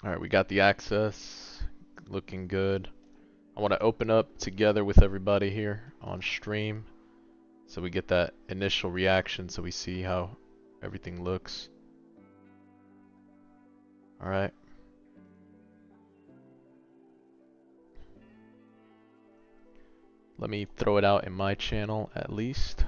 Alright, we got the access. Looking good. I want to open up together with everybody here on stream so we get that initial reaction so we see how everything looks. Alright. Let me throw it out in my channel at least.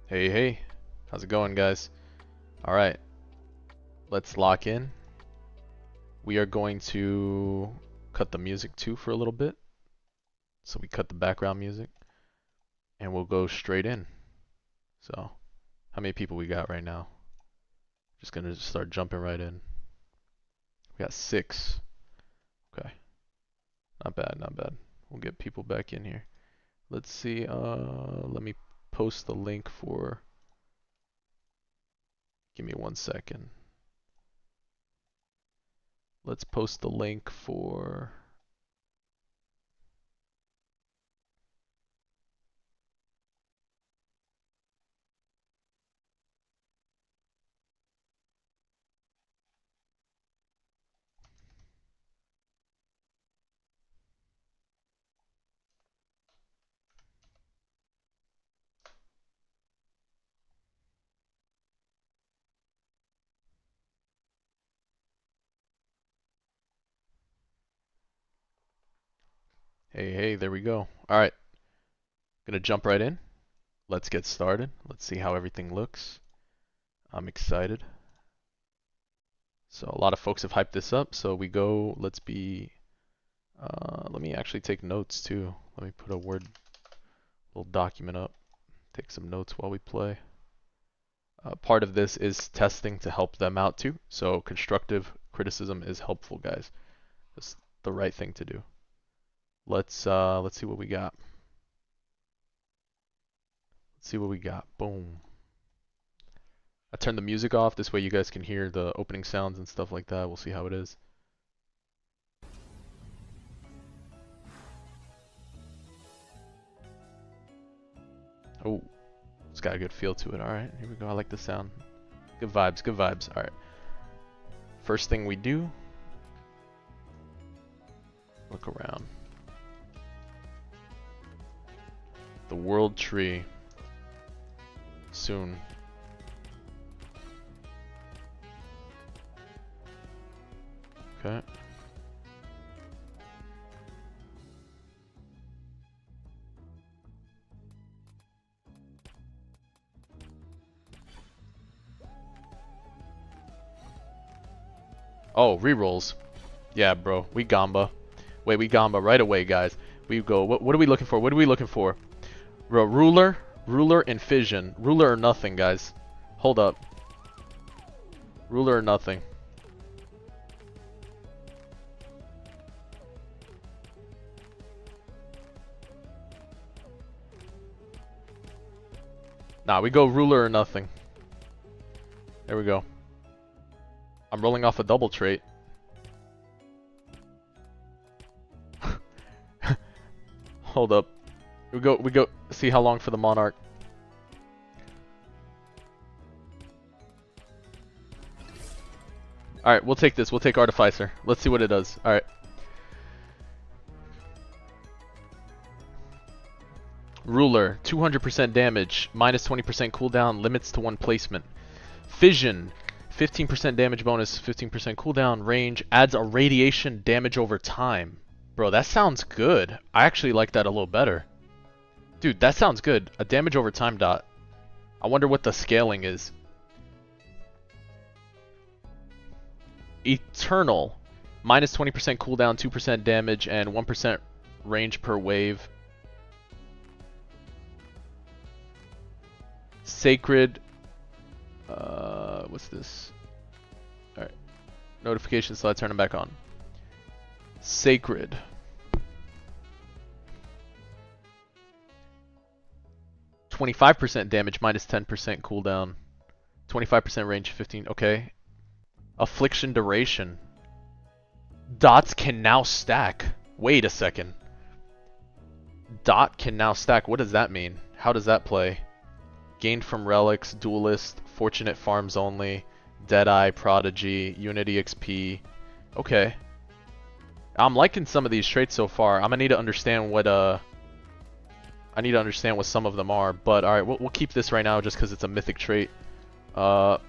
Hey, hey. How's it going, guys? Alright. Let's lock in. We are going to cut the music too for a little bit. So we cut the background music. And we'll go straight in. So, how many people we got right now? Just gonna start jumping right in. We got 6. Okay. Not bad, not bad. We'll get people back in here. Let's see, let me post the link for... Give me 1 second. Let's post the link for... Hey, hey, there we go. Alright. Gonna jump right in. Let's get started. Let's see how everything looks. I'm excited. So a lot of folks have hyped this up, so we go, let's be... let me actually take notes too. Let me put a Word little document up. Take some notes while we play. Part of this is testing to help them out too. So constructive criticism is helpful, guys. It's the right thing to do. Let's see what we got. Let's see what we got. Boom. I turned the music off. This way you guys can hear the opening sounds and stuff like that. We'll see how it is. Oh, it's got a good feel to it. Alright, here we go. I like the sound. Good vibes, good vibes. Alright. First thing we do, look around. The world tree. Soon. Okay. Oh, rerolls. Yeah, bro. We gamba. Wait, we gamba right away, guys. We go. What are we looking for? What are we looking for? Ruler, ruler, and fission. Ruler or nothing, guys. Hold up. Ruler or nothing. Nah, we go ruler or nothing. There we go. I'm rolling off a double trait. Hold up. We go see how long for the Monarch. Alright, we'll take this. We'll take Artificer. Let's see what it does. Alright. Ruler, 200% damage, minus 20% cooldown, limits to 1 placement. Fission, 15% damage bonus, 15% cooldown, range, adds a radiation damage over time. Bro, that sounds good. I actually like that a little better. Dude, that sounds good. A damage over time dot. I wonder what the scaling is. Eternal. Minus 20% cooldown, 2% damage, and 1% range per wave. Sacred. What's this? Alright. Notifications, so I turn them back on. Sacred. %25 damage, minus 10% cooldown. 25% range, 15. Okay. Affliction duration. Dots can now stack. Wait a second. Dot can now stack. What does that mean? How does that play? Gained from relics, duelist, fortunate farms only, Deadeye, Prodigy, Unity XP. Okay. I'm liking some of these traits so far. I'm gonna need to understand what I need to understand what some of them are, but alright, we'll keep this right now just because it's a mythic trait. Codes.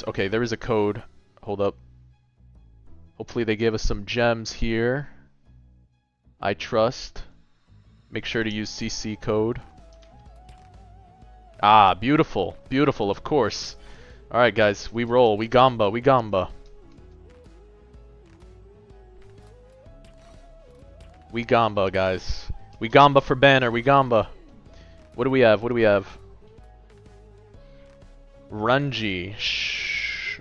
Okay, there is a code. Hold up. Hopefully they gave us some gems here. I trust. Make sure to use CC code. Ah, beautiful. Beautiful, of course. Alright guys, we roll. We gamba. We gamba. We gamba, guys. We gamba for banner. We gamba. What do we have? What do we have? Runji. Shh.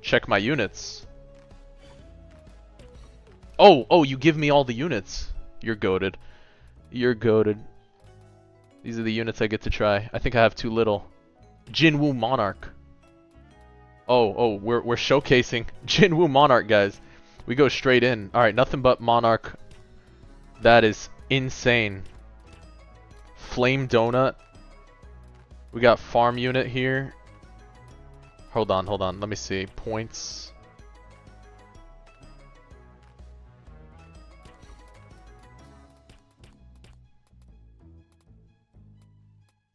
Check my units. Oh, you give me all the units. You're goated. You're goated. These are the units I get to try. I think I have too little. Jin Wu Monarch. Oh, we're showcasing Jin Wu Monarch, guys. We go straight in. Alright, nothing but Monarch. That is insane. Flame Donut. We got farm unit here. Hold on. Let me see. Points.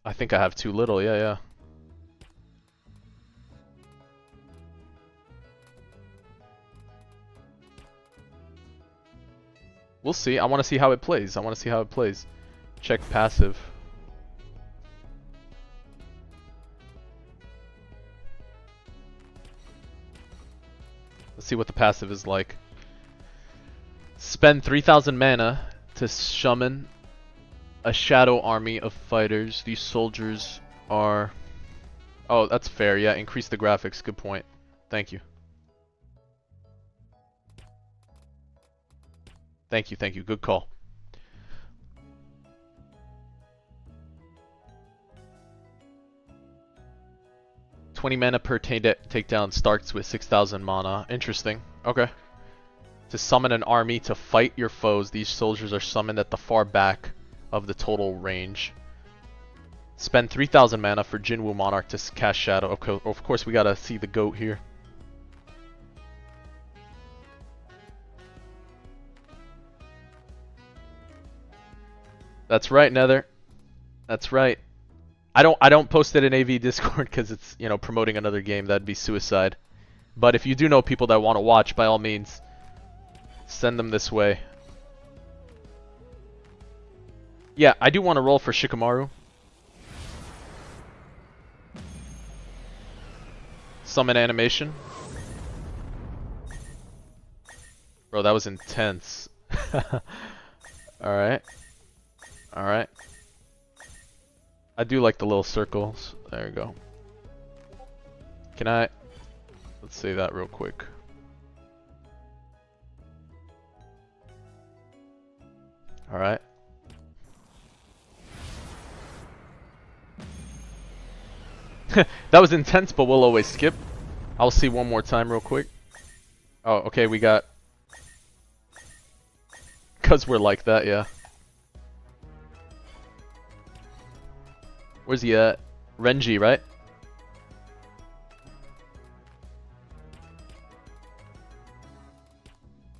I think I have too little. Yeah. We'll see. I want to see how it plays. Check passive. Let's see what the passive is like. Spend 3,000 mana to summon a shadow army of fighters. These soldiers are... Oh, that's fair. Yeah, increase the graphics. Good point. Thank you. Thank you. Good call. $20 mana per takedown starts with 6,000 mana. Interesting. Okay. To summon an army to fight your foes, these soldiers are summoned at the far back of the total range. Spend 3,000 mana for Jin Wu Monarch to cast Shadow. Okay, of course, we gotta see the goat here. That's right, Nether. That's right. I don't post it in AV Discord because it's, you know, promoting another game. That'd be suicide. But if you do know people that want to watch, by all means, send them this way. Yeah, I do want to roll for Shikamaru. Summon animation. Bro, that was intense. Alright. Alright. I do like the little circles. There we go. Can I... Let's say that real quick. Alright. That was intense, but we'll always skip. I'll see one more time real quick. Oh, okay, we got... Because we're like that, yeah. Where's he at? Renji, right?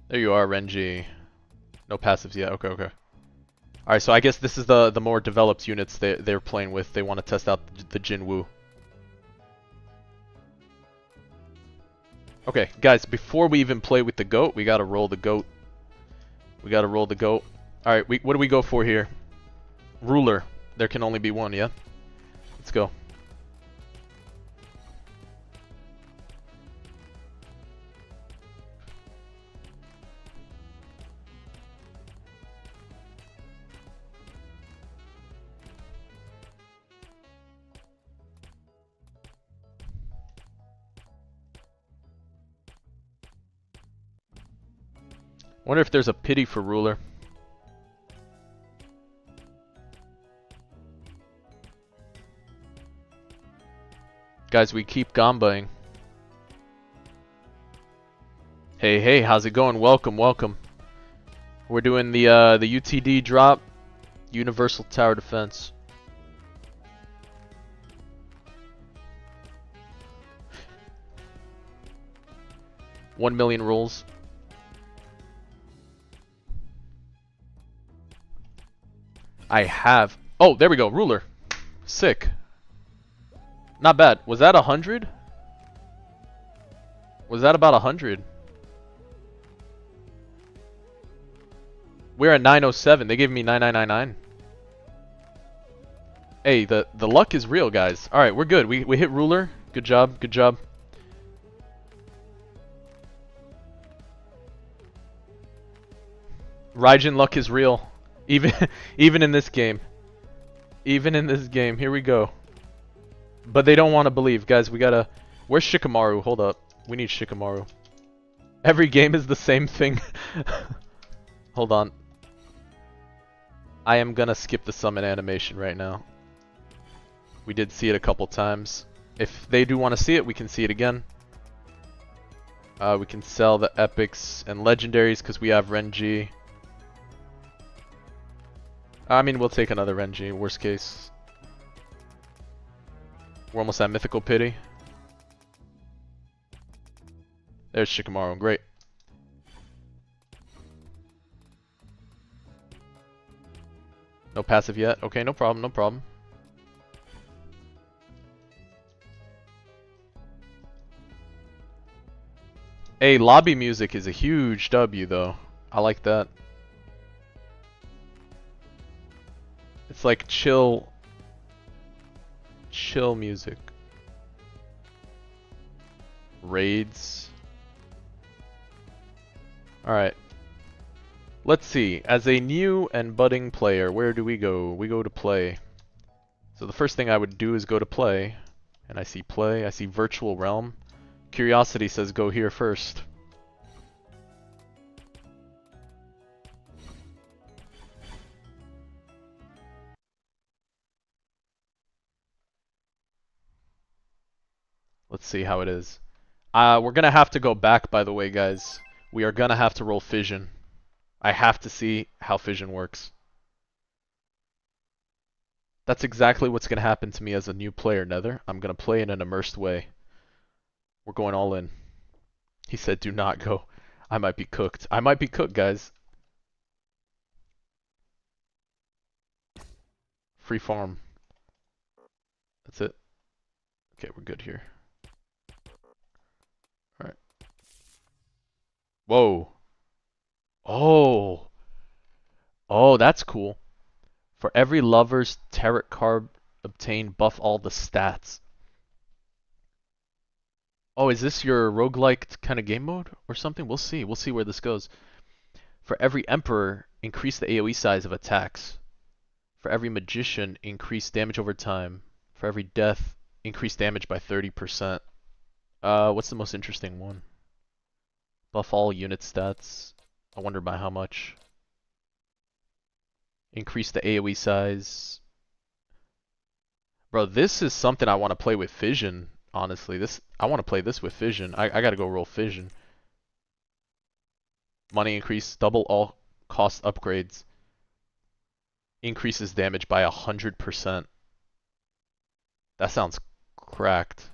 There you are, Renji. No passives yet. Okay. Alright, so I guess this is the more developed units they're playing with. They want to test out the Jin Wu. Okay, guys, before we even play with the goat, we gotta roll the goat. Alright, what do we go for here? Ruler. There can only be one, yeah? Let's go. Wonder if there's a pity for ruler. Guys, we keep gombaing. Hey, hey, how's it going? Welcome, welcome. We're doing the UTD drop, Universal Tower Defense. $1 million rolls. I have. Oh, there we go. Ruler. Sick. Not bad. Was that 100? Was that about 100? We're at 907. They gave me 9999. Hey, the luck is real, guys. All right, we're good. We hit ruler. Good job. Good job. Raijin luck is real. Even in this game. Even in this game. Here we go. But they don't want to believe, guys. We gotta. Where's Shikamaru? Hold up. We need Shikamaru. Every game is the same thing. Hold on. I am gonna skip the summon animation right now. We did see it a couple times. If they do want to see it, we can see it again. We can sell the epics and legendaries because we have Renji. I mean, we'll take another Renji, worst case. We're almost at Mythical Pity. There's Shikamaru, great. No passive yet? Okay, no problem, no problem. Hey, lobby music is a huge W though. I like that. It's like chill music. Raids. Alright. Let's see. As a new and budding player, where do we go? We go to play. So the first thing I would do is go to play. And I see play. I see virtual realm. Curiosity says go here first. Let's see how it is. We're gonna have to go back, by the way, guys. We are gonna have to roll fission. I have to see how fission works. That's exactly what's gonna happen to me as a new player, Nether. I'm gonna play in an immersed way. We're going all in. He said, do not go. I might be cooked. I might be cooked, guys. Free farm. That's it. Okay, we're good here. Alright. Whoa. Oh. Oh, that's cool. For every lover's tarot card obtained, buff all the stats. Oh, is this your roguelike kind of game mode or something? We'll see. We'll see where this goes. For every emperor, increase the AoE size of attacks. For every magician, increase damage over time. For every death, increase damage by 30%. What's the most interesting one? Buff all unit stats. I wonder by how much. Increase the AoE size. Bro, this is something I want to play with fission. Honestly, I want to play this with fission. I gotta go roll fission. Money increase, double all cost upgrades. Increases damage by 100%. That sounds cracked.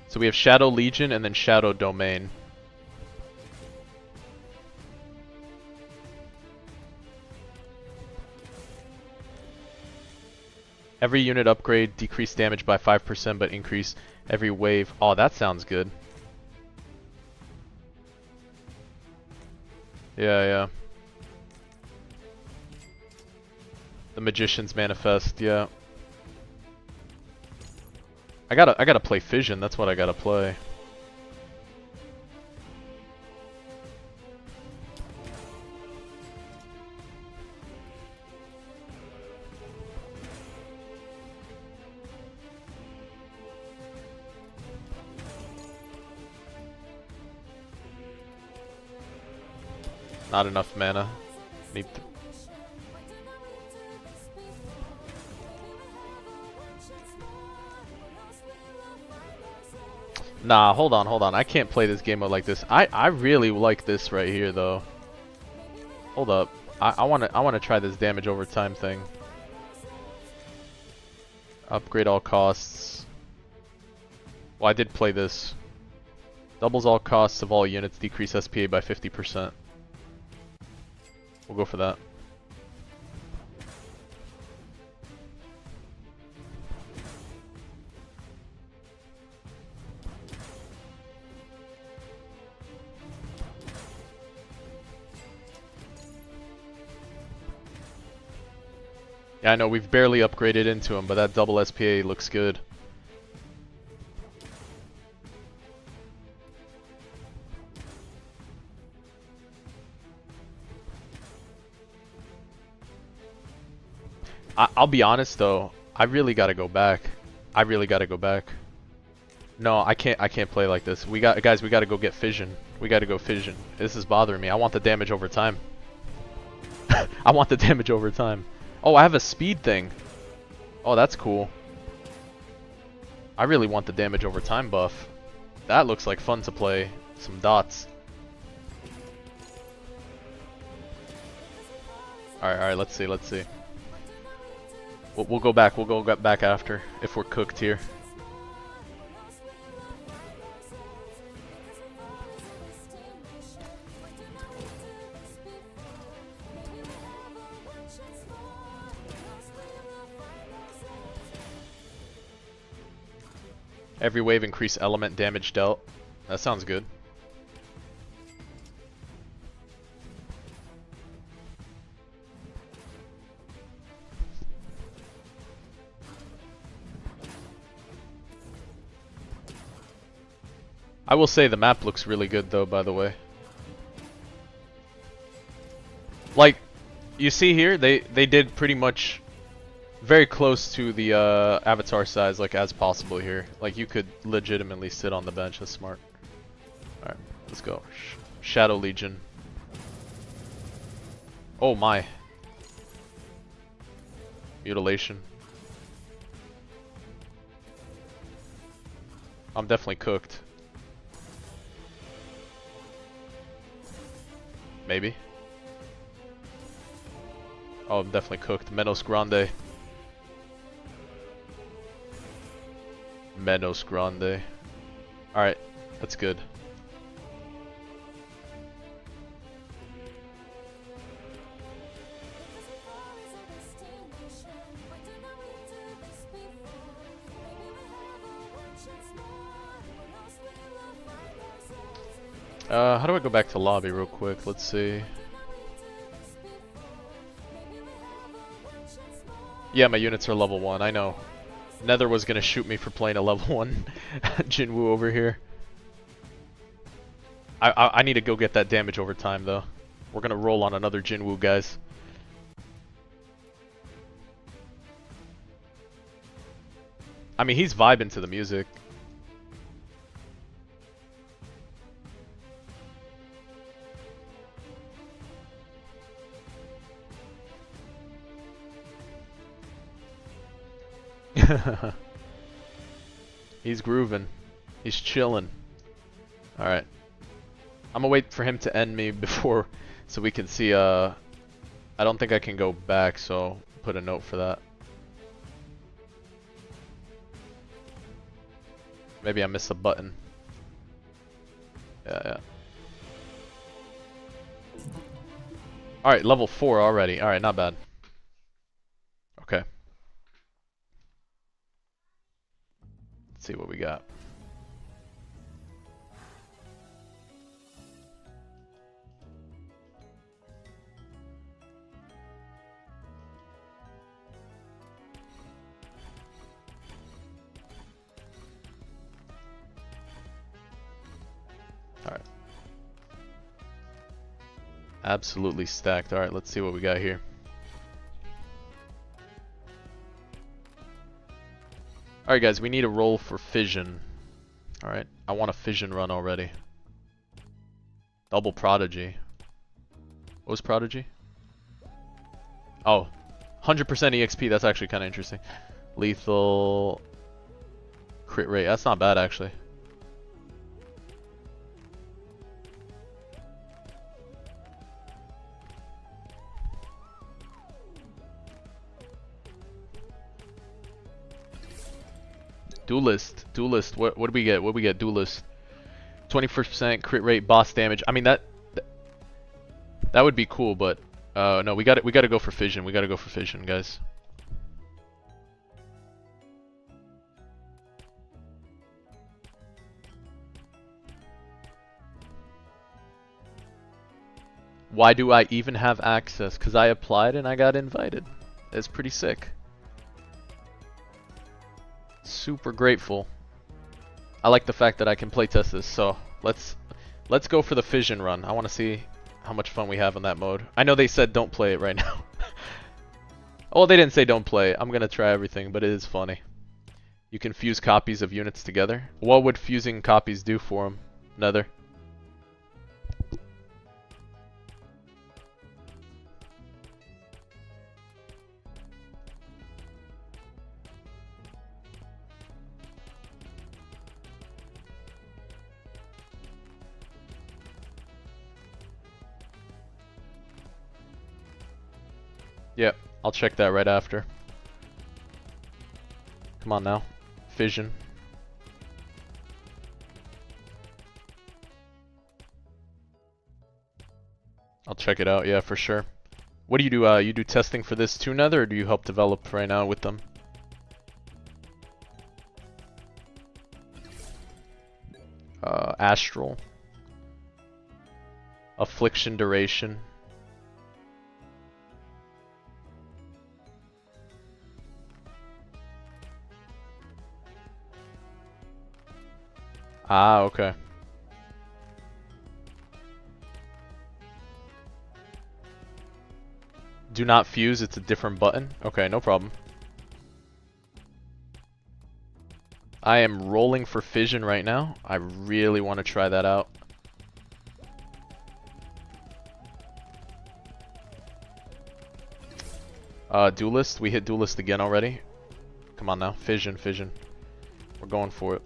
So we have Shadow Legion and then Shadow Domain. Every unit upgrade, decrease damage by 5% but increase every wave. Oh, that sounds good. Yeah, yeah. The Magician's Manifest, yeah. I gotta play Fission, that's what I gotta play. Not enough mana. Need to... Nah, hold on. I can't play this game mode like this. I really like this right here though. Hold up. I wanna try this damage over time thing. Upgrade all costs. Well, I did play this. Doubles all costs of all units, decrease SPA by 50%. We'll go for that. Yeah, I know we've barely upgraded into him, but that double SPA looks good. I'll be honest though, I really gotta go back. No, I can't play like this. Guys, we gotta go get fission. We gotta go fission. This is bothering me. I want the damage over time. I want the damage over time. Oh, I have a speed thing. Oh, that's cool. I really want the damage over time buff. That looks like fun to play. Some dots. Alright, let's see. We'll go back. We'll go back after if we're cooked here. Every wave increase element damage dealt. That sounds good. I will say the map looks really good though, by the way. Like, you see here, they did pretty much very close to the avatar size, like, as possible here. Like, you could legitimately sit on the bench. That's smart. Alright, let's go. Shadow Legion. Oh my. Mutilation. I'm definitely cooked. Maybe. Oh, I'm definitely cooked. Menos Grande. Menos Grande. Alright, that's good. How do I go back to lobby real quick? Let's see. Yeah, my units are level 1, I know. Nether was gonna shoot me for playing a level 1 Jin Wu over here. I need to go get that damage over time though. We're gonna roll on another Jin Wu, guys. I mean, he's vibing to the music. He's grooving. He's chilling. Alright. I'm gonna wait for him to end me before, so we can see, I don't think I can go back, so put a note for that. Maybe I missed a button. Yeah. Alright, level 4 already. Alright, not bad. Okay. Let's see what we got. Alright. Absolutely stacked. Alright, let's see what we got here. Alright guys, we need a roll for fission. Alright, I want a fission run already. Double prodigy. What was prodigy? Oh, 100% EXP, that's actually kind of interesting. Lethal crit rate, that's not bad actually. Duelist, what do we get? What do we get? Duelist. 21% crit rate, boss damage. I mean that would be cool, but no, we got to go for fission. We got to go for fission, guys. Why do I even have access? Because I applied and I got invited. That's pretty sick. Super grateful. I like the fact that I can playtest this, so let's go for the fission run. I want to see how much fun we have in that mode. I know they said don't play it right now. Oh, they didn't say don't play it. I'm gonna try everything, but it is funny. You can fuse copies of units together. What would fusing copies do for them, Nether? Yep, I'll check that right after. Come on now. Fission. I'll check it out, yeah, for sure. What do? You do testing for this too, Nether, or do you help develop right now with them? Astral. Affliction duration. Ah, okay. Do not fuse, it's a different button? Okay, no problem. I am rolling for fission right now. I really want to try that out. Duelist, we hit duelist again already. Come on now, fission. We're going for it.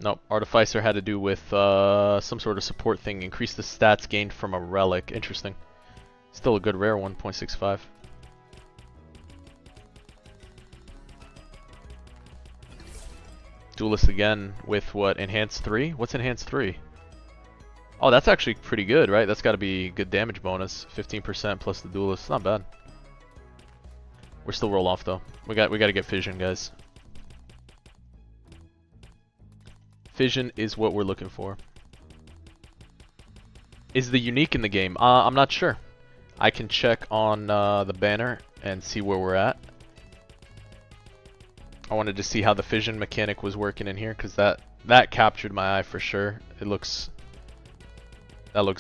Nope, Artificer had to do with some sort of support thing. Increase the stats gained from a relic. Interesting. Still a good rare 1.65. Duelist again with what? Enhanced 3? What's Enhanced 3? Oh, that's actually pretty good, right? That's got to be good damage bonus. 15% plus the Duelist. Not bad. We're still roll off though. We got to get fission, guys. Fission is what we're looking for. Is the unique in the game? I'm not sure. I can check on the banner and see where we're at. I wanted to see how the fission mechanic was working in here because that captured my eye for sure. That looks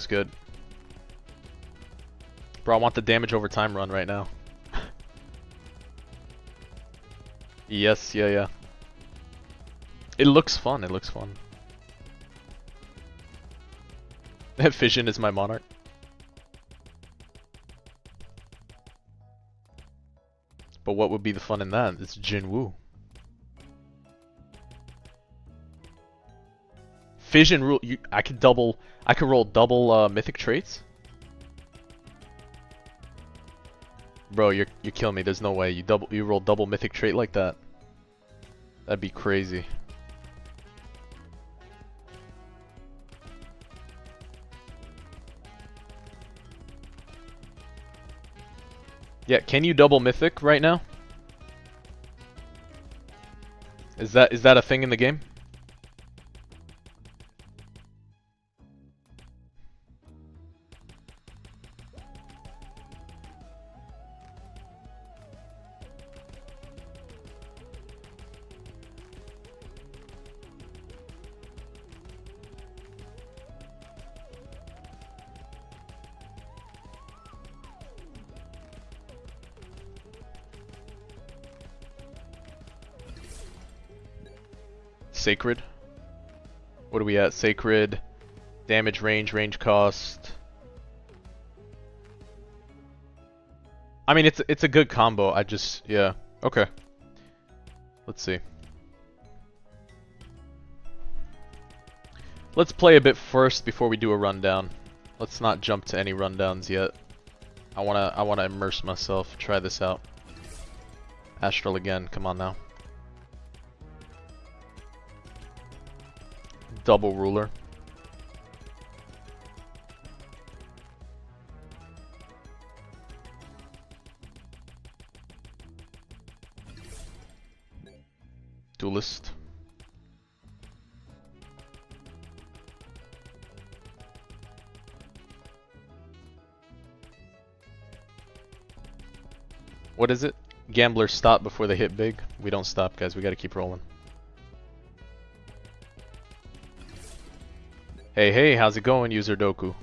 good. Bro, I want the damage over time run right now. Yes, yeah. It looks fun, Fission is my monarch. But what would be the fun in that? It's Jin Wu. Fission rule, I could roll double mythic traits? Bro, you're killing me. There's no way you roll double mythic trait like that. That'd be crazy. Yeah, can you double mythic right now? Is that a thing in the game? Sacred. What are we at? Sacred, damage, range cost. I mean, it's a good combo. I just, yeah. Okay. Let's see. Let's play a bit first before we do a rundown. Let's not jump to any rundowns yet. I wanna immerse myself. Try this out. Astral again. Come on now. Double ruler. Duelist. What is it? Gamblers stop before they hit big. We don't stop, guys. We gotta keep rolling. Hey, how's it going, user Doku?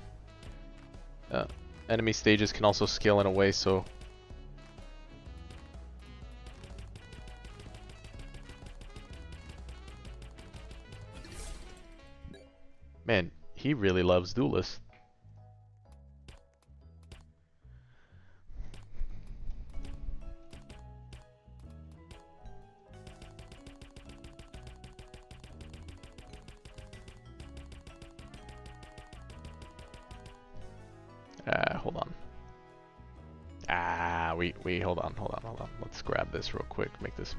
Enemy stages can also scale in a way, so... Man, he really loves Duelist. Hold on. Wait, hold on. Let's grab this real quick, make this...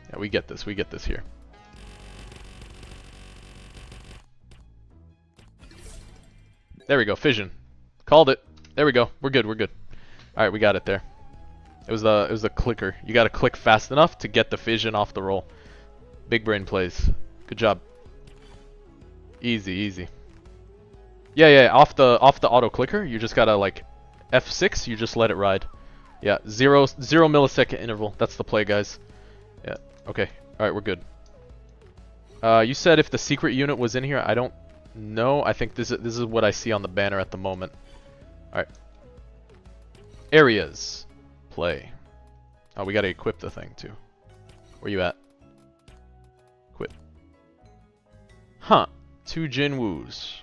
Yeah, we get this here. There we go, fission. Called it. There we go, we're good. Alright, we got it there. It was the clicker. You gotta click fast enough to get the fission off the roll. Big brain plays. Good job. Easy. Yeah, off the auto clicker, you just gotta like F6, you just let it ride. Yeah, zero millisecond interval. That's the play, guys. Yeah, okay. Alright, we're good. You said if the secret unit was in here. I don't know. I think this is what I see on the banner at the moment. Alright. Areas. Play. Oh, we gotta equip the thing too. Where you at? Quit. Huh. 2 Jin Wus.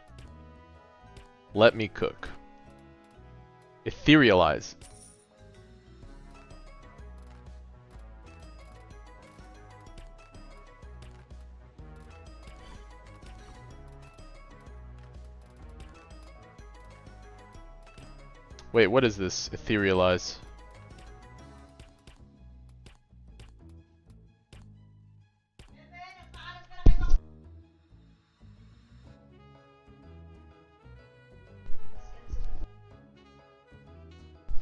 Let me cook. Etherealize. Wait, what is this? Etherealize.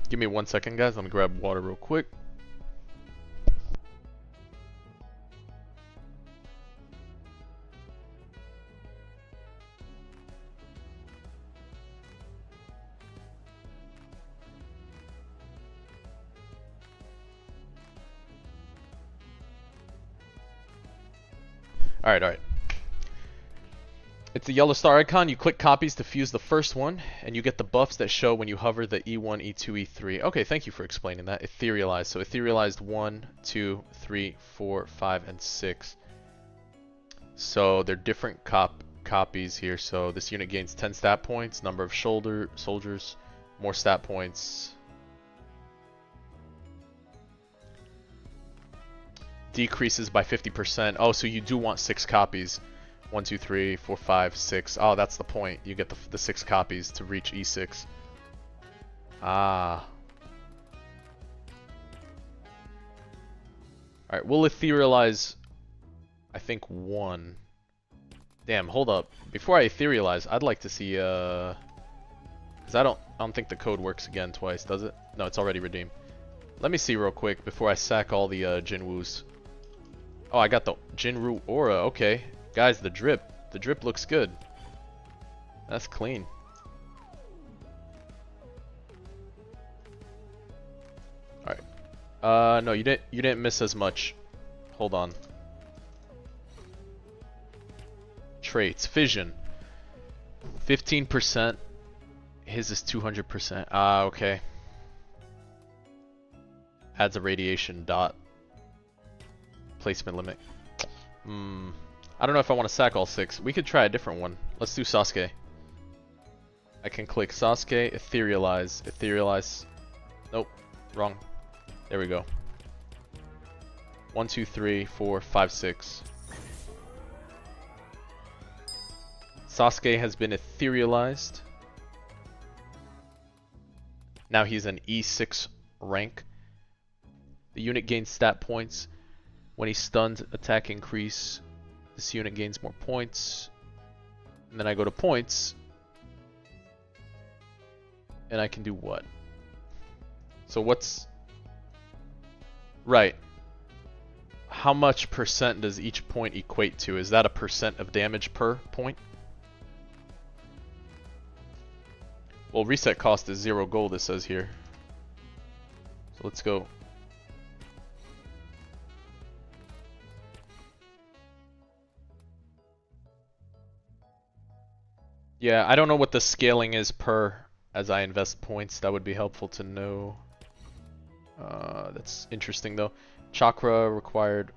Give me 1 second, guys. Let me grab water real quick. Alright. It's a yellow star icon. You click copies to fuse the first one, and you get the buffs that show when you hover the E1, E2, E3. Okay, thank you for explaining that. Etherealized. So etherealized 1, 2, 3, 4, 5, and 6. So they're different copies here. So this unit gains 10 stat points, number of soldiers, more stat points. decreases by 50%. Oh, so you do want 6 copies. 1, 2, 3, 4, 5, 6. Oh, that's the point. You get the 6 copies to reach E6. Ah. Alright, we'll etherealize, I think, 1. Damn, hold up. Before I etherealize, I'd like to see, because I don't think the code works again twice, does it? No, it's already redeemed. Let me see real quick before I sack all the Jin Wus. Oh, I got the Jin Wu aura. Okay. Guys, the drip. The drip looks good. That's clean. Alright. No, you didn't miss as much. Hold on. Traits. Fission. 15%. His is 200%. Ah, okay. Adds a radiation dot. Placement limit. I don't know if I want to sack all 6. We could try a different one. Let's do Sasuke. I can click Sasuke, etherealize, etherealize. Nope, wrong. There we go. 1, 2, 3, 4, 5, 6. Sasuke has been etherealized. Now he's an E6 rank. The unit gains stat points. When he's stunned, attack increase. This unit gains more points. And then I go to points. And I can do what? So what's... Right. How much percent does each point equate to? Is that a percent of damage per point? Well, reset cost is 0 gold, it says here. So let's go. Yeah, I don't know what the scaling is per as I invest points. That would be helpful to know. That's interesting though. Chakra required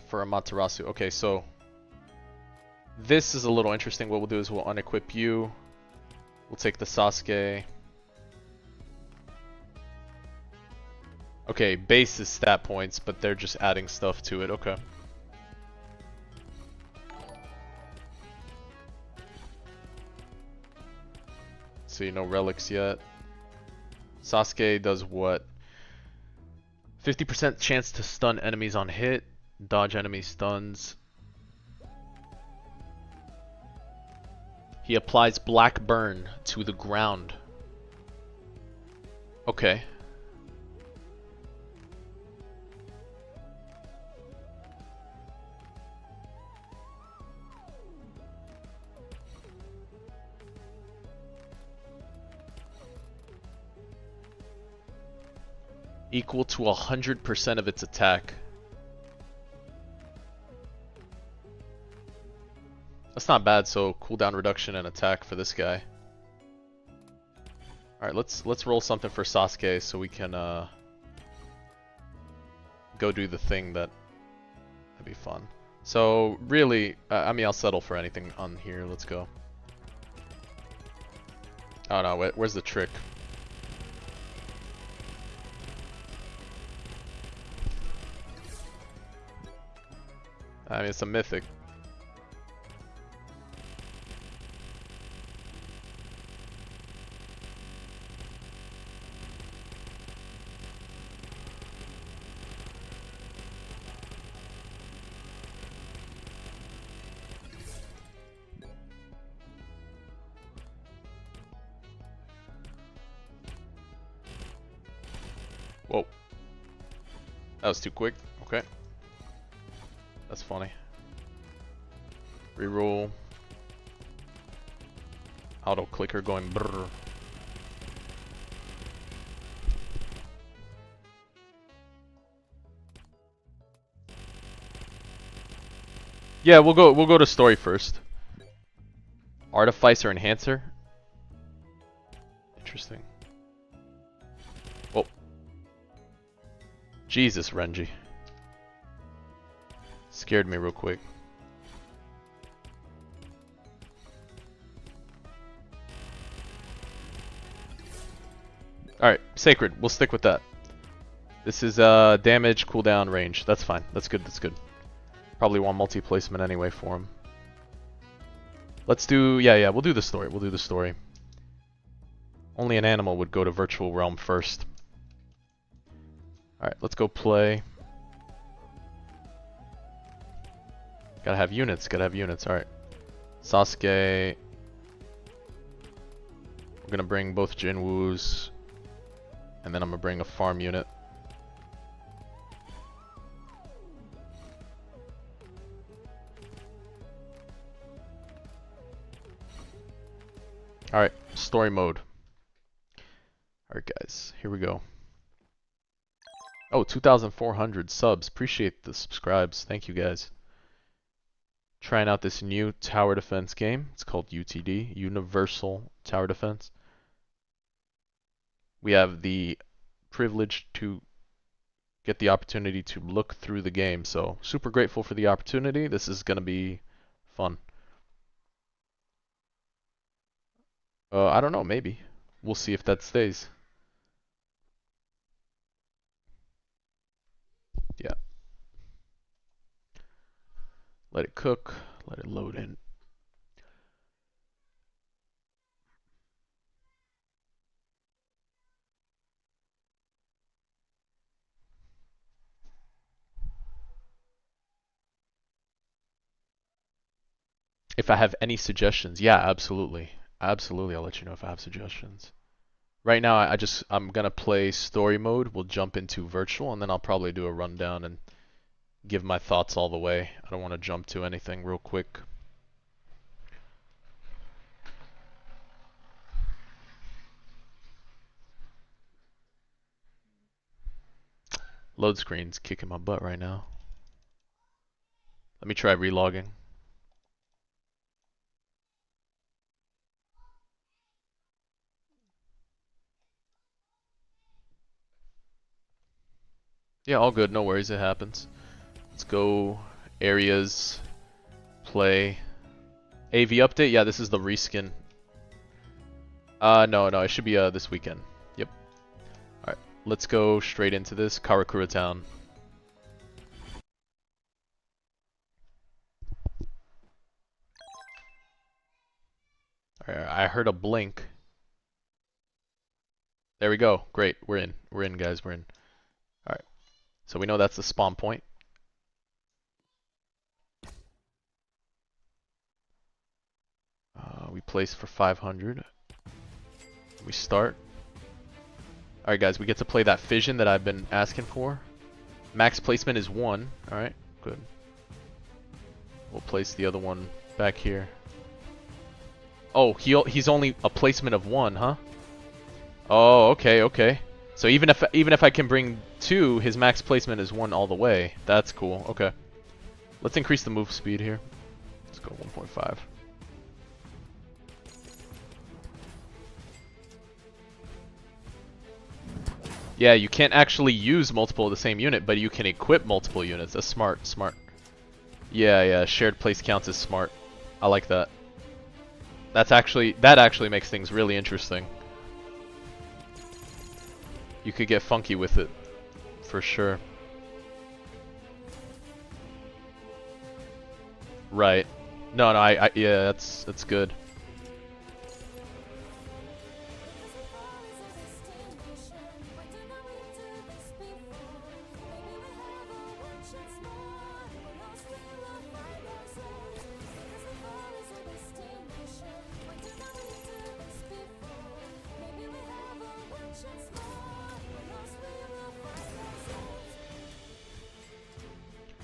for Amaterasu. Okay, so this is a little interesting. What we'll do is we'll unequip you. We'll take the Sasuke. Okay, base is stat points, but they're just adding stuff to it. Okay. See, no relics yet. Sasuke does what? 50% chance to stun enemies on hit. Dodge enemy stuns. He applies black burn to the ground. Okay. Equal to 100% of its attack. That's not bad, so cooldown reduction and attack for this guy. Alright, let's roll something for Sasuke so we can go do the thing that'd be fun. So really, I mean, I'll settle for anything on here. Let's go. Oh no, wait, where's the trick? I mean, it's a mythic. Whoa. That was too quick. Okay. That's funny. Reroll. Auto clicker going brrr. Yeah, we'll go to story first. Artificer enhancer. Interesting. Oh. Jesus, Renji. Scared me real quick. Alright, Sacred. We'll stick with that. This is damage cooldown range. That's fine. That's good. That's good. Probably want multi-placement anyway for him. Let's do... Yeah, we'll do the story. We'll do the story. Only an animal would go to Virtual Realm first. Alright, let's go play. Gotta have units. Gotta have units. Alright. Sasuke. We're gonna bring both Jin Wus. And then I'm gonna bring a farm unit. Alright, story mode. Alright guys, here we go. Oh, 2,400 subs. Appreciate the subscribes. Thank you guys. Trying out this new tower defense game. It's called UTD, Universal Tower Defense. We have the privilege to get the opportunity to look through the game. So, super grateful for the opportunity. This is going to be fun. I don't know, maybe. We'll see if that stays. Yeah. Let it cook. Let it load in. If I have any suggestions, yeah, absolutely. Absolutely, I'll let you know if I have suggestions. Right now, I'm gonna play story mode. We'll jump into virtual, and then I'll probably do a rundown and give my thoughts all the way. I don't want to jump to anything real quick. Load screen's kicking my butt right now. Let me try relogging. Yeah, all good, no worries, it happens. Let's go areas, play. AV update, yeah, this is the reskin. No, it should be this weekend. Yep. Alright, let's go straight into this. Karakura Town. Alright, I heard a blink. There we go. Great, we're in. We're in, guys, we're in. Alright. So we know that's the spawn point. We place for 500. We start. Alright guys, we get to play that fission that I've been asking for. Max placement is 1. Alright, good. We'll place the other one back here. Oh, he's only a placement of 1, huh? Oh, okay. So even if I can bring 2, his max placement is 1 all the way. That's cool. Okay. Let's increase the move speed here. Let's go 1.5. Yeah, you can't actually use multiple of the same unit, but you can equip multiple units. That's smart. Yeah, shared place counts as smart. I like that. That actually makes things really interesting. You could get funky with it, for sure. Right. No, yeah, that's good.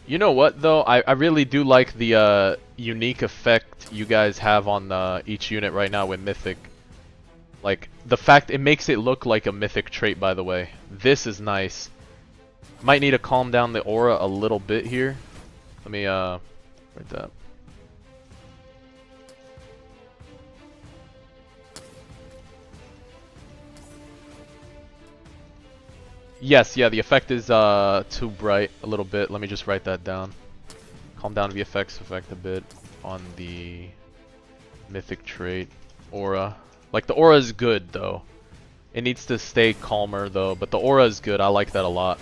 You know what though? I really do like the unique effect you guys have on each unit right now with Mythic. Like, the fact it makes it look like a Mythic trait, by the way. This is nice. Might need to calm down the aura a little bit here. Let me write that. Yes, yeah, the effect is too bright a little bit. Let me just write that down. Calm down the effects effect a bit on the Mythic trait aura. Like, the aura is good though. It needs to stay calmer though, but the aura is good. I like that a lot.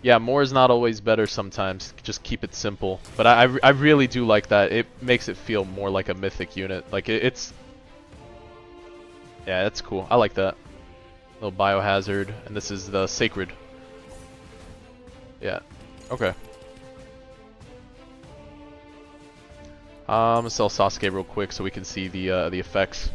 Yeah, more is not always better sometimes. Just keep it simple. But I really do like that. It makes it feel more like a mythic unit. Like it's... Yeah, that's cool. I like that. Little biohazard. And this is the sacred. Yeah. Okay. I'm gonna sell Sasuke real quick so we can see the effects.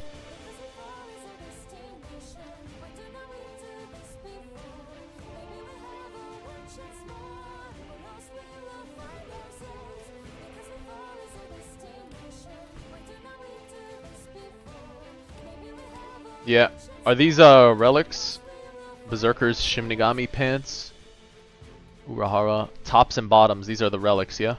Yeah. Are these relics? Berserker's Shinigami pants? Urahara. Tops and bottoms, these are the relics, yeah?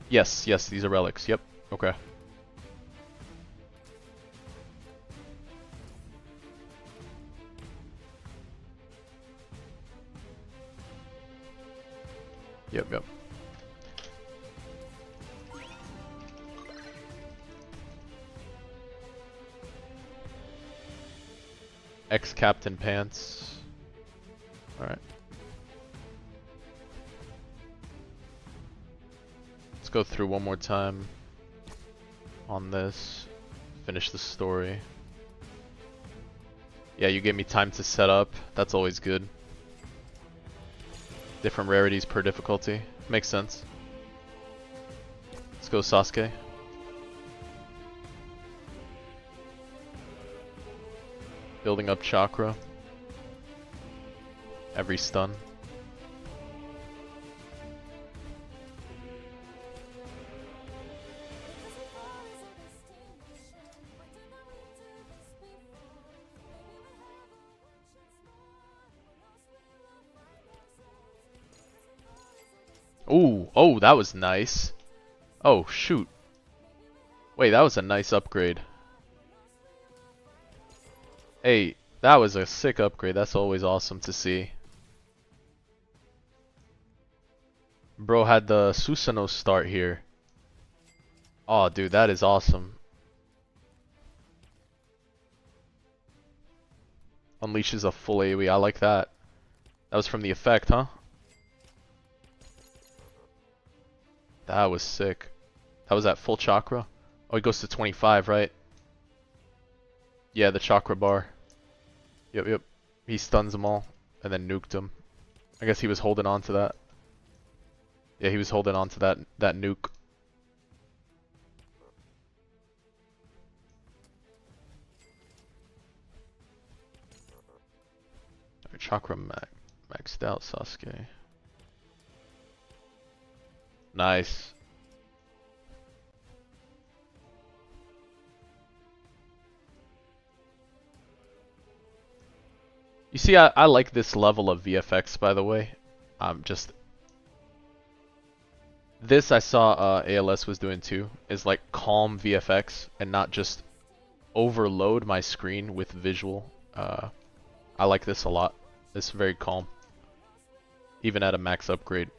Yes, yes, these are relics, yep. Okay. Yep, yep. Ex-captain pants. Alright. Let's go through one more time on this. Finish the story. Yeah, you gave me time to set up. That's always good. Different rarities per difficulty. Makes sense. Let's go Sasuke. Building up chakra. Every stun. Ooh, oh, that was nice. Oh, shoot. Wait, that was a nice upgrade. Hey, that was a sick upgrade. That's always awesome to see. Bro had the Susanoo start here. Oh, dude, that is awesome. Unleashes a full AoE. I like that. That was from the effect, huh? That was sick. That was at full chakra. Oh, he goes to 25, right? Yeah, the chakra bar. Yep, yep. He stuns them all and then nuked them. I guess he was holding on to that. Yeah, he was holding on to that nuke. Chakra maxed out Sasuke. Nice. You see, I like this level of VFX, by the way. This I saw ALS was doing too, is like calm VFX and not just overload my screen with visual. I like this a lot. It's very calm. Even at a max upgrade.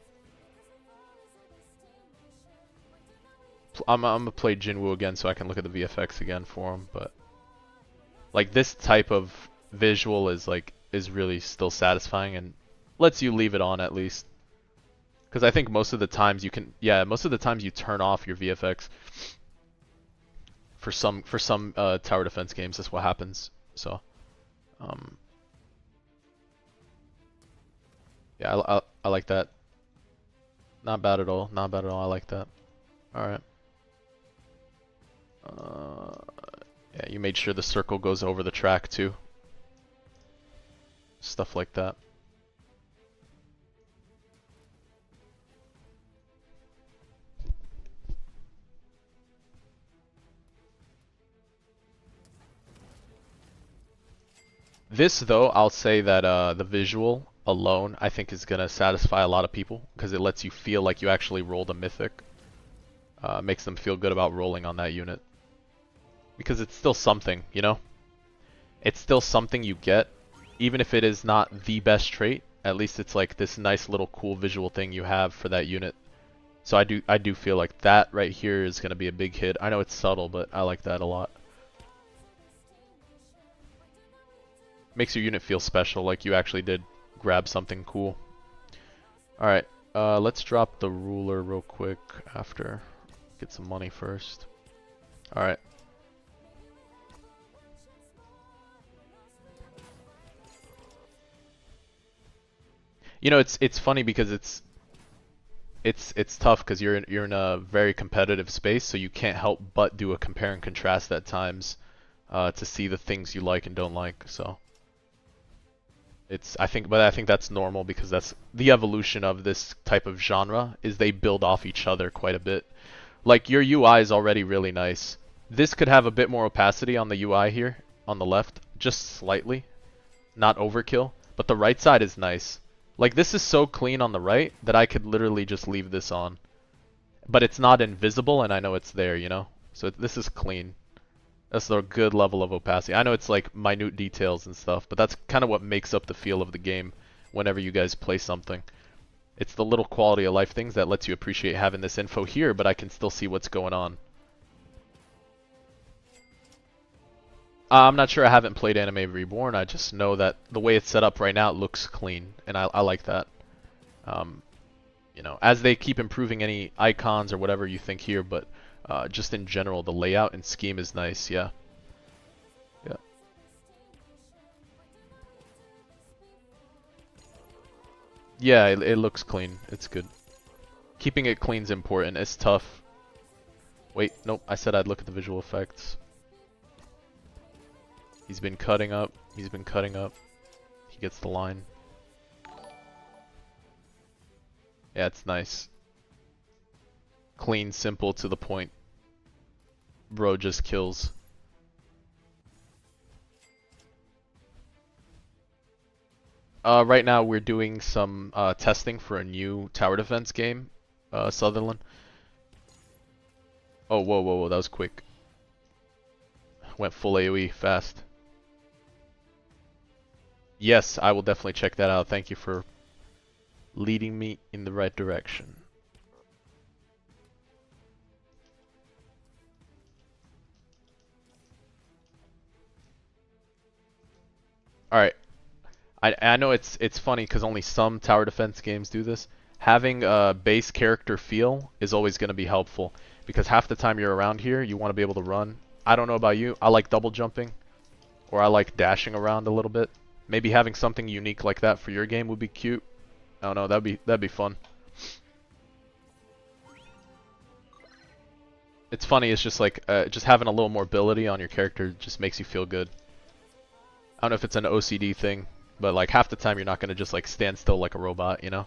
I'm gonna play Jin Wu again so I can look at the VFX again for him, but like this type of visual is really still satisfying and lets you leave it on at least. Because I think most of the times most of the times you turn off your VFX. For some tower defense games, that's what happens. So, yeah, I like that. Not bad at all. Not bad at all. I like that. All right. Yeah, you made sure the circle goes over the track too. Stuff like that. This though, I'll say that the visual alone I think is gonna satisfy a lot of people because it lets you feel like you actually rolled a mythic. Makes them feel good about rolling on that unit. Because it's still something, you know? It's still something you get, even if it is not the best trait. At least it's like this nice little cool visual thing you have for that unit. So I do feel like that right here is gonna be a big hit. I know it's subtle, but I like that a lot. Makes your unit feel special, like you actually did grab something cool. Alright, let's drop the ruler real quick after. Get some money first. Alright. You know, it's funny because it's tough because you're in a very competitive space, so you can't help but do a compare and contrast at times to see the things you like and don't like. So I think that's normal because that's the evolution of this type of genre is they build off each other quite a bit. Like your UI is already really nice. This could have a bit more opacity on the UI here on the left, just slightly, not overkill, but the right side is nice. Like this is so clean on the right that I could literally just leave this on. But it's not invisible and I know it's there, you know? So this is clean. That's a good level of opacity. I know it's like minute details and stuff, but that's kind of what makes up the feel of the game whenever you guys play something. It's the little quality of life things that lets you appreciate having this info here, but I can still see what's going on. I'm not sure, I haven't played Anime Reborn, I just know that the way it's set up right now, it looks clean, and I like that. You know, as they keep improving any icons or whatever you think here, but just in general, the layout and scheme is nice, yeah. Yeah. Yeah, it looks clean, it's good. Keeping it clean is important, it's tough. Wait, nope, I said I'd look at the visual effects. He's been cutting up. He's been cutting up. He gets the line. Yeah, it's nice. Clean, simple, to the point. Bro just kills. Right now we're doing some testing for a new tower defense game, Sutherland. Oh, whoa, whoa, whoa, that was quick. Went full AoE fast. Yes, I will definitely check that out. Thank you for leading me in the right direction. Alright. I know it's funny because only some tower defense games do this. Having a base character feel is always going to be helpful because half the time you're around here, you want to be able to run. I don't know about you. I like double jumping or I like dashing around a little bit. Maybe having something unique like that for your game would be cute. I don't know, that'd be fun. It's funny, it's just like just having a little more ability on your character just makes you feel good. I don't know if it's an OCD thing, but like half the time you're not gonna just like stand still like a robot, you know?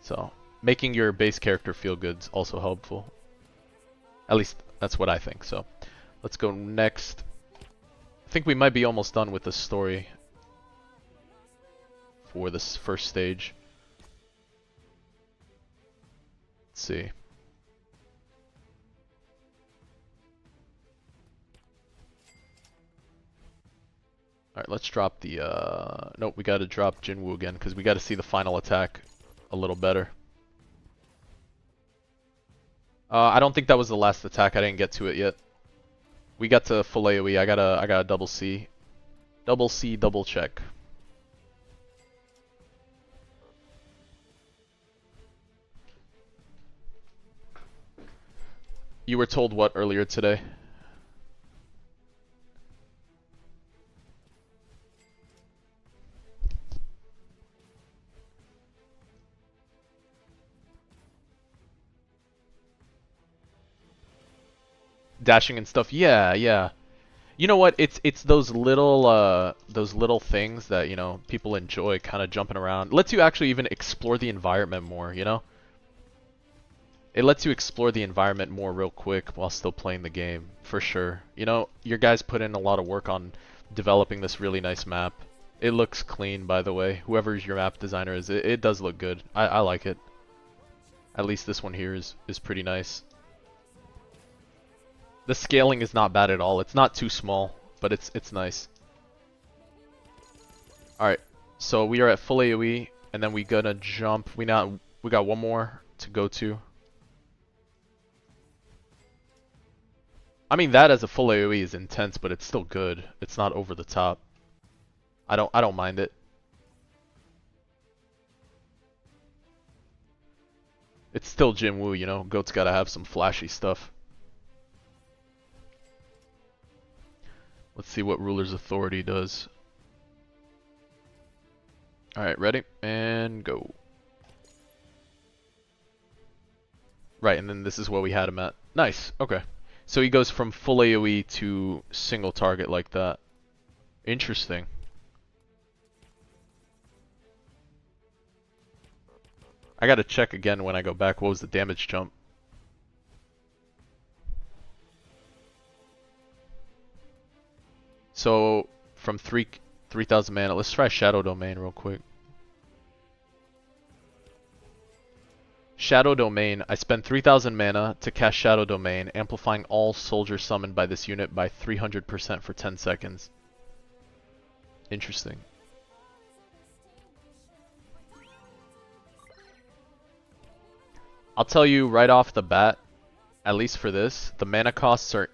So making your base character feel good is also helpful. At least that's what I think. So let's go next. I think we might be almost done with the story for this first stage. Let's see. Alright, let's drop the, nope, we gotta drop Jin Wu again, because we gotta see the final attack a little better. I don't think that was the last attack, I didn't get to it yet. We got to full AoE, I got a double C. Double C, double check. You were told what earlier today? Dashing and stuff. Yeah, yeah. You know what? It's those little things that, you know, people enjoy, kind of jumping around. Lets you actually even explore the environment more, you know? It lets you explore the environment more real quick while still playing the game, for sure. You know, your guys put in a lot of work on developing this really nice map. It looks clean, by the way. Whoever your map designer is, it does look good. I like it. At least this one here is pretty nice. The scaling is not bad at all. It's not too small, but it's nice. Alright, so we are at full AoE, and then we gonna jump. We got one more to go to. I mean, that as a full AoE is intense, but it's still good. It's not over the top. I don't mind it. It's still Jin Wu, you know. Goat's gotta have some flashy stuff. Let's see what Ruler's Authority does. Alright, ready? And go. Right, and then this is what we had him at. Nice, okay. So he goes from full AoE to single target like that. Interesting. I gotta check again when I go back. What was the damage jump? So from 3,000 mana, let's try Shadow Domain real quick. Shadow Domain, I spend 3,000 mana to cast Shadow Domain, amplifying all soldiers summoned by this unit by 300% for 10 seconds. Interesting. I'll tell you right off the bat, at least for this, the mana costs are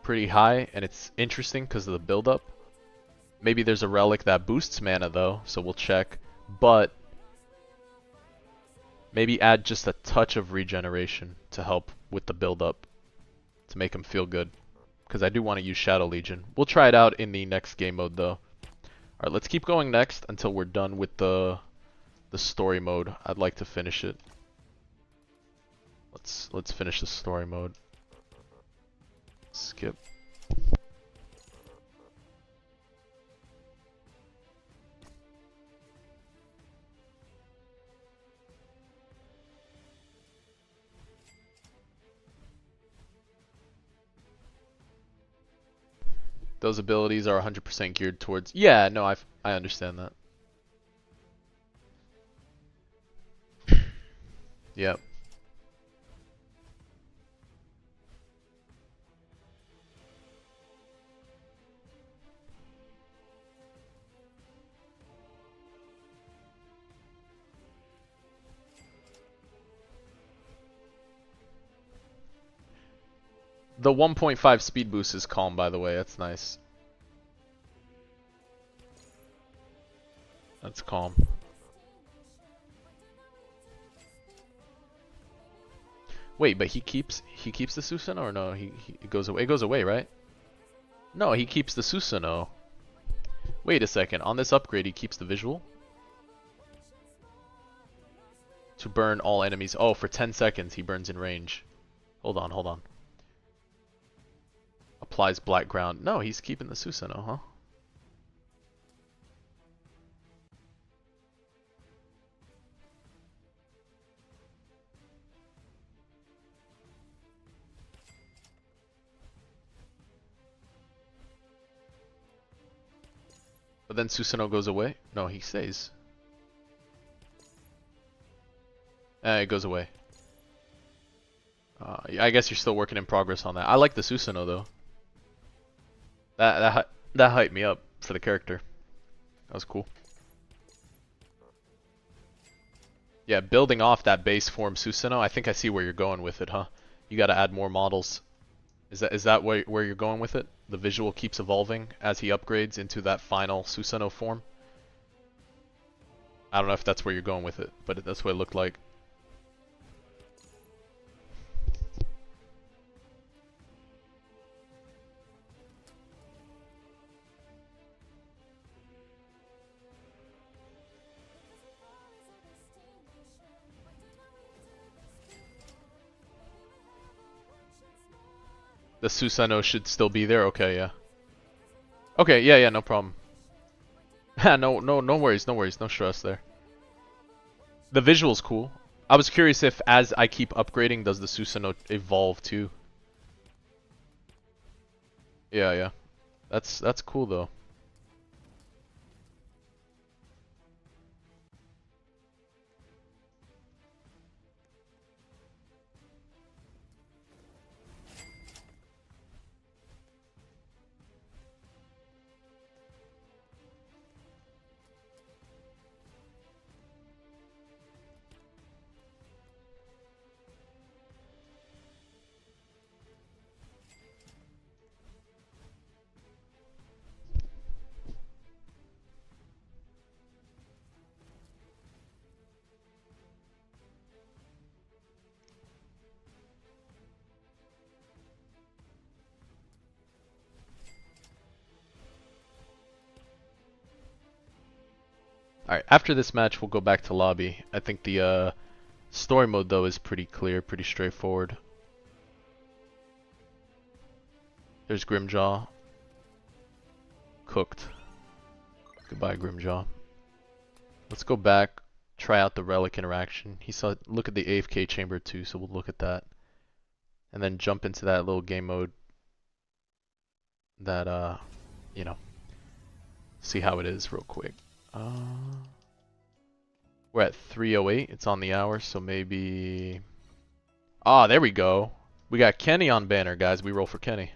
pretty high, and it's interesting because of the build-up. Maybe there's a relic that boosts mana though, so we'll check. But maybe add just a touch of regeneration to help with the build-up, to make him feel good. Because I do want to use Shadow Legion. We'll try it out in the next game mode though. Alright, let's keep going next until we're done with the story mode. I'd like to finish it. Let's finish the story mode. Skip. Those abilities are 100% geared towards... Yeah, no, I understand that. Yep. The 1.5 speed boost is calm, by the way. That's nice. That's calm. Wait, but he keeps the Susanoo, or no? It goes away. It goes away, right? No, he keeps the Susanoo. Wait a second. On this upgrade, he keeps the visual to burn all enemies. Oh, for 10 seconds, he burns in range. Hold on, hold on. Applies black ground. No, he's keeping the Susanoo, huh? But then Susanoo goes away? No, he stays. It goes away. I guess you're still working in progress on that. I like the Susanoo though. That hyped me up for the character. That was cool. Yeah, building off that base form Susanoo, I think I see where you're going with it, huh? You gotta add more models. Is that where you're going with it? The visual keeps evolving as he upgrades into that final Susanoo form? I don't know if that's where you're going with it, but that's what it looked like. The Susanoo should still be there? Okay, yeah. Okay, yeah, no problem. no worries, no stress there. The visual's cool. I was curious if, as I keep upgrading, does the Susanoo evolve too? Yeah. That's cool though. Alright, after this match, we'll go back to lobby. I think the story mode, though, is pretty clear, pretty straightforward. There's Grimjaw. Cooked. Goodbye, Grimjaw. Let's go back, try out the relic interaction. He saw, look at the AFK chamber too, so we'll look at that. And then jump into that little game mode that, you know, see how it is real quick. We're at 3:08. It's on the hour, so maybe... Ah, there we go. We got Kenny on banner, guys. We roll for Kenny.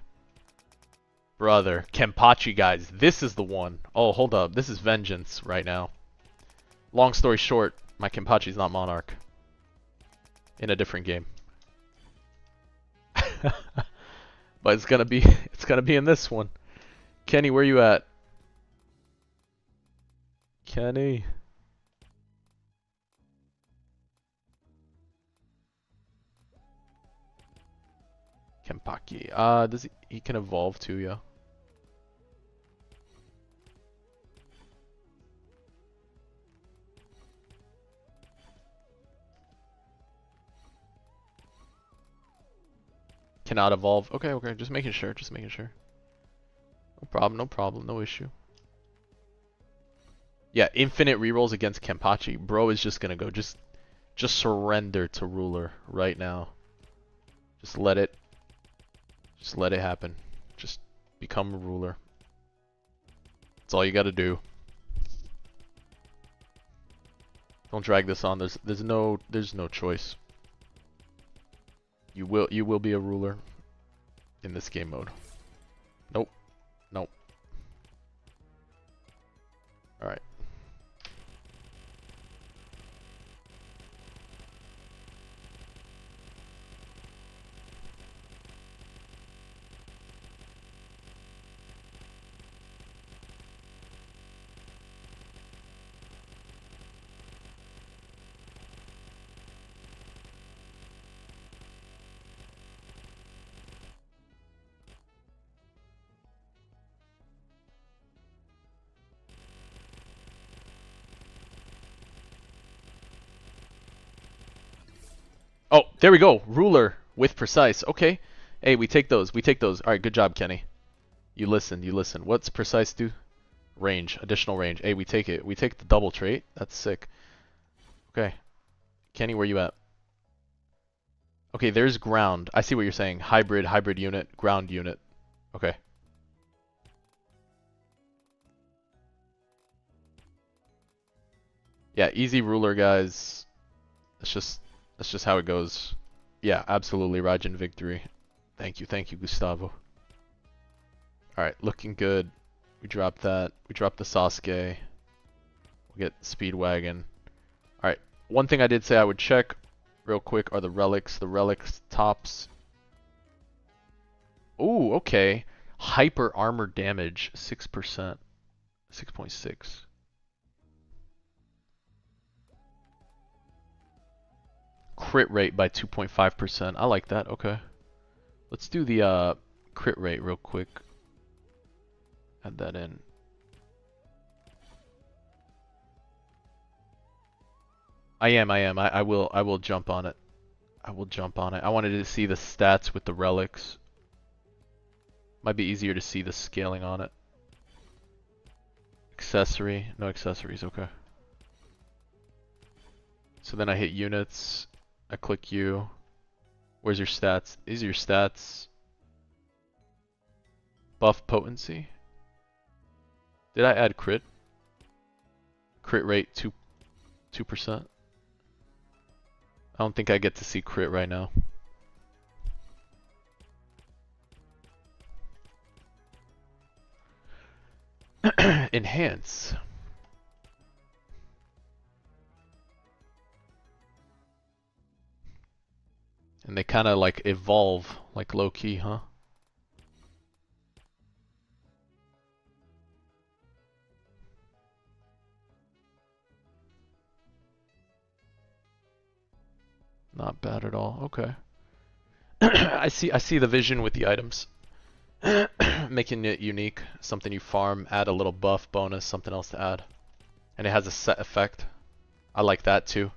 Brother. Kenpachi, guys. This is the one. Oh, hold up. This is vengeance right now. Long story short, my Kenpachi's not Monarch. In a different game. But it's gonna be in this one. Kenny, where you at? Kenny. Kenpachi. Does he can evolve too, yeah. Cannot evolve. Okay, okay, just making sure, just making sure. No problem, no issue. Yeah, infinite rerolls against Kenpachi. Bro is just gonna go, just surrender to ruler right now. Just let it happen. Just become a ruler. That's all you gotta do. Don't drag this on. There's no choice. You will be a ruler in this game mode. Nope. Nope. Alright. Oh, there we go. Ruler with precise. Okay. Hey, we take those. We take those. All right, good job, Kenny. You listen. You listen. What's precise do? Range. Additional range. Hey, we take it. We take the double trait. That's sick. Okay. Kenny, where you at? Okay, there's ground. I see what you're saying. Hybrid unit, ground unit. Okay. Yeah, easy ruler, guys. That's just how it goes. Yeah, absolutely. Raijin victory. Thank you, Gustavo. Alright, looking good. We dropped that. We dropped the Sasuke. We'll get Speedwagon. Alright, one thing I did say I would check real quick are the relics. The relics tops. Ooh, okay. Hyper armor damage, 6%. 6.6. Crit rate by 2.5%. I like that. Okay. Let's do the crit rate real quick. Add that in. I will jump on it. I will jump on it. I wanted to see the stats with the relics. Might be easier to see the scaling on it. Accessory. No accessories. Okay. So then I hit units. I click U. Where's your stats? These are your stats. Buff potency. Did I add crit? Crit rate 2%. I don't think I get to see crit right now. Enhance. And they kind of like evolve, like low key, huh? Not bad at all. Okay. I see the vision with the items. Making it unique, something you farm, add a little buff bonus, something else to add. And it has a set effect. I like that too.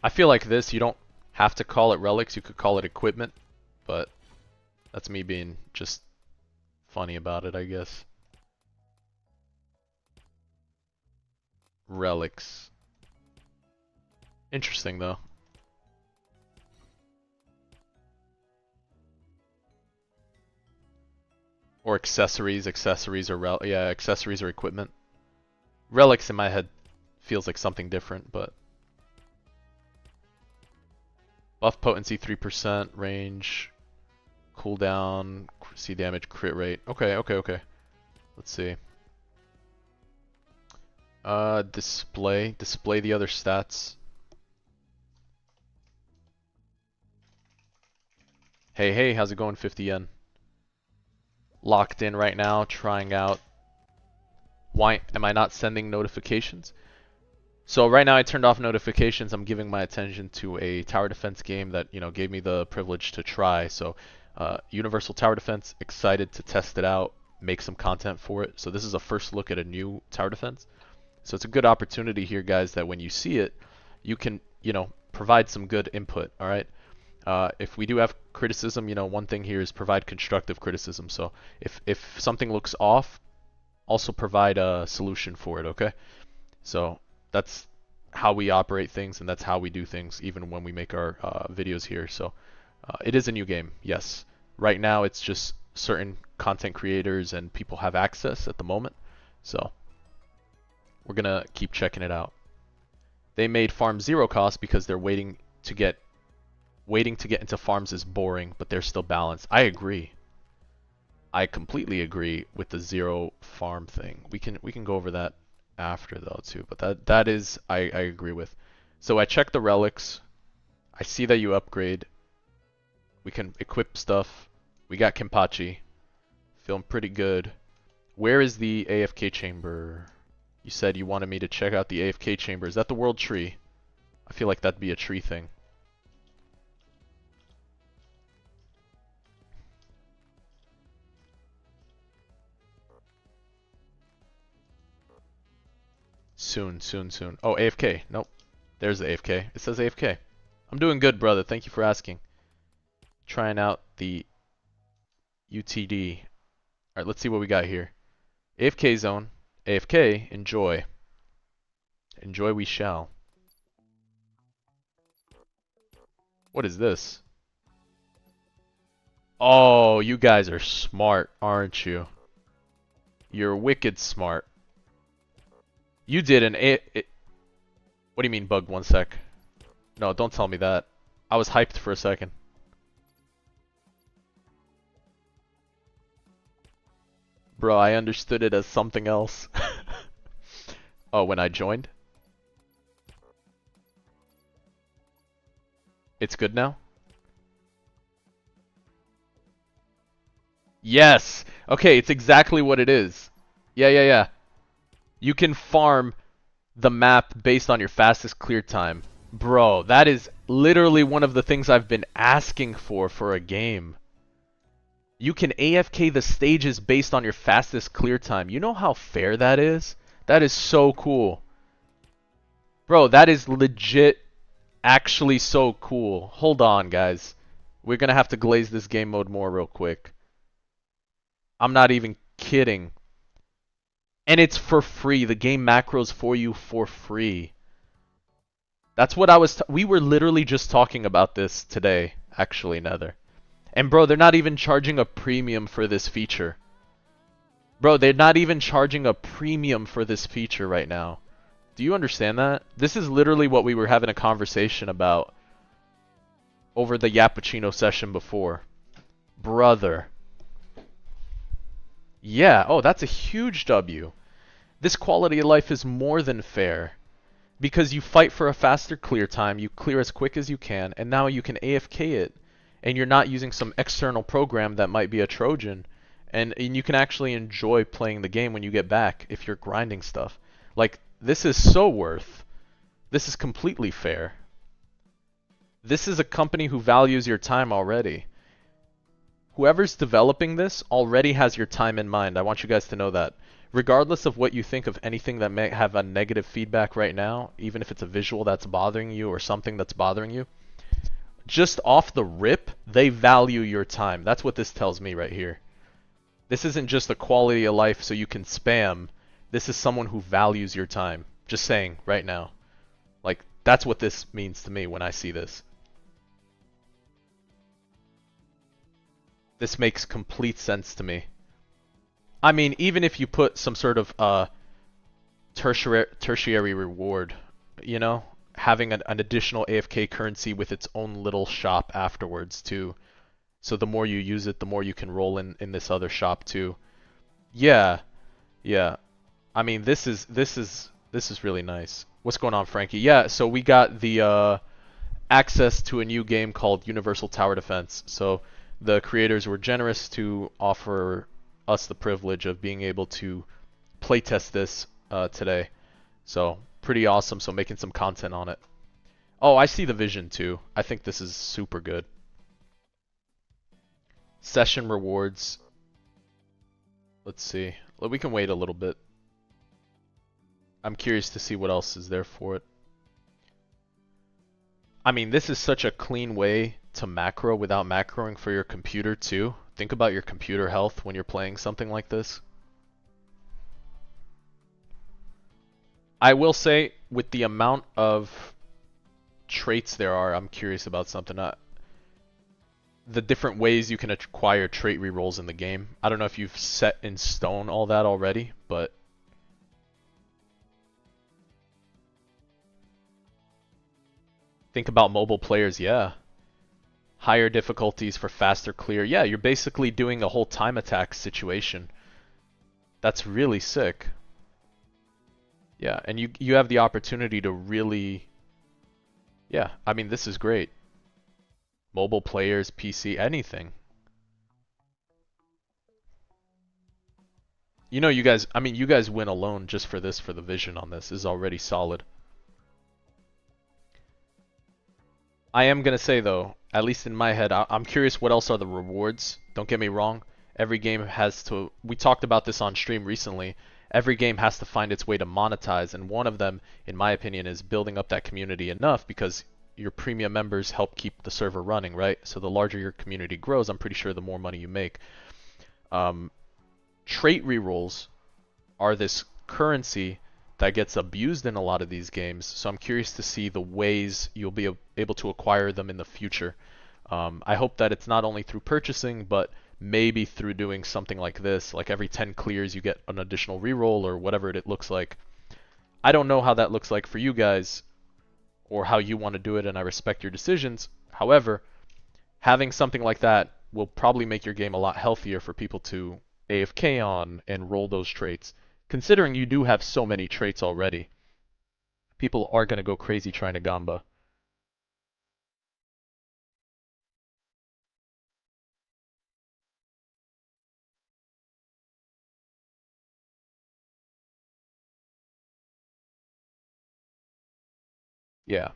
I feel like this, you don't have to call it relics, you could call it equipment, but that's me being just funny about it, I guess. Relics. Interesting though. Or accessories, accessories or accessories or equipment. Relics in my head feels like something different, but buff potency 3%, range, cooldown, see damage, crit rate. Okay. Let's see. Display the other stats. Hey, how's it going? 50 yen. Locked in right now, trying out. Why am I not sending notifications? So right now I turned off notifications. I'm giving my attention to a tower defense game that, you know, gave me the privilege to try. So Universal Tower Defense, excited to test it out, make some content for it. So this is a first look at a new tower defense. So it's a good opportunity here, guys, that when you see it, you can, you know, provide some good input, all right? If we do have criticism, you know, one thing here is provide constructive criticism. So if something looks off, also provide a solution for it, okay? So that's how we operate things, and that's how we do things, even when we make our videos here. So it is a new game, yes. Right now, it's just certain content creators and people have access at the moment. So we're gonna keep checking it out. They made farm zero cost because they're waiting to get into farms is boring, but they're still balanced. I agree. I completely agree with the zero farm thing. We can go over that after though too, but that is I agree with. So I check the relics. I see that you upgrade. We can equip stuff. We got Kenpachi. Feeling pretty good. Where is the AFK chamber? You said you wanted me to check out the AFK chamber. Is that the world tree? I feel like that'd be a tree thing. Soon. Oh, AFK. Nope. There's the AFK. It says AFK. I'm doing good, brother. Thank you for asking. Trying out the UTD. Alright, let's see what we got here. AFK zone. AFK. Enjoy. Enjoy we shall. What is this? Oh, you guys are smart, aren't you? You're wicked smart. You did an What do you mean bugged? 1 sec. No, don't tell me that. I was hyped for a second. Bro, I understood it as something else. Oh, when I joined? It's good now? Yes! Okay, it's exactly what it is. Yeah. You can farm the map based on your fastest clear time. Bro, that is literally one of the things I've been asking for a game. You can AFK the stages based on your fastest clear time. You know how fair that is? That is so cool. Bro, that is legit actually so cool. Hold on, guys. We're gonna have to glaze this game mode more real quick. I'm not even kidding. And it's for free. The game macros for you for free. That's what we were literally just talking about this today, actually, Nether. And bro, they're not even charging a premium for this feature. Bro, they're not even charging a premium for this feature right now. Do you understand that? This is literally what we were having a conversation about over the Yappuccino session before. Brother. Yeah, oh, that's a huge W. This quality of life is more than fair. Because you fight for a faster clear time, you clear as quick as you can, and now you can AFK it. And you're not using some external program that might be a Trojan. And you can actually enjoy playing the game when you get back if you're grinding stuff. Like, this is so worth. This is completely fair. This is a company who values your time already. Whoever's developing this already has your time in mind. I want you guys to know that. Regardless of what you think of anything that may have a negative feedback right now, even if it's a visual that's bothering you or something that's bothering you, just off the rip, they value your time. That's what this tells me right here. This isn't just a quality of life so you can spam. This is someone who values your time. Just saying right now. Like, that's what this means to me when I see this. This makes complete sense to me. I mean, even if you put some sort of tertiary reward, you know, having an additional AFK currency with its own little shop afterwards too. So the more you use it, the more you can roll in this other shop too. Yeah, yeah. I mean, this is really nice. What's going on, Frankie? Yeah, so we got the access to a new game called Universal Tower Defense. So the creators were generous to offer us the privilege of being able to playtest this today. So pretty awesome. So making some content on it. Oh, I see the vision too. I think this is super good. Session rewards. Let's see. We can wait a little bit. I'm curious to see what else is there for it. I mean, this is such a clean way to macro without macroing for your computer too. Think about your computer health when you're playing something like this. I will say, with the amount of traits there are, I'm curious about something. The different ways you can acquire trait rerolls in the game. I don't know if you've set in stone all that already, but think about mobile players, yeah. Higher difficulties for faster clear. Yeah, you're basically doing a whole time attack situation. That's really sick. Yeah, and you have the opportunity to really... Yeah, I mean, this is great. Mobile players, PC, anything. You know, you guys, I mean, you guys win alone just for this, for the vision on this is already solid. I am gonna say though, at least in my head, I'm curious what else are the rewards. Don't get me wrong. Every game has to, we talked about this on stream recently, every game has to find its way to monetize, and one of them, in my opinion, is building up that community enough, because your premium members help keep the server running, right? So the larger your community grows, I'm pretty sure the more money you make. Trait rerolls are this currency that gets abused in a lot of these games, so I'm curious to see the ways you'll be able to acquire them in the future. I hope that it's not only through purchasing, but maybe through doing something like this, like every 10 clears you get an additional reroll or whatever it looks like. I don't know how that looks like for you guys, or how you want to do it, and I respect your decisions. However, having something like that will probably make your game a lot healthier for people to AFK on and roll those traits. Considering you do have so many traits already, people are going to go crazy trying to gamba. Yeah,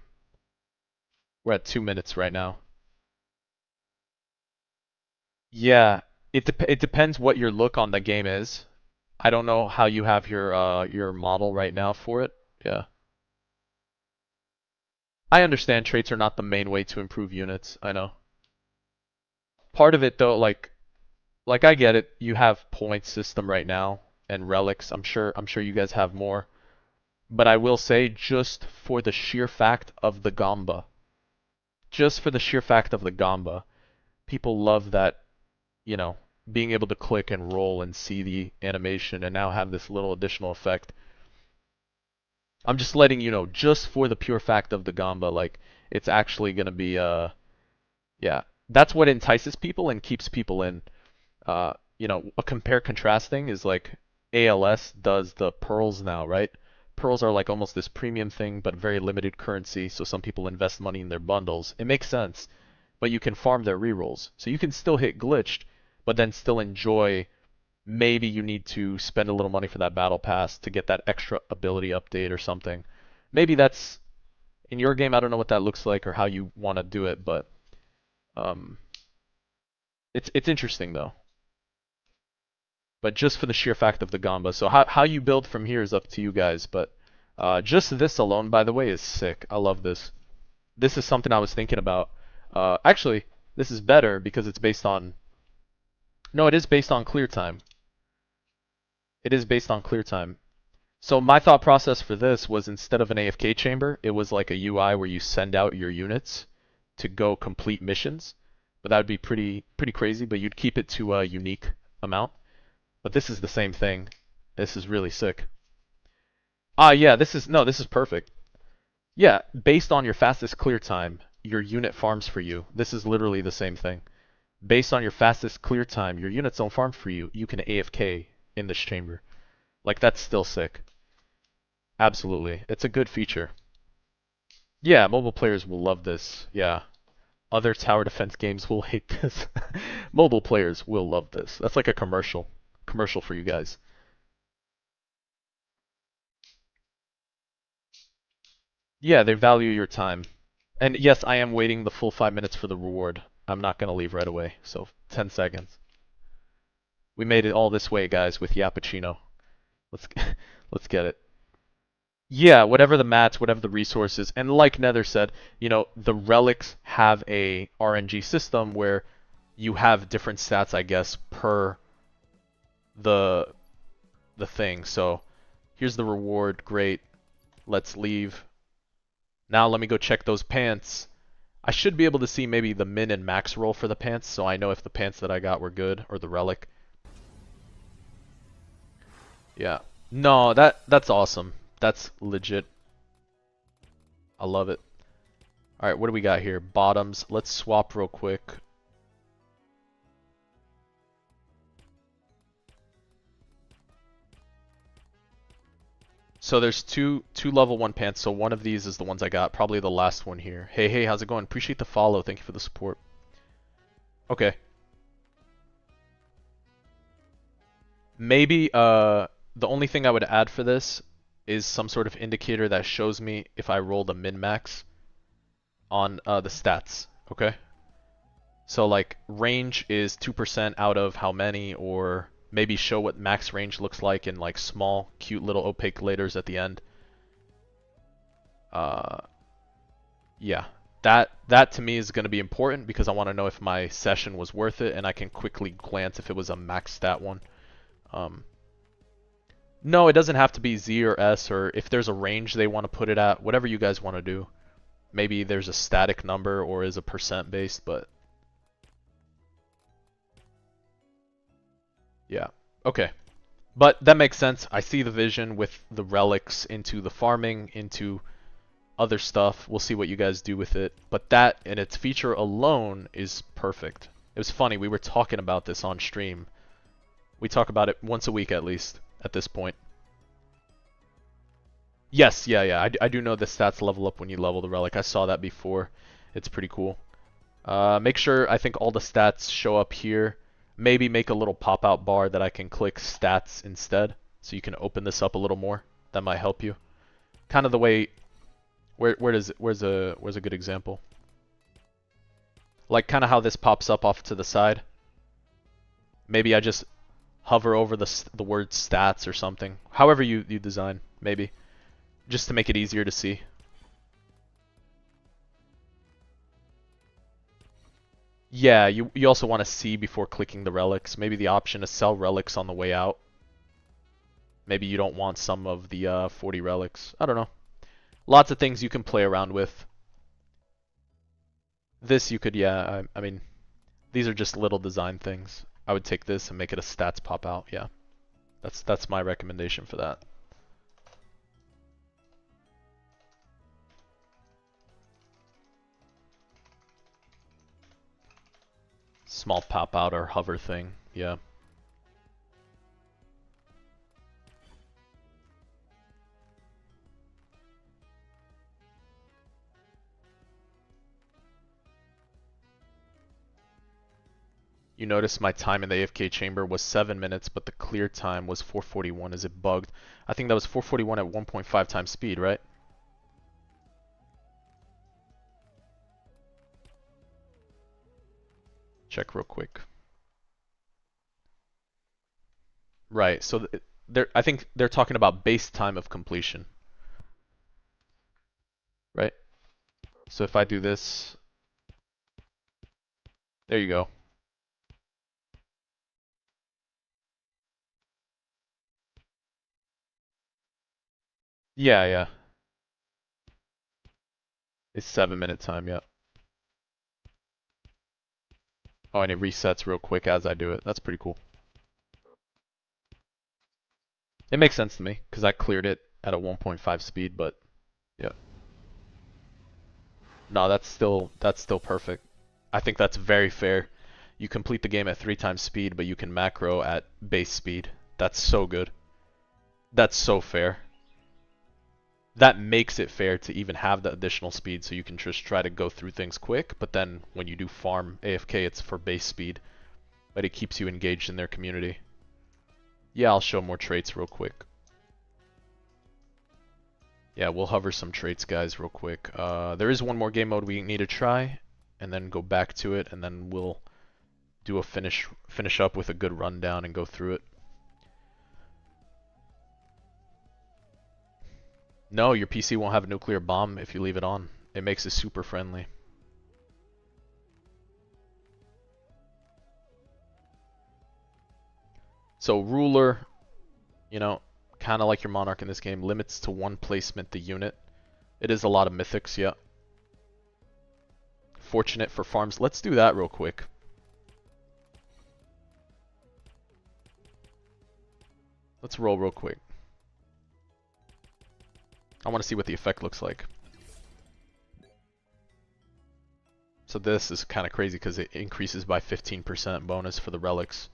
we're at 2 minutes right now. Yeah, it depends what your look on the game is. I don't know how you have your model right now for it. Yeah. I understand traits are not the main way to improve units. I know. Part of it though, like I get it. You have point system right now and relics. I'm sure you guys have more. But I will say, just for the sheer fact of the gamba, just for the sheer fact of the gamba, people love that, you know, being able to click and roll and see the animation and now have this little additional effect. I'm just letting you know, just for the pure fact of the gamba, like, it's actually gonna be, yeah, that's what entices people and keeps people in. You know, a compare contrast thing is like ALS does the pearls now, right? Pearls are like almost this premium thing, but very limited currency, so some people invest money in their bundles. It makes sense, but you can farm their rerolls. So you can still hit glitched, but then still enjoy. Maybe you need to spend a little money for that battle pass to get that extra ability update or something. Maybe that's in your game. I don't know what that looks like or how you want to do it, but um, It's interesting though. But just for the sheer fact of the Gamba. So how you build from here is up to you guys, but just this alone, by the way, is sick. I love this. This is something I was thinking about. Actually, this is better because it's based on... No, it is based on clear time. It is based on clear time. So my thought process for this was instead of an AFK chamber, it was like a UI where you send out your units to go complete missions. But that would be pretty crazy, but you'd keep it to a unique amount. But this is the same thing. This is really sick. Ah, yeah, this is perfect. Yeah, based on your fastest clear time, your unit farms for you. This is literally the same thing. Based on your fastest clear time, your units don't farm for you. You can AFK in this chamber. Like, that's still sick. Absolutely. It's a good feature. Yeah, mobile players will love this. Yeah. Other tower defense games will hate this. Mobile players will love this. That's like a commercial. Commercial for you guys. Yeah, they value your time. And yes, I am waiting the full 5 minutes for the reward. I'm not gonna leave right away, so 10 seconds. We made it all this way, guys, with Yappuccino. Let's let's get it. Yeah, whatever the mats, whatever the resources, and like Nether said, you know, the relics have a RNG system where you have different stats, I guess, per the thing. So here's the reward. Great. Let's leave. Now let me go check those pants. I should be able to see maybe the min and max roll for the pants, so I know if the pants that I got were good, or the relic. Yeah. No, that's awesome. That's legit. I love it. Alright, what do we got here? Bottoms. Let's swap real quick. So there's two level 1 pants, so one of these is the ones I got. Probably the last one here. Hey, how's it going? Appreciate the follow. Thank you for the support. Okay. Maybe the only thing I would add for this is some sort of indicator that shows me if I roll the min-max on the stats, okay? So like range is 2% out of how many, or maybe show what max range looks like in like small, cute little opaque letters at the end. Yeah, that to me is going to be important because I want to know if my session was worth it, and I can quickly glance if it was a max stat one. No, it doesn't have to be Z or S, or if there's a range they want to put it at, whatever you guys want to do. Maybe there's a static number or is a percent based, but yeah. Okay. But that makes sense. I see the vision with the relics into the farming, into other stuff. We'll see what you guys do with it. But that and its feature alone is perfect. It was funny, we were talking about this on stream. We talk about it once a week at least at this point. Yes, yeah. I do know the stats level up when you level the relic. I saw that before. It's pretty cool. Make sure I think all the stats show up here. Maybe make a little pop-out bar that I can click stats instead, so you can open this up a little more. That might help you. Kind of the way. Where's a good example? Like kind of how this pops up off to the side. Maybe I just hover over the word stats or something. However you design, maybe. Just to make it easier to see. Yeah, you also want to see before clicking the relics. Maybe the option to sell relics on the way out. Maybe you don't want some of the 40 relics. I don't know. Lots of things you can play around with. This you could, yeah, I mean, these are just little design things. I would take this and make it a stats pop out, yeah. That's my recommendation for that. Small pop out or hover thing, yeah. You notice my time in the AFK chamber was 7 minutes, but the clear time was 4:41. Is it bugged? I think that was 4:41 at 1.5 times speed, right? Check real quick. Right. So I think they're talking about base time of completion, right? So if I do this, there you go. Yeah, yeah. It's 7 minute time, yeah. Oh, and it resets real quick as I do it. That's pretty cool. It makes sense to me because I cleared it at a 1.5 speed, but yeah. No, that's still perfect. I think that's very fair. You complete the game at 3 times speed, but you can macro at base speed. That's so good. That's so fair. That makes it fair to even have the additional speed so you can just try to go through things quick, but then when you do farm AFK, it's for base speed. But it keeps you engaged in their community. Yeah, I'll show more traits real quick. Yeah, we'll hover some traits, guys, real quick. There is one more game mode we need to try, and then go back to it, and then we'll do a finish up with a good rundown and go through it. No, your PC won't have a nuclear bomb if you leave it on. It makes it super friendly. So ruler, you know, kind of like your Monarch in this game, limits to one placement the unit. It is a lot of mythics, yeah. Fortunate for farms. Let's do that real quick. Let's roll real quick. I want to see what the effect looks like. So this is kind of crazy because it increases by 15% bonus for the relics.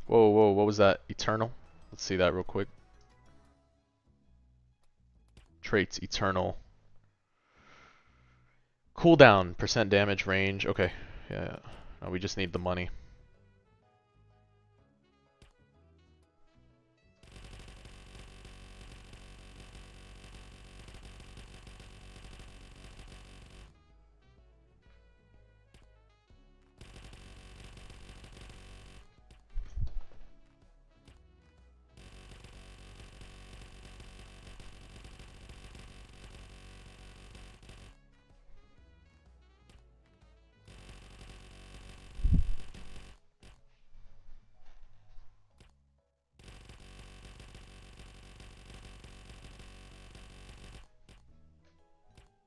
Whoa, whoa, what was that? Eternal? Let's see that real quick. Traits, Eternal. Cooldown, percent damage, range. Okay, yeah. No, we just need the money.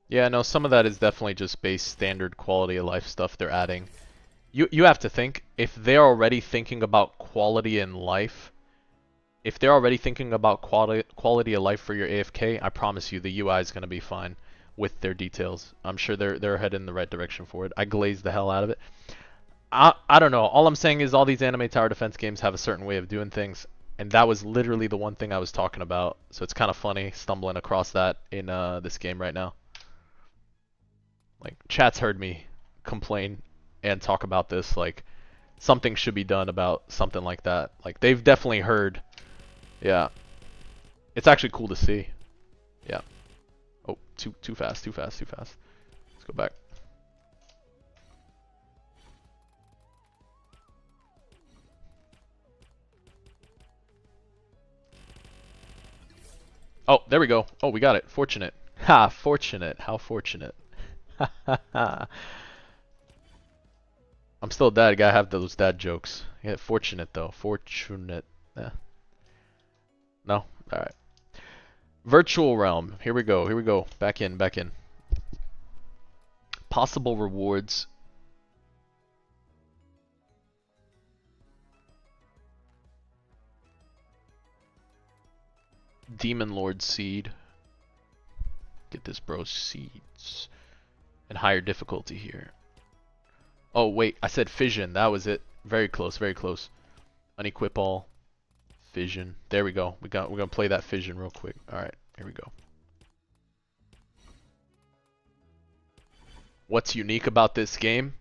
Yeah, no, some of that is definitely just base standard quality of life stuff they're adding. You have to think, if they're already thinking about quality in life, if they're already thinking about quality of life for your AFK, I promise you the UI is going to be fine with their details. I'm sure they're headed in the right direction for it. I glazed the hell out of it. I don't know. All I'm saying is all these anime tower defense games have a certain way of doing things, and that was literally the one thing I was talking about. So it's kind of funny stumbling across that in this game right now. Like, chat's heard me complain and talk about this. Like, something should be done about something like that. Like, they've definitely heard. Yeah. It's actually cool to see. Yeah. Oh, too fast, too fast, too fast. Let's go back. Oh, there we go. Oh, we got it. Fortunate. Ha, fortunate. How fortunate. I'm still a dad. Gotta have those dad jokes. Yeah, fortunate though. Fortunate. Yeah. No? Alright. Virtual realm. Here we go. Here we go. Back in. Back in. Possible rewards. Demon Lord Seed. Get this, bro. Seeds. And higher difficulty here. Oh, wait. I said fission. That was it. Very close. Very close. Unequip all. Fission. There we go. We're gonna play that fission real quick. Alright. Here we go. What's unique about this game?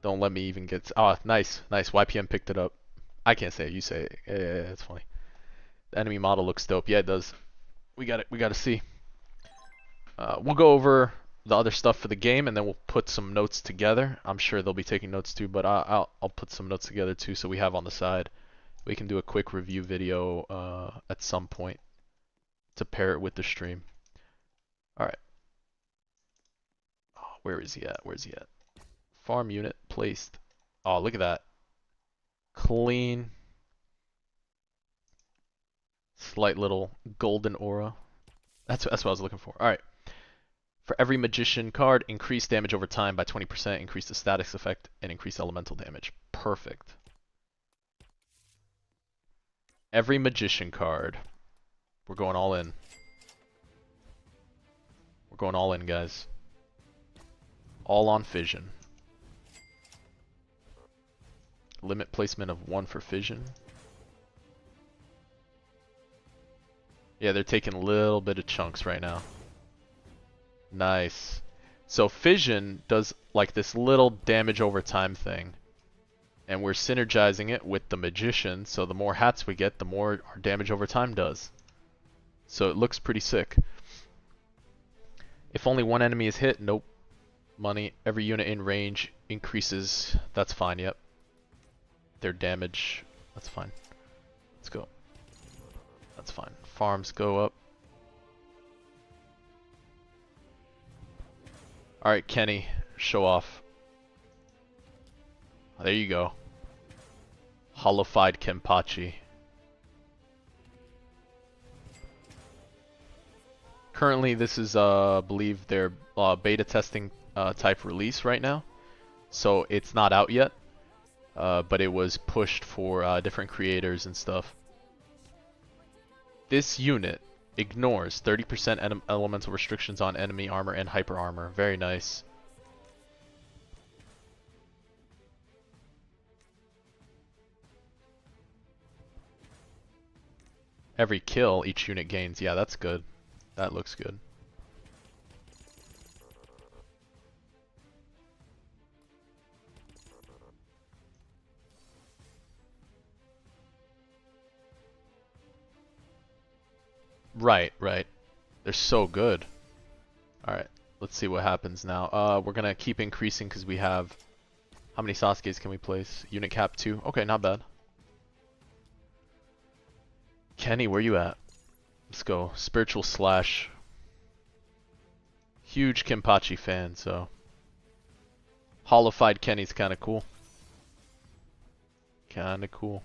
Don't let me even get... Oh, nice. Nice. YPM picked it up. I can't say it. You say it. Yeah, it's funny. The enemy model looks dope. Yeah, it does. We got it. We got to see. We'll go over the other stuff for the game, and then we'll put some notes together. I'm sure they'll be taking notes too, but I'll put some notes together too, so we have on the side. We can do a quick review video at some point to pair it with the stream. All right. Oh, where is he at? Where's he at? Farm unit placed. Oh, look at that. Clean. Slight little golden aura. That's what I was looking for. All right. For every magician card, increase damage over time by 20%, increase the status effect, and increase elemental damage. Perfect. Every magician card. We're going all in. We're going all in, guys. All on fission. Limit placement of 1 for fission. Yeah, they're taking a little bit of chunks right now. Nice. So fission does like this little damage over time thing. And we're synergizing it with the magician, so the more hats we get, the more our damage over time does. So it looks pretty sick. If only one enemy is hit, nope. Money. Every unit in range increases. That's fine, yep. Their damage, that's fine. Let's go. That's fine. Farms go up. Alright, Kenny, show off. There you go. Hollowified Kenpachi. Currently, this is, I believe, their beta testing type release right now. So it's not out yet, but it was pushed for different creators and stuff. This unit ignores 30% elemental restrictions on enemy armor and hyper armor. Very nice. Every kill, each unit gains. Yeah, that's good. That looks good. Right, right. They're so good. Alright, let's see what happens now. We're gonna keep increasing because we have... How many Sasuke's can we place? Unit cap 2. Okay, not bad. Kenny, where you at? Let's go. Spiritual Slash. Huge Kenpachi fan, so... Hollowified Kenny's kinda cool. Kinda cool.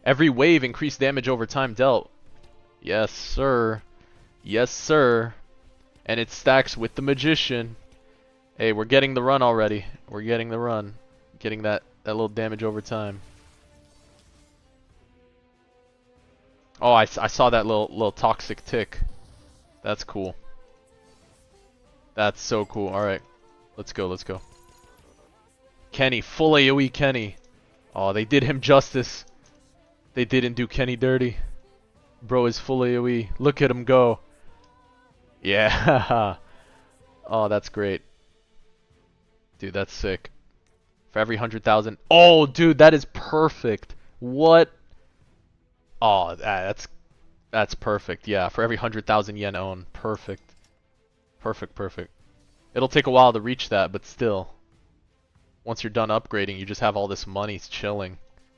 Every wave increased damage over time dealt. Yes, sir. Yes, sir. And it stacks with the magician. Hey, we're getting the run already. We're getting the run. Getting that little damage over time. Oh, I saw that little toxic tick. That's cool. That's so cool. Alright. Let's go, let's go. Kenny, full AoE Kenny. Oh, they did him justice. They didn't do Kenny dirty. Bro is full AoE. Look at him go. Yeah. Oh, that's great. Dude, that's sick. For every 100,000. Oh, dude, that is perfect. What? Oh, that's perfect. Yeah, for every 100,000 yen own. Perfect. Perfect, perfect. It'll take a while to reach that, but still. Once you're done upgrading, you just have all this money chilling.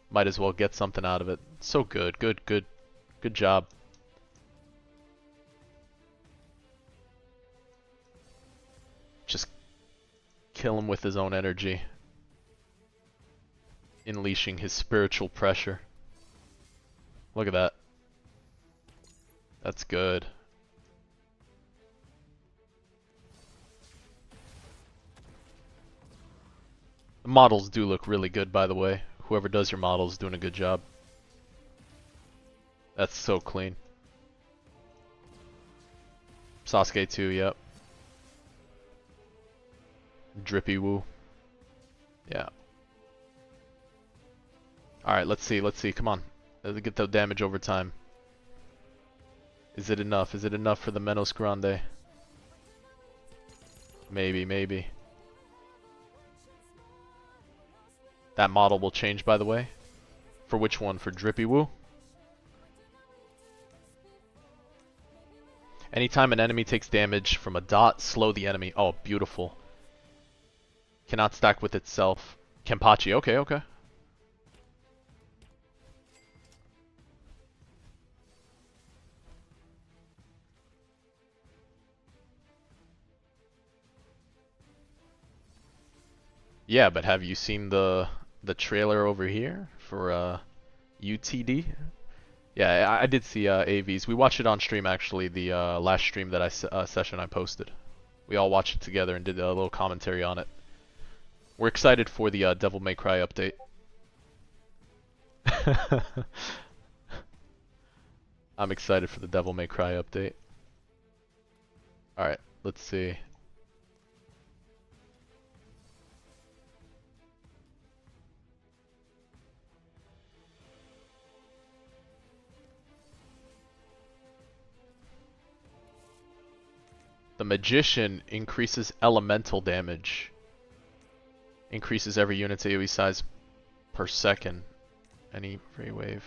Might as well get something out of it. So good, good, good. Good job. Just kill him with his own energy. Unleashing his spiritual pressure. Look at that. That's good. The models do look really good, by the way. Whoever does your models is doing a good job. That's so clean. Sasuke too, yep. Drippy Woo. Yeah. Alright, let's see, let's see. Come on. Let's get the damage over time. Is it enough? Is it enough for the Menos Grande? Maybe, maybe. That model will change, by the way. For which one? For Drippy Woo? Anytime an enemy takes damage from a dot, slow the enemy. Oh, beautiful. Cannot stack with itself. Kenpachi, okay, okay. Yeah, but have you seen the trailer over here for UTD? Yeah, I did see AVs. We watched it on stream actually, the last stream that session I posted. We all watched it together and did a little commentary on it. We're excited for the Devil May Cry update. I'm excited for the Devil May Cry update. Alright, let's see. The Magician increases elemental damage. Increases every unit's AoE size per second. Any free wave.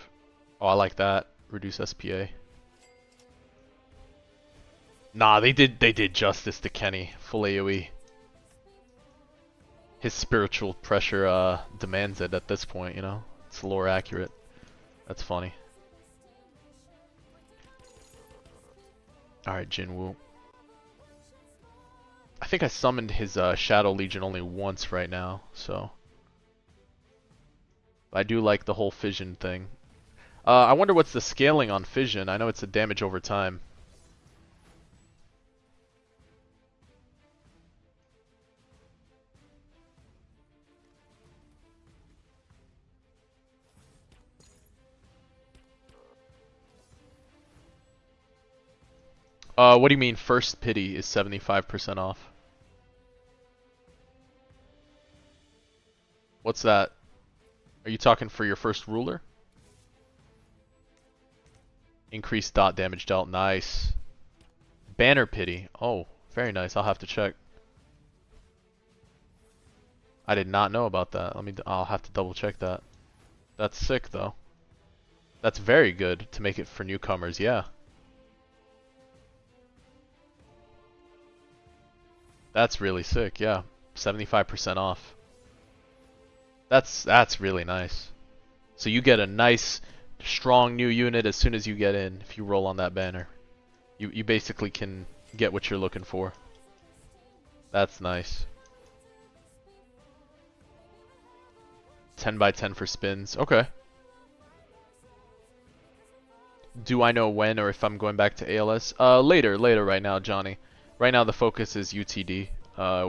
Oh, I like that. Reduce SPA. Nah, they did justice to Kenny. Full AoE. His spiritual pressure demands it at this point, you know? It's lore accurate. That's funny. Alright, Jin Wu. I think I summoned his Shadow Legion only once right now, so... I do like the whole fission thing. I wonder what's the scaling on fission. I know it's a damage over time. What do you mean first pity is 75% off? What's that? Are you talking for your first ruler? Increased dot damage dealt. Nice. Banner pity. Oh, very nice. I'll have to check. I did not know about that. I'll have to double check that. That's sick though. That's very good to make it for newcomers, yeah. That's really sick, yeah. 75% off. That's really nice. So you get a nice, strong new unit as soon as you get in, if you roll on that banner. You basically can get what you're looking for. That's nice. 10 by 10 for spins. Okay. Do I know when or if I'm going back to ALS? Later right now, Johnny. Right now the focus is UTD.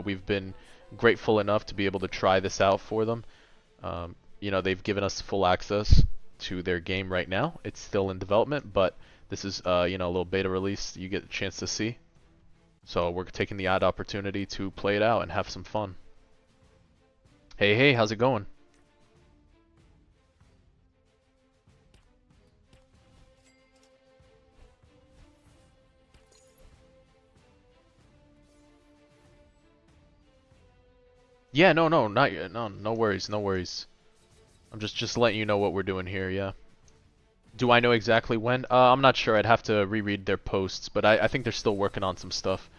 We've been grateful enough to be able to try this out for them. You know, they've given us full access to their game right now. It's still in development, but this is, you know, a little beta release you get a chance to see. So we're taking the odd opportunity to play it out and have some fun. Hey, how's it going? Yeah, no, not yet. No worries, no worries. I'm just letting you know what we're doing here, yeah. Do I know exactly when? I'm not sure. I'd have to reread their posts, but I think they're still working on some stuff.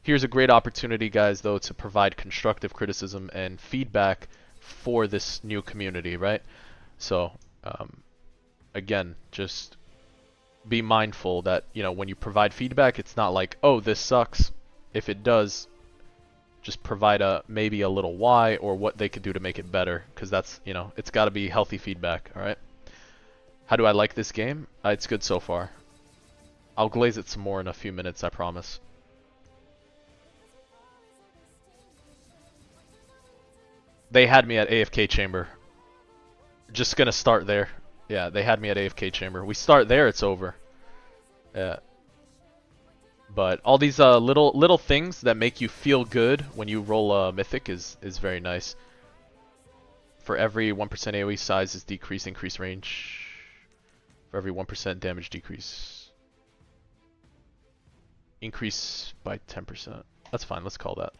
Here's a great opportunity, guys, though, to provide constructive criticism and feedback for this new community, right? So, again, just be mindful that, you know, when you provide feedback, it's not like, oh, this sucks. If it does, just provide maybe a little why or what they could do to make it better, because that's, you know, it's got to be healthy feedback, all right? How do I like this game? It's good so far. I'll glaze it some more in a few minutes, I promise. They had me at AFK chamber. Just gonna start there. Yeah, they had me at AFK chamber. We start there, it's over. Yeah. But all these little things that make you feel good when you roll a mythic is very nice. For every 1% AoE size is decrease, increase range. For every 1% damage decrease. Increase by 10%. That's fine, let's call that.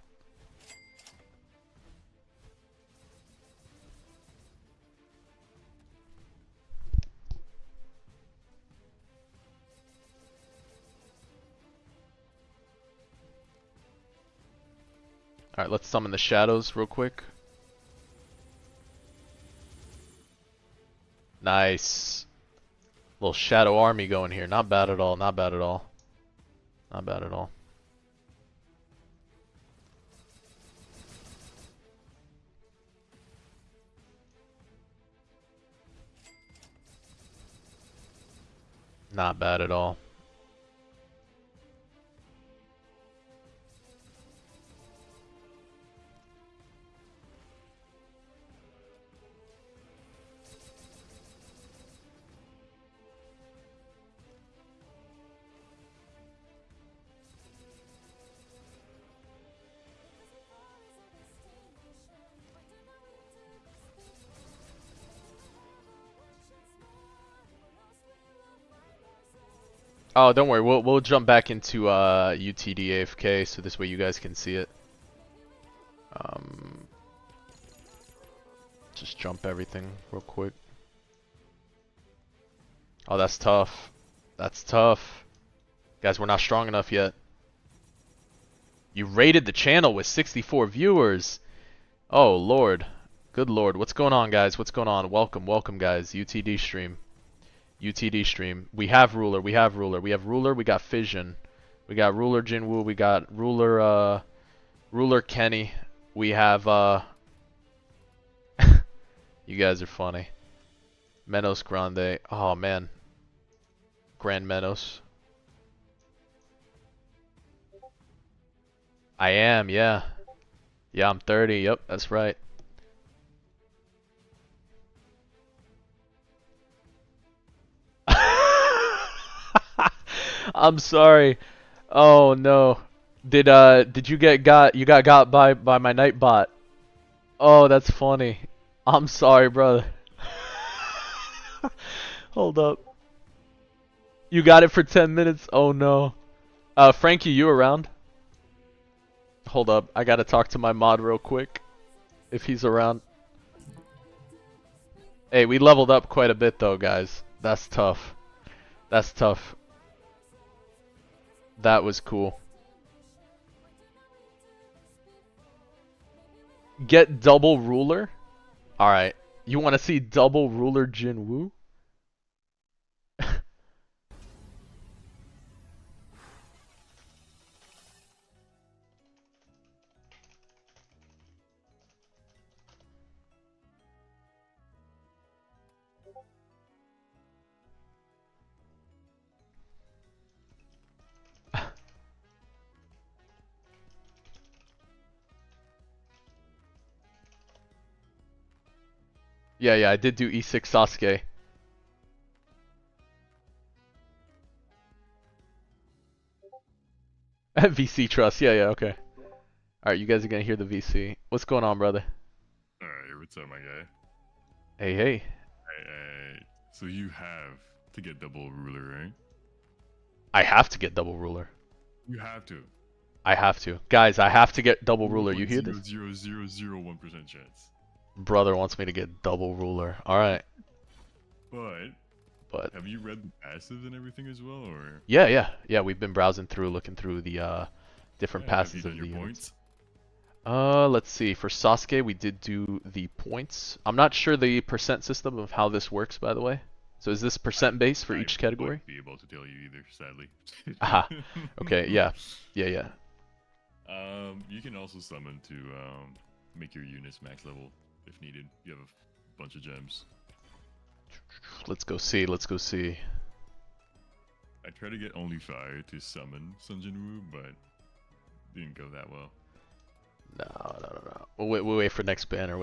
Alright, let's summon the shadows real quick. Nice. Little shadow army going here. Not bad at all, not bad at all. Not bad at all. Not bad at all. Oh, don't worry. We'll jump back into UTD AFK so this way you guys can see it. Just jump everything real quick. Oh, that's tough. That's tough. Guys, we're not strong enough yet. You rated the channel with 64 viewers. Oh, Lord. Good Lord. What's going on, guys? What's going on? Welcome, welcome, guys. UTD stream. UTD stream. We have ruler. We have ruler. We have ruler. We got fission. We got ruler Jin Wu. We got ruler ruler Kenny. We have you guys are funny. Menos Grande. Oh man. Grand Menos. I am, yeah. Yeah, I'm 30. Yep, that's right. I'm sorry. Oh no. Did you got got by my Nightbot? Oh, that's funny. I'm sorry, brother. Hold up. You got it for 10 minutes? Oh no. Frankie, you around? Hold up. I gotta talk to my mod real quick. If he's around. Hey, we leveled up quite a bit though, guys. That's tough. That's tough. That was cool. Get double ruler? Alright. You want to see double ruler Jin Wu? Yeah, I did do E6 Sasuke. VC trust, yeah, okay. Alright, you guys are gonna hear the VC. What's going on, brother? Alright, what's up, my guy? Hey. So you have to get double ruler, right? I have to get double ruler. You have to. I have to. Guys, I have to get double ruler. You hear this? 0.00001% chance. Brother wants me to get double ruler. Alright. But have you read the passives and everything as well, or? Yeah. We've been browsing through, looking through the different passives of the points. Let's see. For Sasuke, we did do the points. I'm not sure the percent system of how this works, by the way. So is this percent base for each category? I wouldn't be able to tell you either, sadly. Aha. Okay. Yeah. You can also summon to make your units max level if needed. You have a bunch of gems. Let's go see. I tried to get only fire to summon Sun Jin Wu, but didn't go that well. No. We'll wait for next banner.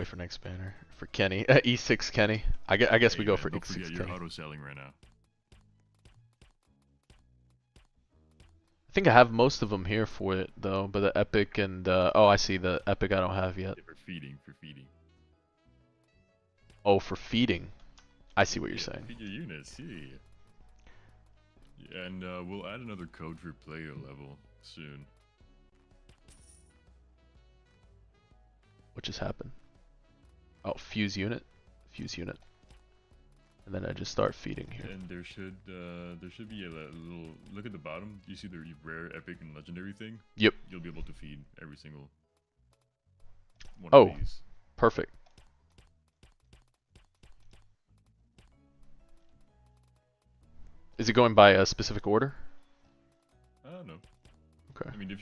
For Kenny. E6 Kenny. I guess we go for E6 Kenny. You're auto selling right now. I think I have most of them here for it though, but the epic and oh, I see the epic I don't have yet. Yeah, for feeding. Oh, for feeding. I see what you're saying. Feed your units, yeah. And we'll add another code for player level soon. What just happened? Oh, fuse unit. And then I just start feeding here. And there should be a little look at the bottom. You see the rare, epic, and legendary thing? Yep. You'll be able to feed every single one of Oh, these. perfect. Is it going by a specific order? I don't know. Okay. I mean, if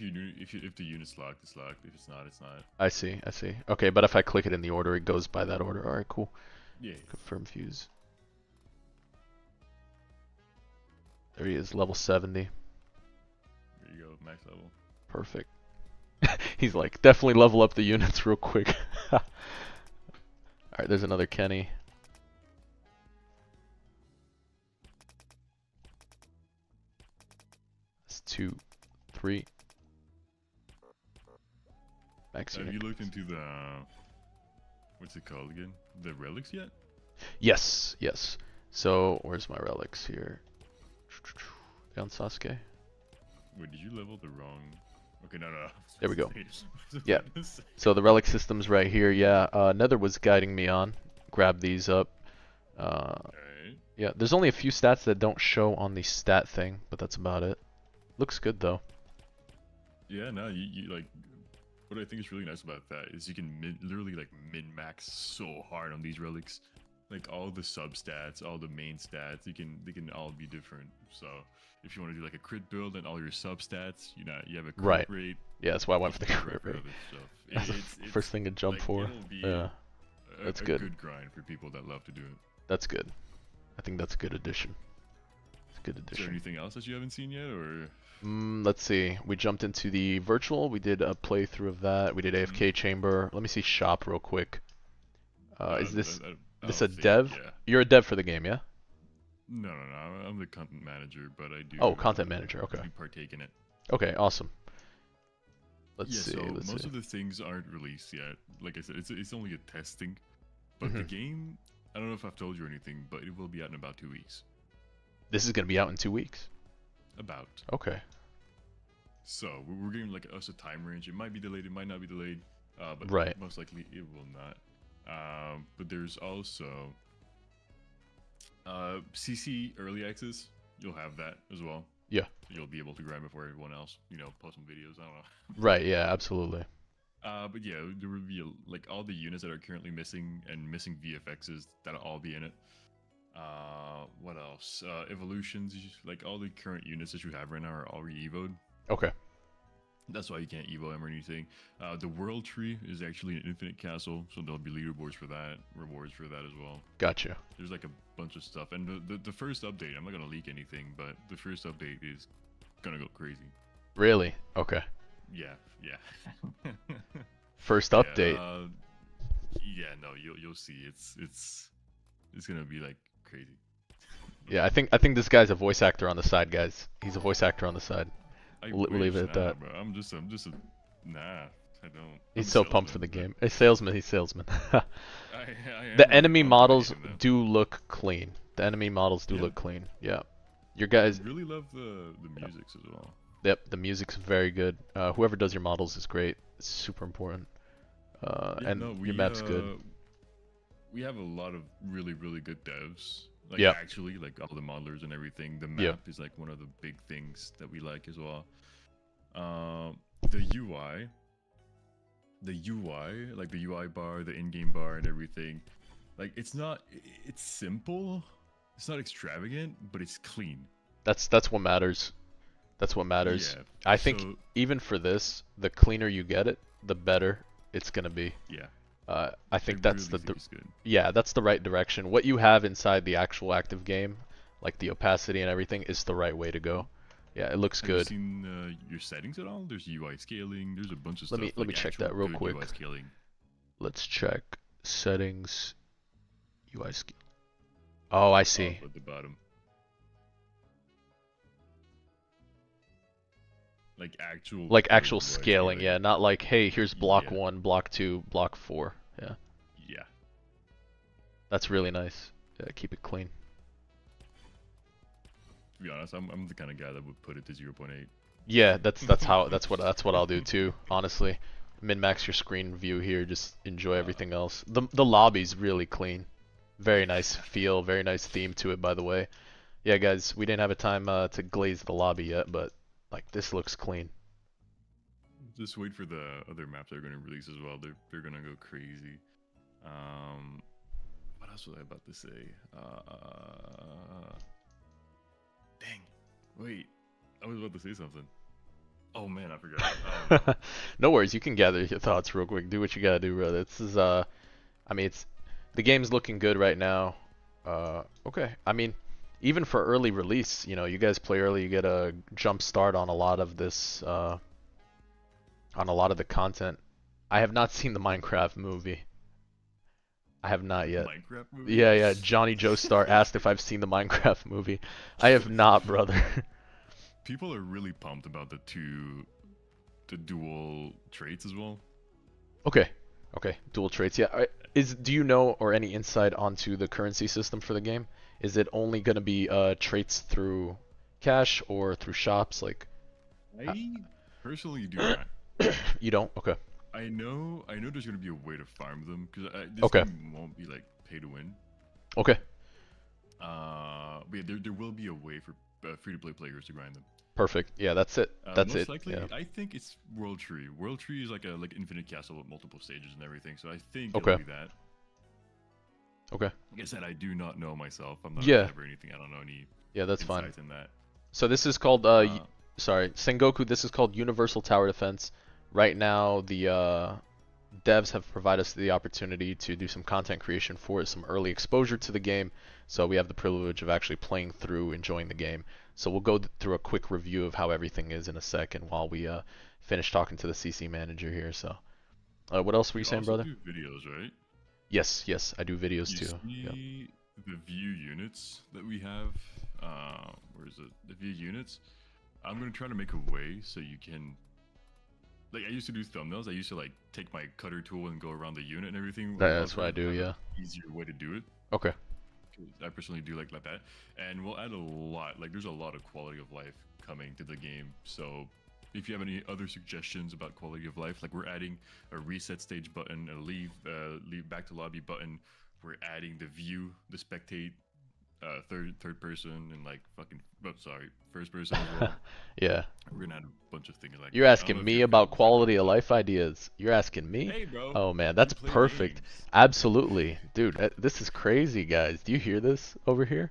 the unit's locked, it's locked. If it's not, it's not. I see, I see. Okay, but if I click it in the order, it goes by that order. Alright, cool. Yeah. Confirm fuse. There he is, level 70. There you go, max level. Perfect. He's like, definitely level up the units real quick. Alright, there's another Kenny. That's 2, 3. Max Have unit. you looked into the what's it called again? The relics yet? Yes, yes. So, where's my relics here? Down Sasuke. Wait, did you level the wrong? Okay, no. There we go. Status. Yeah. So the relic system's right here. Yeah, Nether was guiding me on. Grab these up. Alright. Yeah, there's only a few stats that don't show on the stat thing, but that's about it. Looks good though. Yeah, no, you like. What I think is really nice about that is you can literally like min-max so hard on these relics. Like all the substats, all the main stats, they can all be different. So if you want to do like a crit build and all your substats, you have a crit rate. Yeah, that's why I went for the you can crit for rate. other stuff. That's the first thing to jump like, for. it'll be Yeah, that's good. A good grind for people that love to do it. That's good. I think that's a good addition. It's a good Is there addition. anything else that you haven't seen yet, or? Let's see. We jumped into the virtual. We did a playthrough of that. We did AFK chamber. Let me see shop real quick. Is this a dev? Yeah. You're a dev for the game, yeah? No. I'm the content manager, but I do. Oh, content manager. Okay. I do partake in it. Okay, awesome. Let's see. So Let's most see. of the things aren't released yet. Like I said, it's only a testing. But the game, I don't know if I've told you or anything, but it will be out in about 2 weeks. This is gonna be out in 2 weeks. About. Okay. So we're giving like us a time range. It might be delayed, it might not be delayed, but Right. most likely it will not. But there's also CC early access. You'll have that as well. Yeah. So you'll be able to grab before everyone else. Post some videos. I don't know. Right. Yeah. Absolutely. But yeah, there will be like all the units that are currently missing and missing VFXs that'll all be in it. What else? Evolutions, like all the current units that you have right now are already evoed. Okay. That's why you can't evo them or anything. The world tree is actually an infinite castle, so there'll be leaderboards for that, rewards for that as well. Gotcha. There's like a bunch of stuff, and the first update, I'm not gonna leak anything, but the first update is gonna go crazy. Really? Okay. Yeah. First update. Yeah, no, you'll see. It's gonna be like crazy. Yeah, I think this guy's a voice actor on the side, guys. He's a voice actor on the side. We'll leave it at that. Bro. I'm just a nah. I don't. He's so pumped for the game. He's salesman. He's salesman. I The am enemy pumped models for them. do look clean. The enemy models do look clean. Yeah. Your guys. I really love the musics as well. Yep. The music's very good. Whoever does your models is great. It's super important. Your map's good. We have a lot of really good devs. Like Yep. actually, like all the modelers and everything. The map is like one of the big things that we like as well. The UI, like the UI bar, the in-game bar, and everything. Like it's simple. It's not extravagant, but it's clean. That's what matters. That's what matters. Yeah. I think even for this, the cleaner you get it, the better it's gonna be. Yeah. I think I that's really think it's good. yeah, that's the right direction. What you have inside the actual active game, like the opacity and everything, is the right way to go. Yeah, it looks Have good. you seen your settings at all? There's UI scaling. There's a bunch of Let stuff. me check that real quick. UI scaling. Let's check settings. UI scale. Oh, I see. Up at the bottom. Like actual. Actual scaling, yeah, not like, hey, here's block Yeah. 1, block 2, block 4. Yeah, Yeah. that's really nice. Yeah, keep it clean. To be honest, I'm the kind of guy that would put it to 0.8. Yeah, that's what I'll do too. Honestly, min-max your screen view here. Just enjoy everything else. The lobby's really clean. Very nice feel. Very nice theme to it, by the way. Yeah, guys, we didn't have a time to glaze the lobby yet, but like this looks clean. just wait for the other maps that are gonna release as well. They're gonna go crazy. Um, what else was I about to say? Dang, wait, I was about to say something. Oh man, I forgot. No worries, you can gather your thoughts real quick. Do what you gotta do, bro. This is I mean, it's the game's looking good right now. Okay. I mean, even for early release, you guys play early, you get a jump start on a lot of this, on a lot of the content. I have not seen the Minecraft movie. I have not yet. Minecraft movie. Yeah, yeah. Johnny Joestar asked if I've seen the Minecraft movie. I have not, brother. People are really pumped about the dual traits as well. Okay. Okay. Dual traits. Yeah. Do you know or any insight onto the currency system for the game? Is it only going to be traits through cash or through shops? Like, I personally do not. you don't? Okay. I know there's gonna be a way to farm them because this Okay. game won't be like pay to win. Okay. But yeah, there will be a way for free to play players to grind them. Perfect. Yeah, that's it. That's Most it. likely, Yeah. I think it's World Tree. World Tree is like a infinite castle with multiple stages and everything. So I think Okay. it'll be that. Okay. Like I said, I do not know myself. I'm not a Yeah. dev or anything. I don't know any Yeah, that's fine. insights in that. So this is called Uh, sorry, Sengoku, this is called Universal Tower Defense. Right now the devs have provided us the opportunity to do some content creation for it, some early exposure to the game. So we have the privilege of actually playing through, enjoying the game. So we'll go through a quick review of how everything is in a second while we finish talking to the CC manager here. So what else were you saying, also brother? do videos, right? Yes, yes, I do videos You too. Yep. see the view units that we have? Where is it? The view units. I'm gonna try to make a way so you can. Like I used to do thumbnails. I used to like take my cutter tool and go around the unit and everything. That's what I do, yeah. Easier way to do it. Okay. 'Cause I personally do like that, and we'll add a lot. Like there's a lot of quality of life coming to the game. So if you have any other suggestions about quality of life, like we're adding a reset stage button, a leave back to lobby button. We're adding the view, the spectate, third person, and like first person as well. Yeah. We're gonna add a bunch of things like You're that. I don't know asking if me you're about familiar with quality of that. life ideas. You're asking me? Hey, bro. Oh man, You that's play perfect. games. Absolutely. Dude, this is crazy, guys. Do you hear this over here?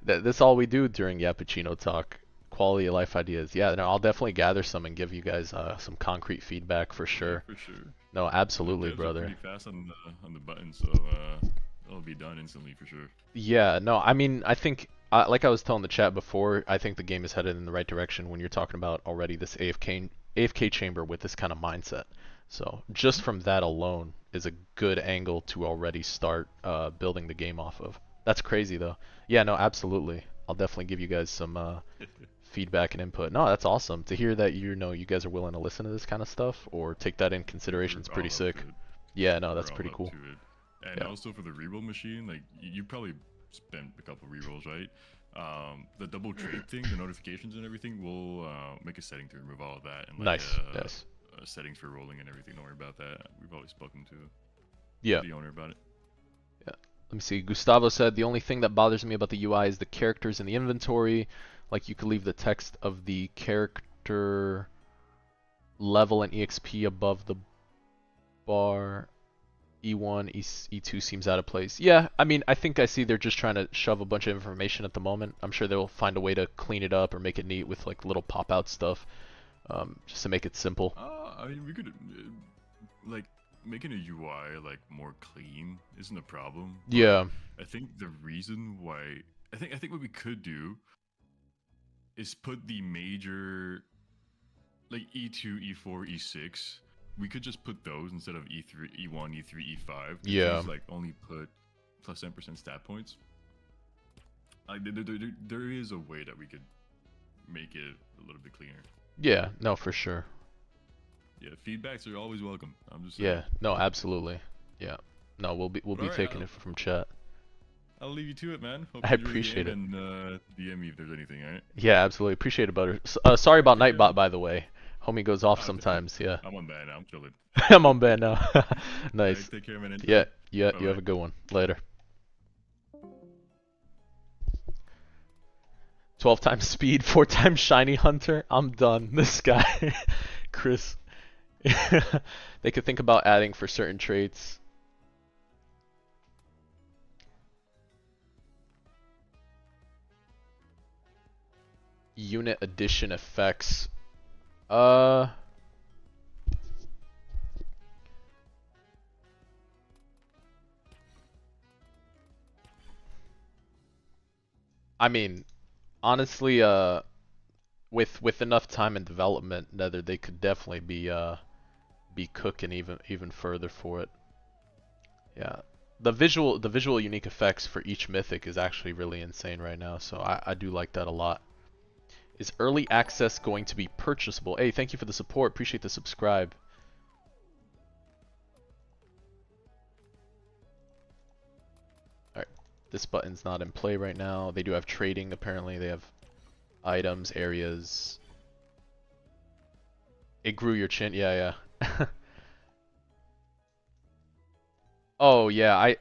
That's all we do during Yappuccino Talk. Quality of life ideas. Yeah, no, I'll definitely gather some and give you guys some concrete feedback for Yeah, sure. for sure. No, absolutely, Devs are brother. pretty fast on the button, so it'll be done instantly for sure. Yeah, no, I mean, I think, like I was telling the chat before, I think the game is headed in the right direction when you're talking about already this AFK chamber with this kind of mindset. So just from that alone is a good angle to already start building the game off of. That's crazy though. Yeah, no, absolutely. I'll definitely give you guys some feedback and input. No, that's awesome to hear that you guys are willing to listen to this kind of stuff or take that in consideration. It's We're pretty all up sick. to it. Yeah, no, We're that's all pretty up cool. to it. And Yeah. also for the reroll machine, like you probably spent a couple rerolls, right? The double trade thing, the notifications and everything, we'll make a setting to remove all of that and like Nice, nice. settings for rolling and everything. Don't worry about that. We've always spoken to Yeah. the owner about it. Let me see. Gustavo said the only thing that bothers me about the UI is the characters in the inventory. Like you could leave the text of the character level and EXP above the bar. E1, E2 seems out of place. Yeah, I mean, I think I see they're just trying to shove a bunch of information at the moment. I'm sure they'll find a way to clean it up or make it neat with like little pop-out stuff, just to make it simple. I mean, we could like making a UI like more clean isn't a problem. But Yeah. I think the reason why I think what we could do is put the major like E2, E4, E6. We could just put those instead of E3, E1, E3, E5. Yeah. These, like only put plus 10% stat points. Like there is a way that we could make it a little bit cleaner. Yeah, no, for sure. Yeah, feedbacks are always welcome. I'm just saying. Yeah, no, absolutely. Yeah. No, we'll be Alright, taking it from chat. I'll leave you to it, man. Hope I you enjoy the appreciate game And DM me if there's anything, alright? Yeah, absolutely. Appreciate it, Butter. Sorry about Take care, Nightbot, man. by the way. Homie goes off Oh, sometimes, yeah. I'm on ban now. I'm chilling. I'm on band now. Alright, Nice. take care, man. Yeah, you Bye-bye. have a good one. Later. 12 times speed, 4 times shiny hunter. I'm done. This guy, Chris, They could think about adding for certain traits. Unit addition effects. Uh, I mean, honestly, with enough time and development, Nether, they could definitely be cooking even further for it. Yeah. The visual unique effects for each mythic is actually really insane right now, so I do like that a lot. Is early access going to be purchasable? Hey, thank you for the support. Appreciate the subscribe. Alright, this button's not in play right now. They do have trading, apparently. They have items, areas. It grew your chin. Yeah, yeah. Oh, yeah,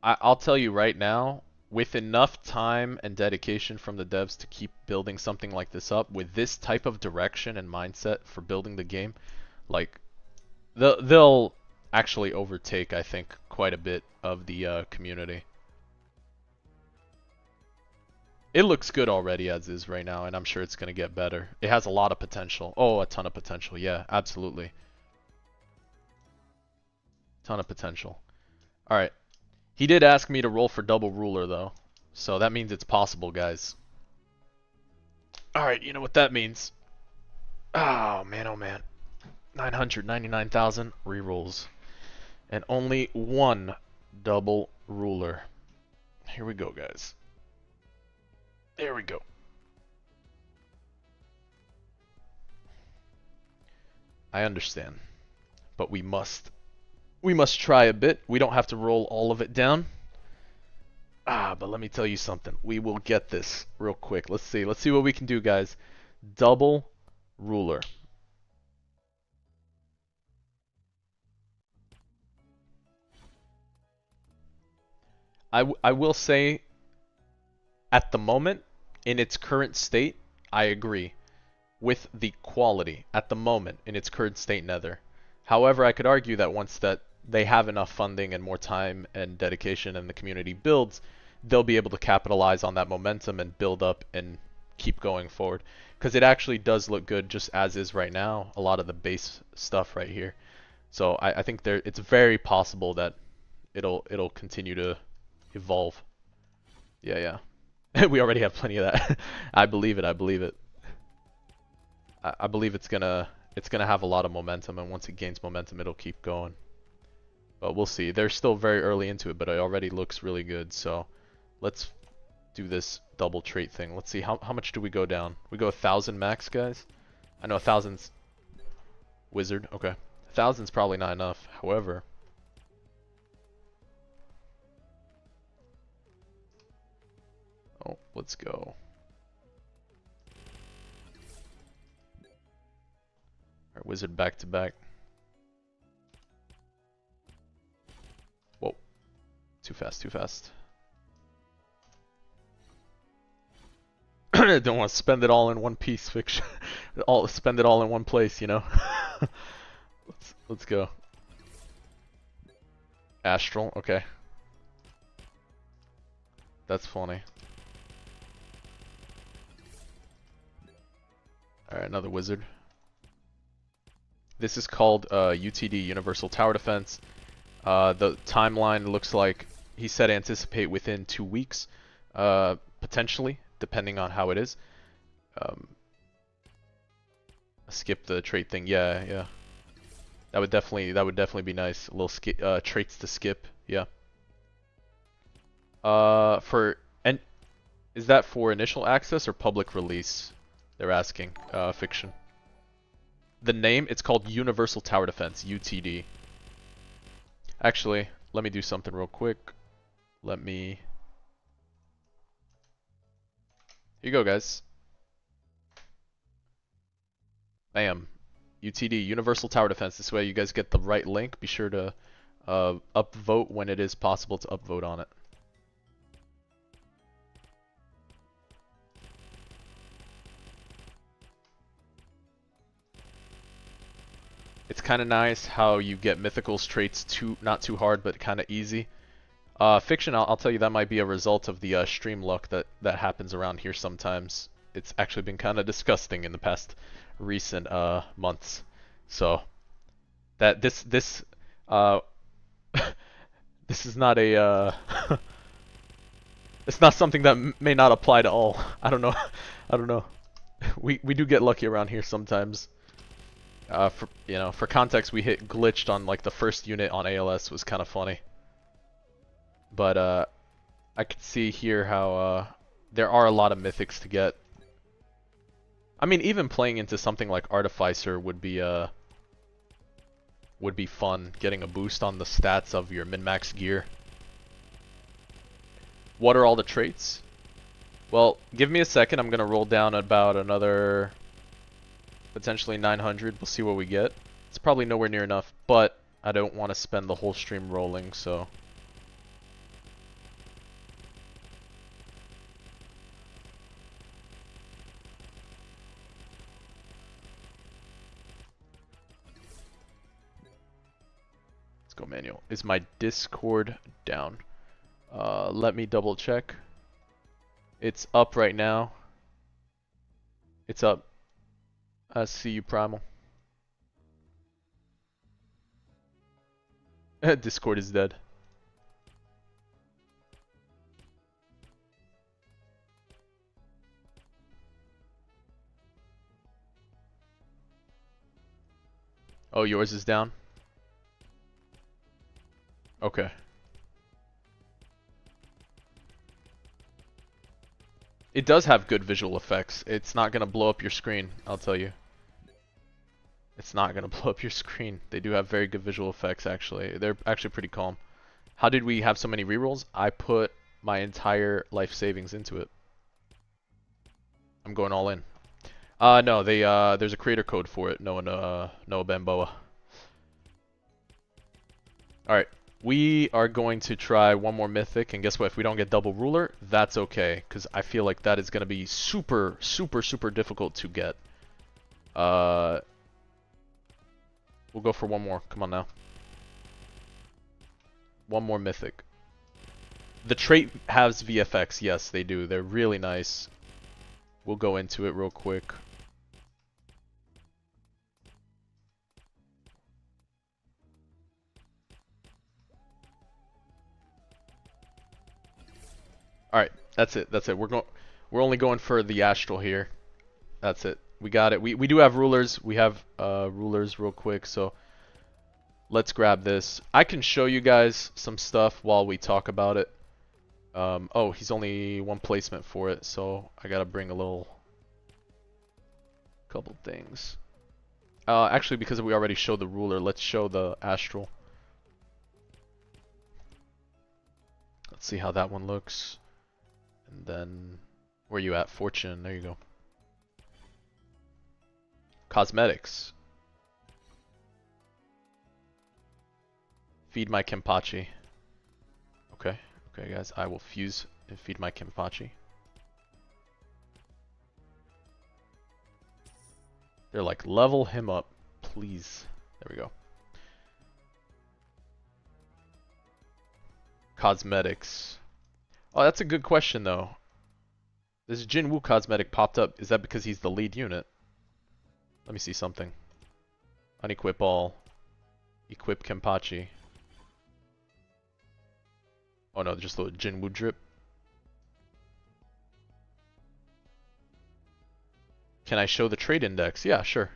I'll tell you right now, with enough time and dedication from the devs to keep building something like this up, with this type of direction and mindset for building the game, like, they'll actually overtake, I think, quite a bit of the community. It looks good already as is right now, and I'm sure it's going to get better. It has a lot of potential. Oh, a ton of potential. Yeah, absolutely. Ton of potential. Alright. He did ask me to roll for double ruler, though. So that means it's possible, guys. Alright, you know what that means. Oh, man, oh, man. 999,000 rerolls. And only one double ruler. Here we go, guys. There we go. I understand. But we must try a bit. We don't have to roll all of it down. But let me tell you something. We will get this real quick. Let's see. Let's see what we can do, guys. Double ruler. I will say, at the moment, in its current state, I agree with the quality at the moment in its current state Nether. However, I could argue that once that they have enough funding and more time and dedication and the community builds, they'll be able to capitalize on that momentum and build up and keep going forward. Because it actually does look good just as is right now, a lot of the base stuff right here. So I think it's very possible that it'll continue to evolve. Yeah, yeah. We already have plenty of that. I believe it, I believe it. I believe it's gonna have a lot of momentum, and once it gains momentum, it'll keep going. But we'll see. They're still very early into it, but it already looks really good. So let's do this double trait thing. Let's see how much do we go down. We go 1,000 max, guys. I know 1,000's wizard. Okay, 1,000's probably not enough. However, oh, let's go. Alright, wizard back to back. Whoa. Too fast, too fast. Don't want to spend it all in one piece, fiction. Spend it all in one place, you know? Let's go. Astral, okay. That's funny. Alright, another wizard. This is called UTD, Universal Tower Defense. The timeline looks like he said anticipate within 2 weeks, potentially, depending on how it is. Skip the trait thing. Yeah, yeah. That would definitely be nice. A little traits to skip. Yeah. Is that for initial access or public release? They're asking. Fiction. The name, it's called Universal Tower Defense, UTD. Actually, let me do something real quick. Here you go, guys. Bam. UTD, Universal Tower Defense. This way you guys get the right link. Be sure to upvote when it is possible to upvote on it. kind of nice how you get mythicals traits not too hard, but kind of easy. Fiction, I'll tell you that might be a result of the stream luck that happens around here sometimes. It's actually been kind of disgusting in the past recent months. So that this this is not a it's not something that may not apply to all. I don't know. I don't know. We do get lucky around here sometimes. For context, we hit glitched on like the first unit on ALS, was kind of funny. But I could see here how there are a lot of mythics to get. I mean, even playing into something like Artificer would be fun, getting a boost on the stats of your min-max gear. What are all the traits? Well, give me a second. I'm gonna roll down about another potentially 900. We'll see what we get. It's probably nowhere near enough, but I don't want to spend the whole stream rolling, so. Let's go manual. Is my Discord down? Let me double check. It's up right now. It's up. I see you, Primal. Discord is dead. Oh, yours is down? Okay. It does have good visual effects. It's not gonna blow up your screen, I'll tell you. It's not gonna blow up your screen. They do have very good visual effects, actually. They're actually pretty calm. How did we have so many rerolls? I put my entire life savings into it. I'm going all in. No, there's a creator code for it. Noah Bamboa. Alright. We are going to try one more mythic, and guess what? If we don't get double ruler, that's okay, because I feel like that is going to be super, super, super difficult to get. We'll go for one more. Come on now. One more mythic. The trait has VFX. Yes, they do. They're really nice. We'll go into it real quick. Alright, that's it. That's it. We're only going for the astral here. That's it. We got it. We do have rulers. We have rulers real quick, so let's grab this. I can show you guys some stuff while we talk about it. Oh, he's only one placement for it, so I gotta bring a couple things. Actually, because we already showed the ruler, let's show the astral. Let's see how that one looks. And then, where are you at? Fortune, there you go. Cosmetics. Feed my Kenpachi. Okay, okay guys, I will fuse and feed my Kenpachi. They're like, level him up, please. There we go. Cosmetics. Oh, that's a good question though. This Jin Wu cosmetic popped up. Is that because he's the lead unit? Let me see something. Unequip all. Equip Kenpachi. Oh no, just a little Jin Wu drip. Can I show the trade index? Yeah, sure.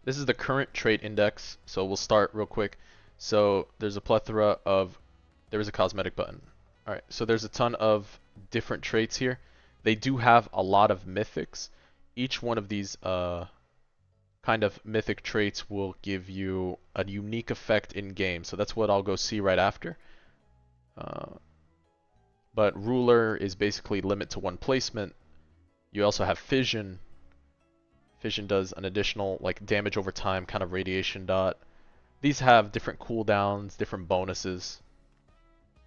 This is the current trait index, so we'll start real quick. So there's a plethora of, there is a cosmetic button. Alright, so there's a ton of different traits here. They do have a lot of mythics. Each one of these kind of mythic traits will give you a unique effect in game. So that's what I'll go see right after. But ruler is basically limit to one placement. You also have fission. Fission does an additional like damage over time, kind of radiation dot. These have different cooldowns, different bonuses.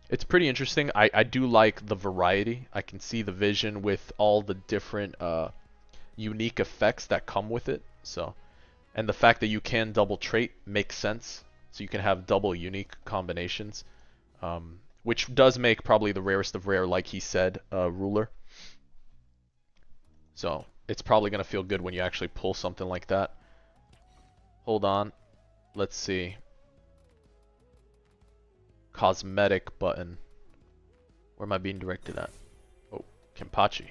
It's pretty interesting. I do like the variety. I can see the vision with all the different unique effects that come with it. So, and the fact that you can double trait makes sense. So you can have double unique combinations, which does make probably the rarest of rare, like he said, ruler. So it's probably going to feel good when you actually pull something like that. Hold on. Let's see. Cosmetic button. Where am I being directed at? Oh, Kenpachi.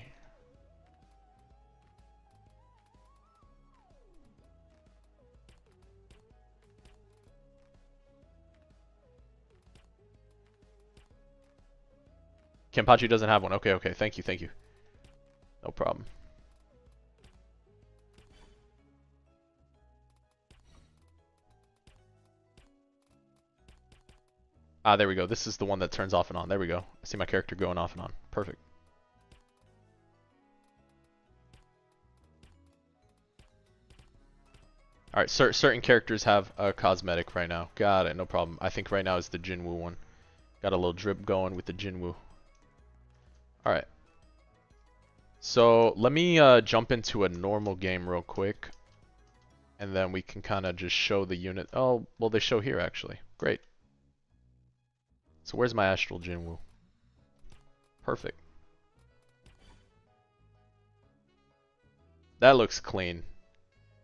Kenpachi doesn't have one. Okay, okay. Thank you, thank you. No problem. Ah, there we go. This is the one that turns off and on. There we go. I see my character going off and on. Perfect. Alright, certain characters have a cosmetic right now. Got it, no problem. I think right now is the Jin Wu one. Got a little drip going with the Jin Wu. Alright. So, let me jump into a normal game real quick. And then we can kind of just show the unit. Oh, well, they show here, actually. Great. So where's my Astral Jin Wu? Perfect. That looks clean.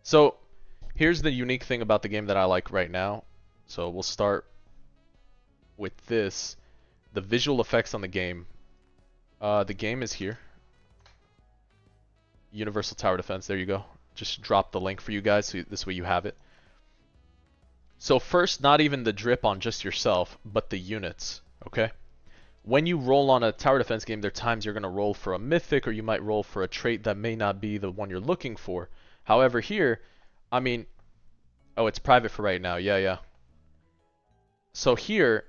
So, here's the unique thing about the game that I like right now. So we'll start with this. The visual effects on the game. The game is here. Universal Tower Defense, there you go. Just drop the link for you guys, so this way you have it. So first, not even the drip on just yourself, but the units, okay? When you roll on a tower defense game, there are times you're going to roll for a mythic, or you might roll for a trait that may not be the one you're looking for. However, here, I mean, oh, it's private for right now, yeah. So here,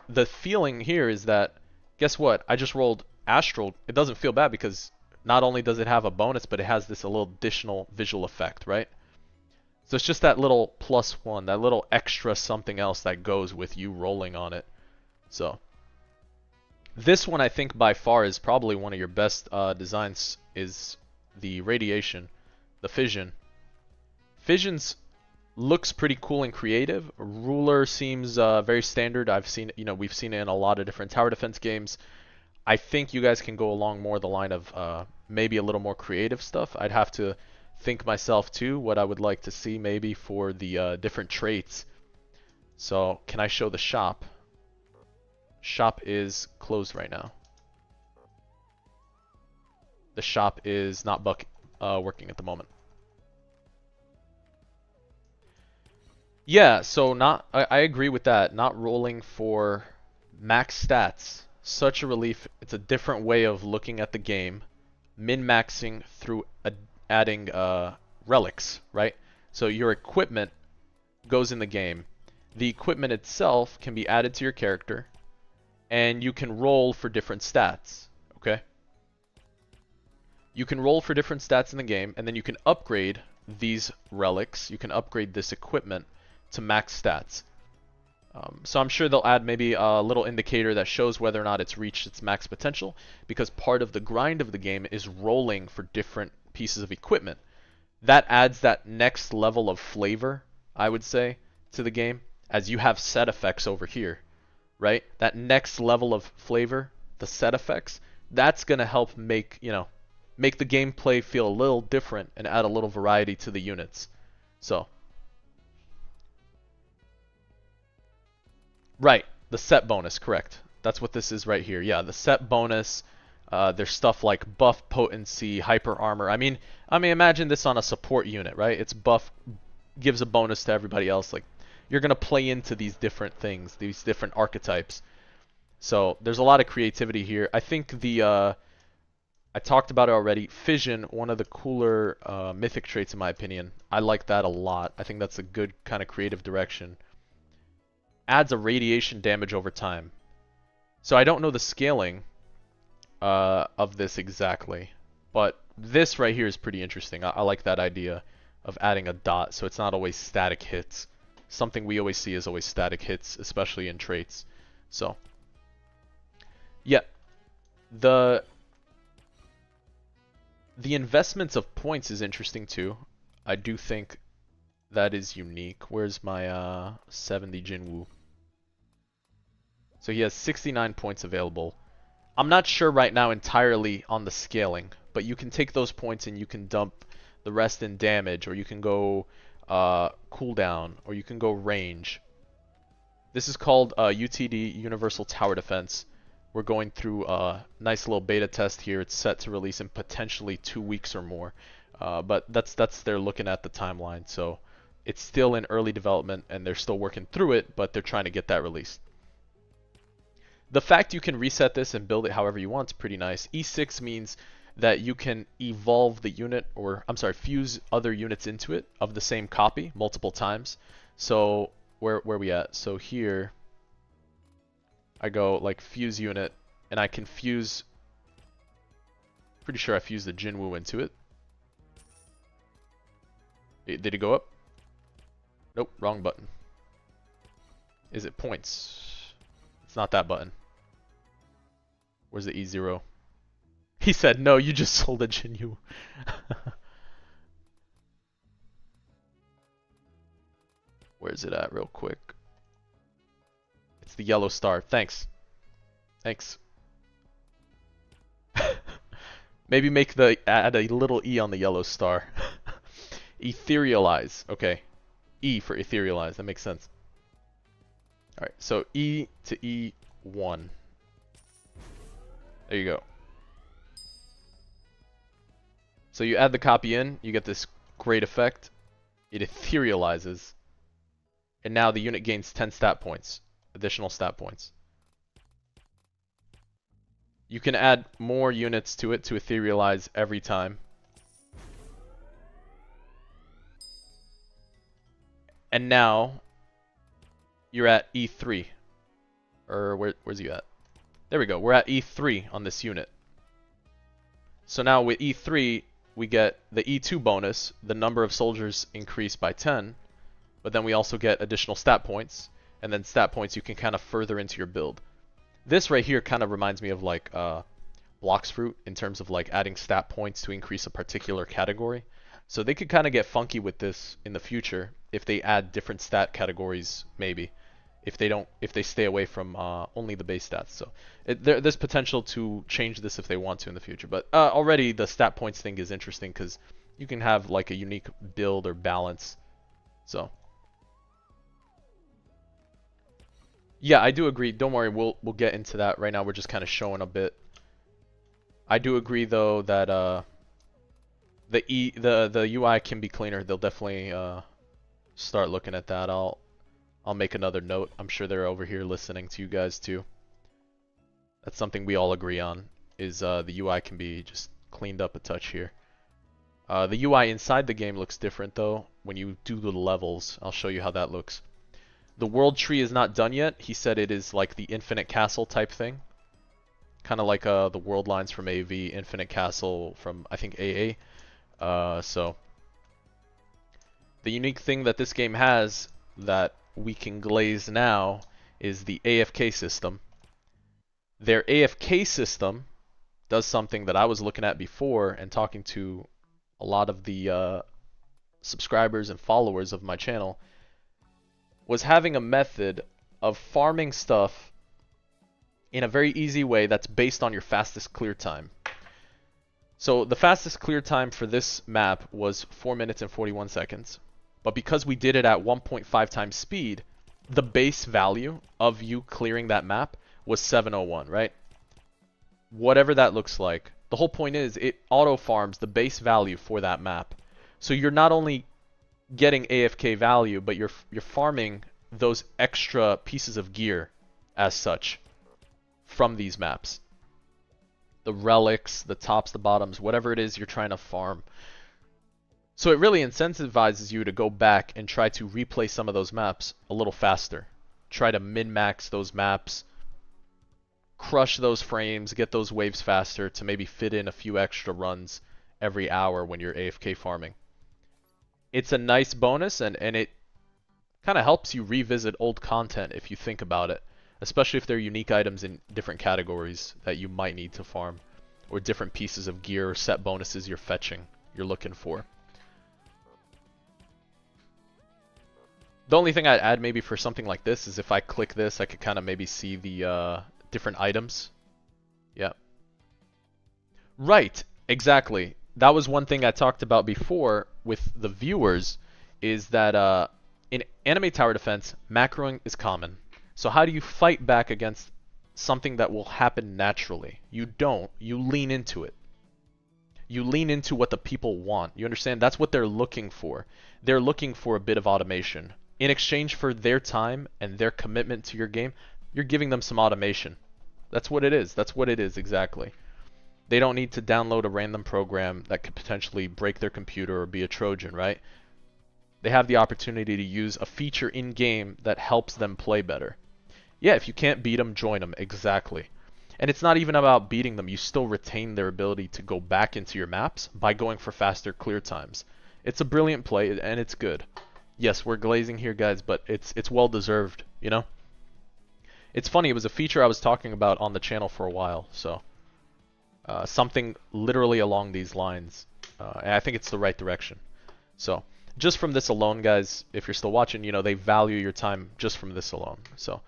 the feeling here is that, guess what? I just rolled Astral. It doesn't feel bad because not only does it have a bonus, but it has this a little additional visual effect, right? So it's just that little +1, that little extra something else that goes with you rolling on it. So this one I think by far is probably one of your best designs, is the radiation, the fission. Fissions looks pretty cool and creative. Ruler seems very standard. I've seen, we've seen it in a lot of different tower defense games. I think you guys can go along more the line of maybe a little more creative stuff. I'd have to think myself too what I would like to see maybe for the different traits. So can I show the shop? Shop is closed right now. The shop is not working at the moment. Yeah, so I agree with that. Not rolling for max stats. Such a relief. It's a different way of looking at the game. Min-maxing through adding relics, right? So your equipment goes in the game. The equipment itself can be added to your character, and you can roll for different stats, okay? You can roll for different stats in the game, and then you can upgrade these relics. You can upgrade this equipment to max stats. So I'm sure they'll add maybe a little indicator that shows whether or not it's reached its max potential, because part of the grind of the game is rolling for different pieces of equipment. That adds that next level of flavor, I would say, to the game, as you have set effects over here, right? That next level of flavor, the set effects, that's going to help make, make the gameplay feel a little different and add a little variety to the units. So right, the set bonus, correct. That's what this is right here. Yeah, the set bonus. There's stuff like buff potency, hyper armor. I mean, imagine this on a support unit, right? It's buff, gives a bonus to everybody else. Like, you're gonna play into these different things, these different archetypes. So there's a lot of creativity here. I think I talked about it already. Fission, one of the cooler mythic traits in my opinion. I like that a lot. I think that's a good kind of creative direction. Adds a radiation damage over time. So I don't know the scaling of this exactly, but this right here is pretty interesting. I like that idea of adding a dot, so it's not always static hits. Something we always see is always static hits, especially in traits. So yeah, the investments of points is interesting too. I do think that is unique. Where's my 70 Jin Wu? So he has 69 points available. I'm not sure right now entirely on the scaling, but you can take those points and you can dump the rest in damage, or you can go cooldown, or you can go range. This is called UTD, Universal Tower Defense. We're going through a nice little beta test here. It's set to release in potentially 2 weeks or more, but that's they're looking at the timeline. So it's still in early development, and they're still working through it, but they're trying to get that released. The fact you can reset this and build it however you want is pretty nice. E6 means that you can evolve the unit, or I'm sorry, fuse other units into it of the same copy multiple times. So where we at? So here I go like fuse unit, and I can fuse, pretty sure I fused the Jin Wu into it. Did it go up? Nope, wrong button. Is it points? It's not that button. Where's the E0? He said, no, you just sold a Jin Wu. Where's it at real quick? It's the yellow star. Thanks. Thanks. Maybe add a little E on the yellow star. Etherealize. Okay. E for etherealize. That makes sense. Alright, so E to E1. There you go. So you add the copy in, you get this great effect. It etherealizes. And now the unit gains 10 stat points. Additional stat points. You can add more units to it to etherealize every time. And now you're at E3. Or where's you at? There we go. We're at E3 on this unit. So now with E3, we get the E2 bonus. The number of soldiers increase by 10. But then we also get additional stat points. And then stat points you can kind of further into your build. This right here kind of reminds me of like Blox Fruit in terms of like adding stat points to increase a particular category. So they could kind of get funky with this in the future if they add different stat categories, maybe. If they stay away from only the base stats. So there's potential to change this if they want to in the future. But already the stat points thing is interesting because you can have like a unique build or balance. So yeah, I do agree. Don't worry, we'll get into that. Right now we're just kind of showing a bit. I do agree though that the UI can be cleaner. They'll definitely start looking at that. I'll make another note. I'm sure they're over here listening to you guys too. That's something we all agree on, is the UI can be just cleaned up a touch here. The UI inside the game looks different though. When you do the levels, I'll show you how that looks. The world tree is not done yet. He said it is like the infinite castle type thing. Kind of like the world lines from AV, infinite castle from, I think, AA. So the unique thing that this game has that we can glaze now is the AFK system. Their AFK system does something that I was looking at before and talking to a lot of the subscribers and followers of my channel, was having a method of farming stuff in a very easy way that's based on your fastest clear time. So the fastest clear time for this map was 4 minutes and 41 seconds. But because we did it at 1.5 times speed, the base value of you clearing that map was 701, right? Whatever that looks like. The whole point is it auto farms the base value for that map. So you're not only getting AFK value, but you're farming those extra pieces of gear as such from these maps. The relics, the tops, the bottoms, whatever it is you're trying to farm. So it really incentivizes you to go back and try to replay some of those maps a little faster. Try to min-max those maps, crush those frames, get those waves faster to maybe fit in a few extra runs every hour when you're AFK farming. It's a nice bonus, and it kind of helps you revisit old content if you think about it, especially if they're unique items in different categories that you might need to farm, or different pieces of gear or set bonuses you're looking for. The only thing I'd add maybe for something like this is if I click this, I could kind of maybe see the different items. Yeah. Right, exactly. That was one thing I talked about before with the viewers, is that in anime tower defense, macroing is common. So how do you fight back against something that will happen naturally? You don't. You lean into it. You lean into what the people want. You understand? That's what they're looking for. They're looking for a bit of automation. In exchange for their time and their commitment to your game, you're giving them some automation. That's what it is. That's what it is exactly. They don't need to download a random program that could potentially break their computer or be a Trojan, right? They have the opportunity to use a feature in-game that helps them play better. Yeah, if you can't beat them, join them. Exactly. And it's not even about beating them. You still retain their ability to go back into your maps by going for faster clear times. It's a brilliant play, and it's good. Yes, we're glazing here, guys, but it's well deserved, you know? It's funny, it was a feature I was talking about on the channel for a while, so... something literally along these lines. And I think it's the right direction. So, just from this alone, guys, if you're still watching, you know, they value your time just from this alone. So,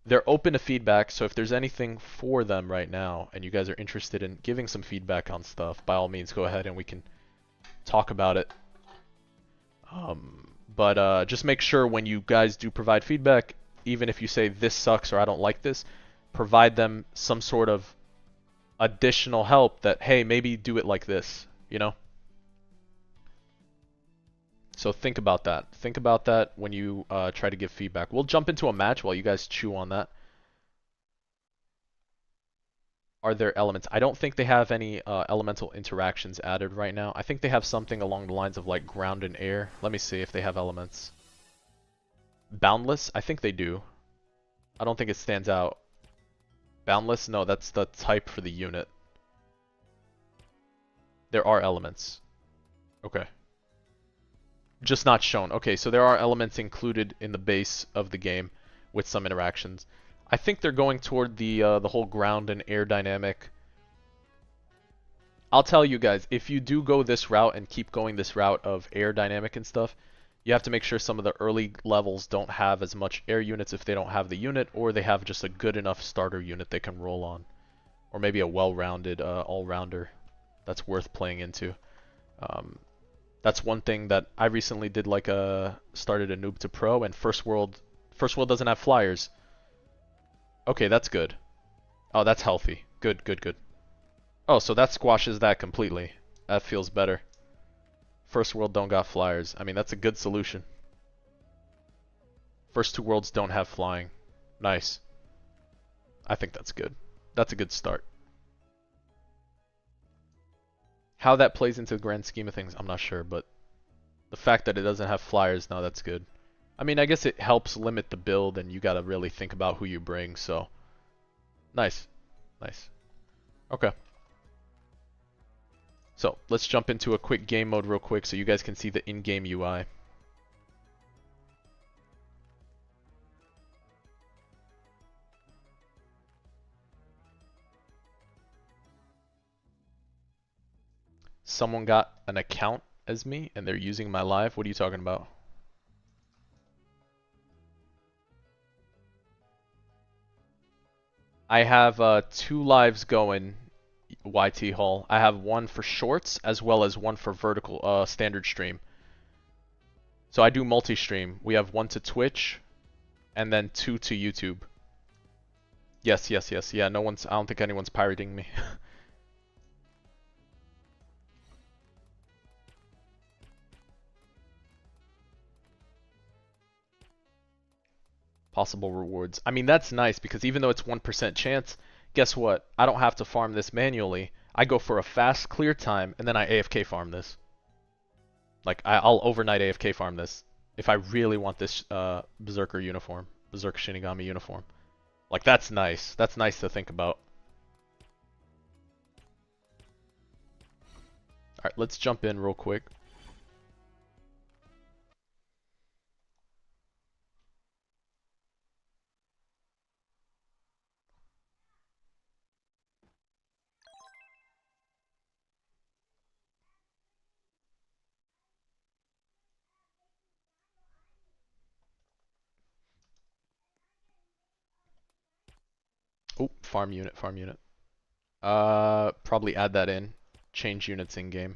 they're open to feedback, so if there's anything for them right now, and you guys are interested in giving some feedback on stuff, by all means, go ahead and we can talk about it. But just make sure when you guys do provide feedback, even if you say this sucks or I don't like this, provide them some sort of additional help that, hey, maybe do it like this, you know? So think about that. Think about that when you try to give feedback. We'll jump into a match while you guys chew on that. Are there elements? I don't think they have any elemental interactions added right now. I think they have something along the lines of like ground and air. Let me see if they have elements. Boundless? I think they do. I don't think it stands out. Boundless? No, that's the type for the unit. There are elements. Okay. Just not shown. Okay, so there are elements included in the base of the game with some interactions. I think they're going toward the whole ground and air dynamic. I'll tell you guys, if you do go this route and keep going this route of air dynamic and stuff, you have to make sure some of the early levels don't have as much air units if they don't have the unit, or they have just a good enough starter unit they can roll on. Or maybe a well-rounded all-rounder that's worth playing into. That's one thing that I recently did, like started a noob to pro, and first world doesn't have flyers. Okay, that's good. Oh, that's healthy. Good, good, good. Oh, so that squashes that completely. That feels better. First world don't got flyers. I mean, that's a good solution. First two worlds don't have flying. Nice. I think that's good. That's a good start. How that plays into the grand scheme of things, I'm not sure, but the fact that it doesn't have flyers, now that's good. I mean, I guess it helps limit the build, and you gotta really think about who you bring, so... Nice. Nice. Okay. So, let's jump into a quick game mode real quick so you guys can see the in-game UI. Someone got an account as me, and they're using my live? What are you talking about? I have 2 lives going, YT Hall. I have one for shorts as well as one for vertical standard stream. So I do multi-stream. We have 1 to Twitch and then 2 to YouTube. Yes, yes, yes. Yeah, no one's I don't think anyone's pirating me. Possible rewards. I mean, that's nice because even though it's 1% chance, guess what? I don't have to farm this manually. I go for a fast clear time and then I AFK farm this. Like, I'll overnight AFK farm this if I really want this Berserker uniform. Berserker Shinigami uniform. Like, that's nice. That's nice to think about. Alright, let's jump in real quick. Oh, farm unit, farm unit. Probably add that in. Change units in game.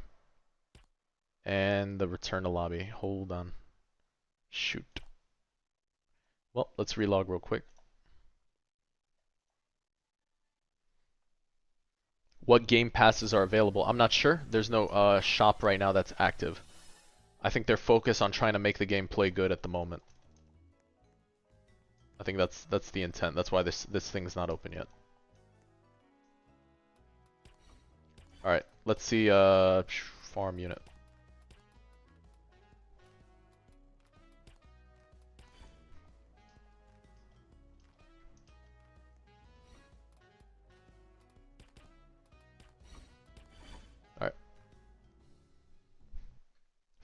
And the return to lobby. Hold on. Shoot. Well, let's relog real quick. What game passes are available? I'm not sure. There's no shop right now that's active. I think they're focused on trying to make the game play good at the moment. I think that's the intent. That's why this thing's not open yet. All right, let's see farm unit. All right.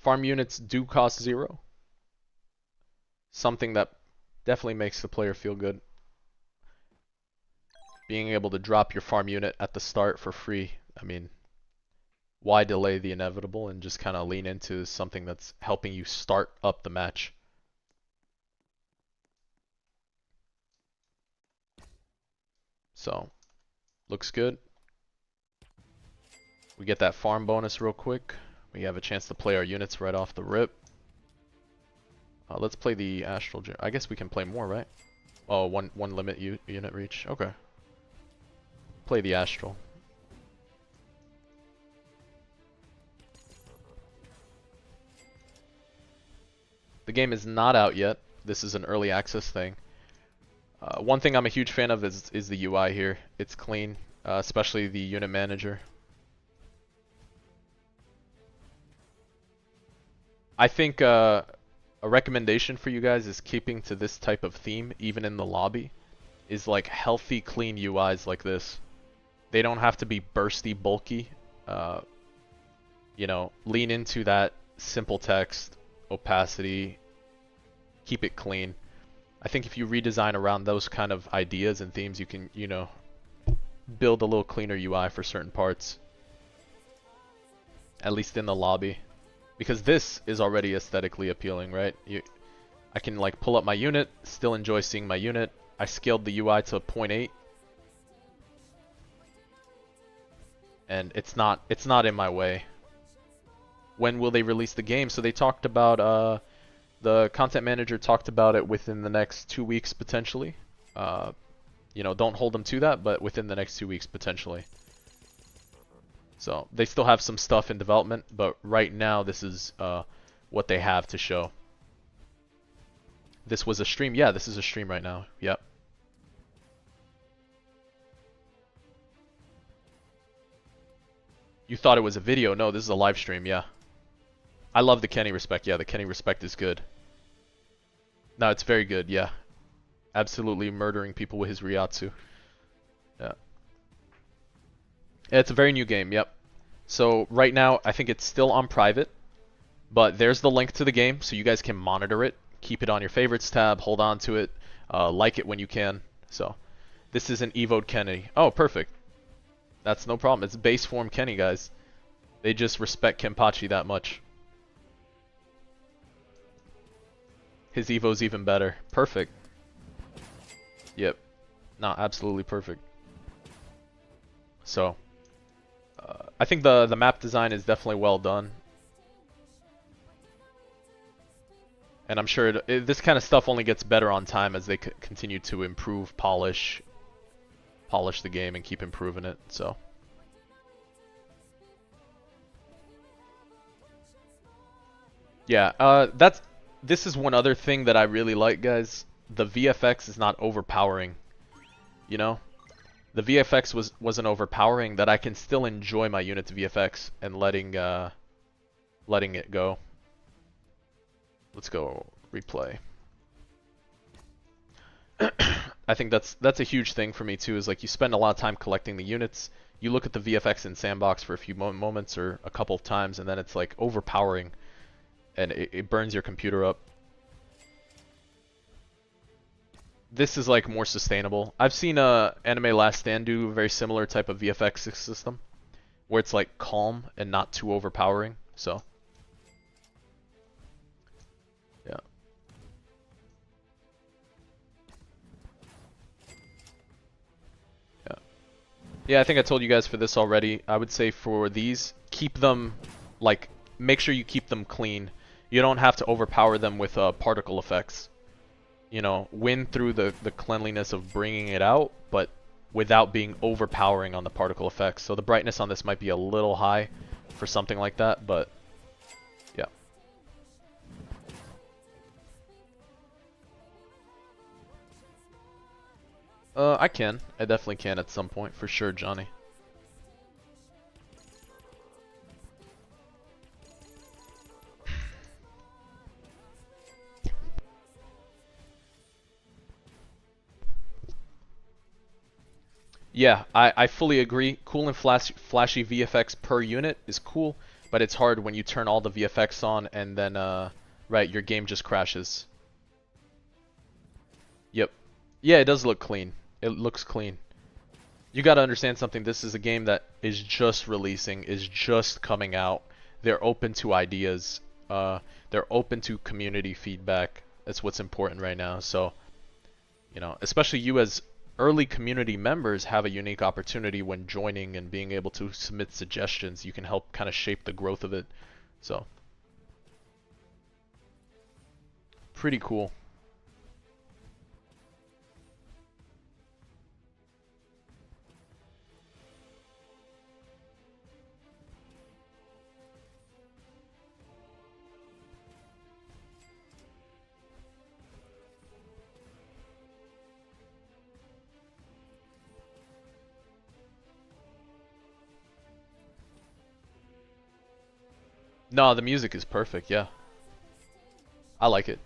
Farm units do cost 0. Something that definitely makes the player feel good. Being able to drop your farm unit at the start for free. I mean, why delay the inevitable and just kind of lean into something that's helping you start up the match? So, looks good. We get that farm bonus real quick. We have a chance to play our units right off the rip. Let's play the Astral Gem. I guess we can play more, right? Oh, one limit unit reach. Okay. Play the Astral. The game is not out yet. This is an early access thing. One thing I'm a huge fan of is the UI here. It's clean, especially the unit manager. I think a recommendation for you guys is keeping to this type of theme, even in the lobby, is like healthy, clean UIs like this. They don't have to be bursty, bulky. You know, lean into that simple text, opacity, keep it clean. I think if you redesign around those kind of ideas and themes, you can, you know, build a little cleaner UI for certain parts. At least in the lobby. Because this is already aesthetically appealing, right? I can like pull up my unit, still enjoy seeing my unit. I scaled the UI to 0.8. And it's not in my way. When will they release the game? So they talked about the content manager talked about it within the next 2 weeks potentially. You know, don't hold them to that, but within the next 2 weeks potentially. So they still have some stuff in development, but right now this is what they have to show. This was a stream. Yeah, this is a stream right now. Yep. You thought it was a video? No, this is a live stream. Yeah. I love the Kenny respect. Yeah, the Kenny respect is good. No, it's very good. Yeah. Absolutely murdering people with his Ryatsu. Yeah. It's a very new game. Yep. So right now, I think it's still on private, but there's the link to the game, so you guys can monitor it. Keep it on your favorites tab. Hold on to it. Like it when you can. So this is an Evoed Kenny. Oh, perfect. That's no problem. It's base form Kenny, guys. They just respect Kenpachi that much. His Evo's even better. Perfect. Yep. Not absolutely perfect. So, I think the map design is definitely well done. And I'm sure this kind of stuff only gets better on time as they continue to improve, polish the game and keep improving it. So, yeah, this is one other thing that I really like, guys. The VFX is not overpowering. You know, the VFX wasn't overpowering. That I can still enjoy my unit's VFX and letting it go. Let's go replay. I think that's a huge thing for me too. Is like you spend a lot of time collecting the units. You look at the VFX in Sandbox for a few moments or a couple of times, and then it's like overpowering, and it burns your computer up. This is like more sustainable. I've seen Anime Last Stand do a very similar type of VFX system, where it's like calm and not too overpowering. So, yeah. Yeah, I think I told you guys for this already. I would say for these, keep them, like, make sure you keep them clean. You don't have to overpower them with particle effects. You know, win through the cleanliness of bringing it out, but without being overpowering on the particle effects. So the brightness on this might be a little high for something like that, but yeah. I can. I definitely can at some point, for sure, Johnny. Yeah, I fully agree. Cool and flashy VFX per unit is cool, but it's hard when you turn all the VFX on and then, right, your game just crashes. Yep. Yeah, it does look clean. It looks clean. You gotta understand something. This is a game that is just releasing, is just coming out. They're open to ideas. They're open to community feedback. That's what's important right now. So, you know, especially you as early community members have a unique opportunity when joining and being able to submit suggestions. You can help kind of shape the growth of it. So, pretty cool. No, the music is perfect. Yeah, I like it.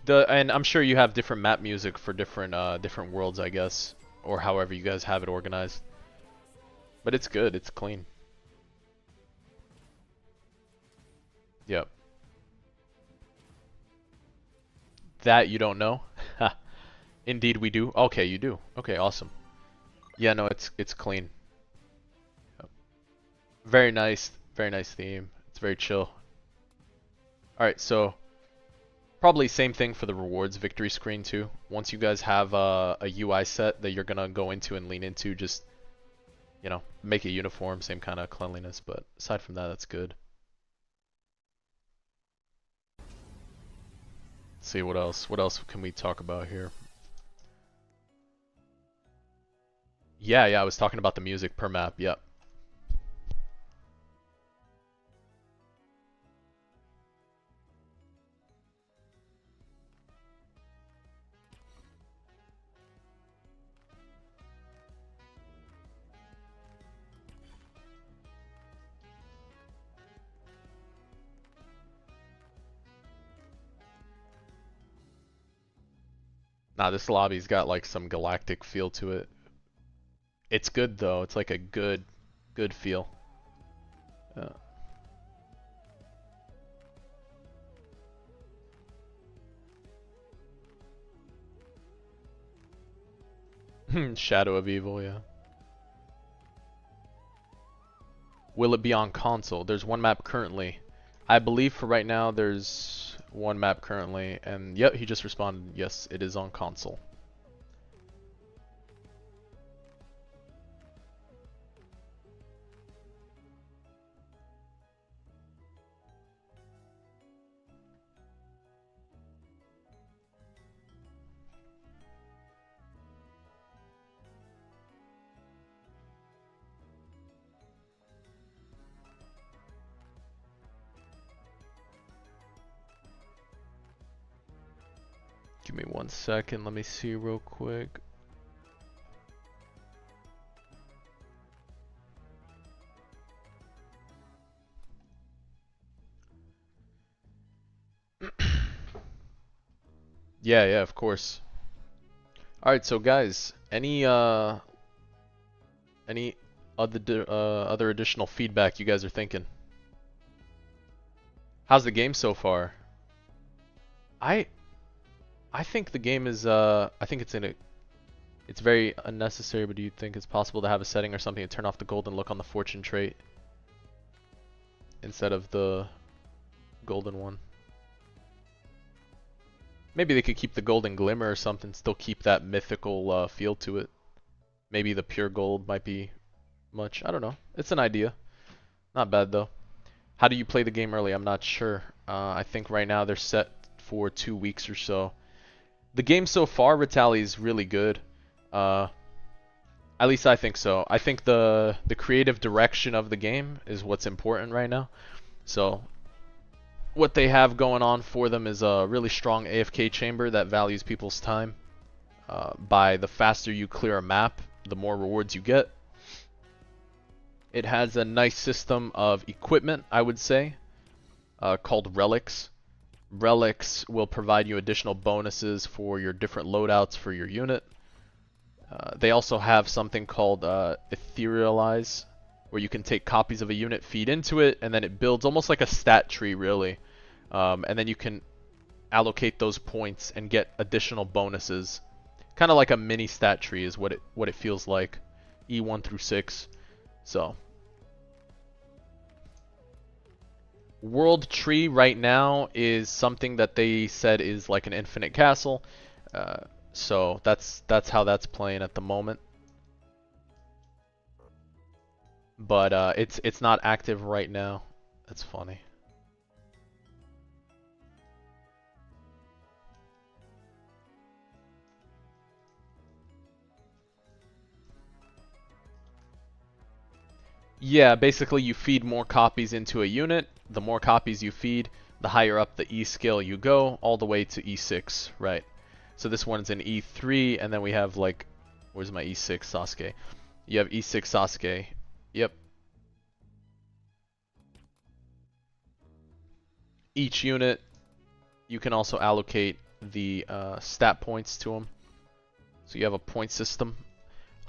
And I'm sure you have different map music for different worlds, I guess, or however you guys have it organized. But it's good. It's clean. Yep. That you don't know? Indeed we do. Okay, you do. Okay, awesome. Yeah, no, it's clean. Yep. Very nice theme. It's very chill. Alright, so probably same thing for the rewards victory screen too. Once you guys have a UI set that you're gonna go into and lean into, just, you know, make it uniform, same kind of cleanliness, but aside from that, that's good. Let's see what else. What else can we talk about here? Yeah, I was talking about the music per map. Yep. Nah, this lobby's got like some galactic feel to it. It's good though. It's like a good feel. Uh, Shadow of Evil, yeah. Will it be on console? There's one map currently. I believe for right now there's one map currently, and yep, he just responded, yes, it is on console. Give me 1 second, let me see real quick. Yeah, of course. Alright, so guys, any other additional feedback you guys are thinking? How's the game so far? I I think the game is I think it's very unnecessary, but do you think it's possible to have a setting or something to turn off the golden look on the fortune trait instead of the golden one. Maybe they could keep the golden glimmer or something, still keep that mythical feel to it. Maybe the pure gold might be much. I don't know. It's an idea. Not bad though. How do you play the game early? I'm not sure. I think right now they're set for 2 weeks or so. The game so far, Ritali, is really good. At least I think so. I think the creative direction of the game is what's important right now. So what they have going on for them is a really strong AFK chamber that values people's time. By the faster you clear a map, the more rewards you get. It has a nice system of equipment, I would say, called relics. Relics will provide you additional bonuses for your different loadouts for your unit. They also have something called Etherealize, where you can take copies of a unit, feed into it, and then it builds almost like a stat tree, really. And then you can allocate those points and get additional bonuses. Kind of like a mini stat tree is what it feels like. E1 through 6. So World Tree right now is something that they said is like an infinite castle. So that's how that's playing at the moment. But it's not active right now. That's funny. Yeah, basically you feed more copies into a unit. The more copies you feed, the higher up the E scale you go, all the way to E6, right? So this one's in E3, and then we have like, where's my E6 Sasuke? You have E6 Sasuke. Yep. Each unit, you can also allocate the stat points to them. So you have a point system.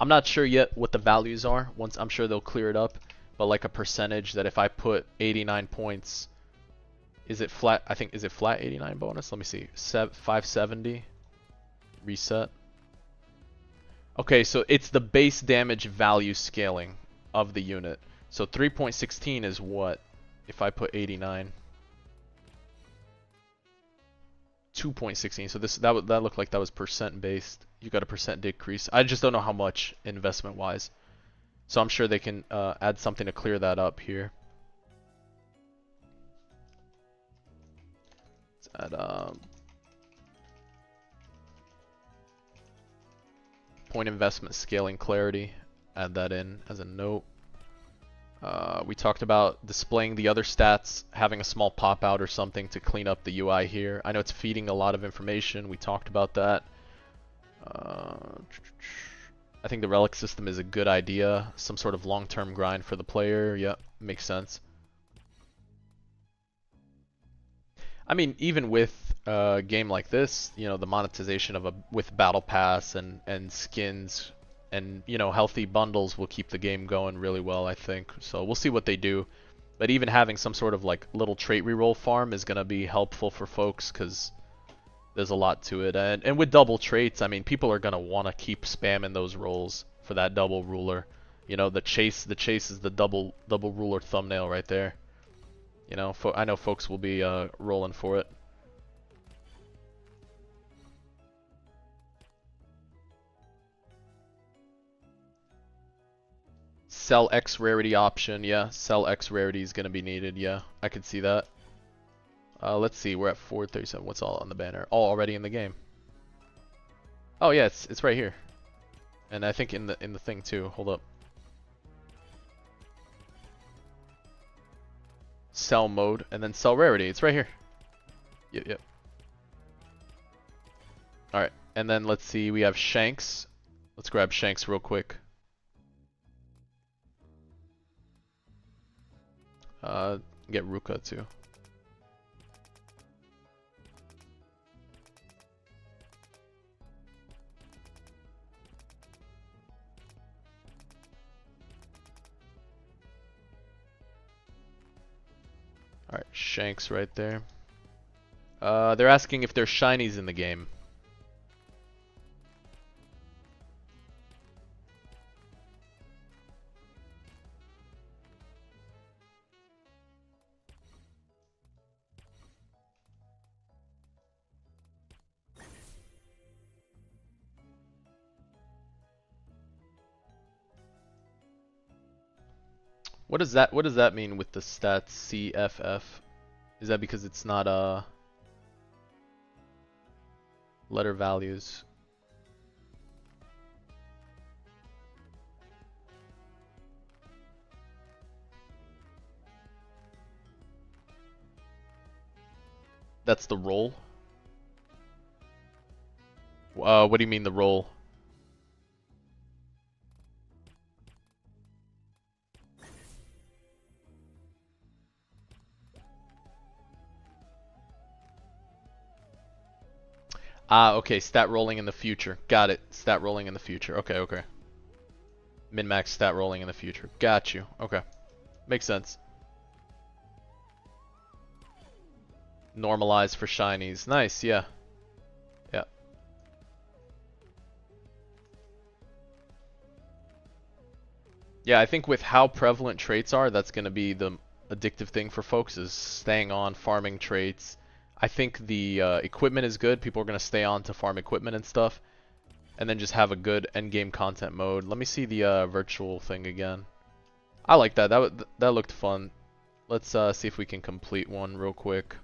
I'm not sure yet what the values are. Once I'm sure they'll clear it up, but like a percentage that if I put 89 points, is it flat? I think is it flat 89 bonus? Let me see. 570 reset. Okay, so it's the base damage value scaling of the unit. So 3.16 is what if I put 89? 2.16. So that looked like that was percent based. You got a percent decrease. I just don't know how much investment wise. So I'm sure they can add something to clear that up here. Let's add point investment scaling clarity. Add that in as a note. We talked about displaying the other stats, having a small pop out or something to clean up the UI here. I know it's feeding a lot of information. We talked about that. I think the relic system is a good idea. Some sort of long-term grind for the player. Yep, makes sense. I mean, even with a game like this, you know, the monetization of with battle pass and skins and, you know, healthy bundles will keep the game going really well, I think. So we'll see what they do. But even having some sort of like little trait reroll farm is gonna be helpful for folks because there's a lot to it. And with double traits, I mean, people are gonna want to keep spamming those rolls for that double ruler. You know, the chase is the double ruler thumbnail right there. You know, I know folks will be rolling for it. Sell X rarity option, yeah. Sell X rarity is gonna be needed, yeah. I could see that. Let's see, we're at 437. What's all on the banner? All already in the game. Oh yeah, it's right here. And I think in the thing too. Hold up. Sell mode and then sell rarity. It's right here. Yep. Alright, and then let's see, we have Shanks. Let's grab Shanks real quick. Get Ruka too. Alright, Shanks right there. They're asking if there's shinies in the game. What does that mean with the stats CFF? Is that because it's not letter values? That's the roll? What do you mean the roll? Ah, okay, stat rolling in the future. Got it. Stat rolling in the future. Okay, okay. Min-max stat rolling in the future. Got you. Okay. Makes sense. Normalize for shinies. Nice, yeah. Yeah. Yeah, I think with how prevalent traits are, that's going to be the addictive thing for folks is staying on farming traits. I think the equipment is good. People are going to stay on to farm equipment and stuff. And then just have a good endgame content mode. Let me see the virtual thing again. I like that. That looked fun. Let's see if we can complete one real quick.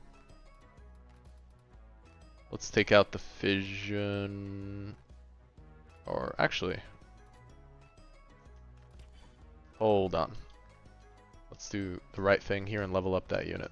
Let's take out the fission. Or actually, hold on. Let's do the right thing here and level up that unit.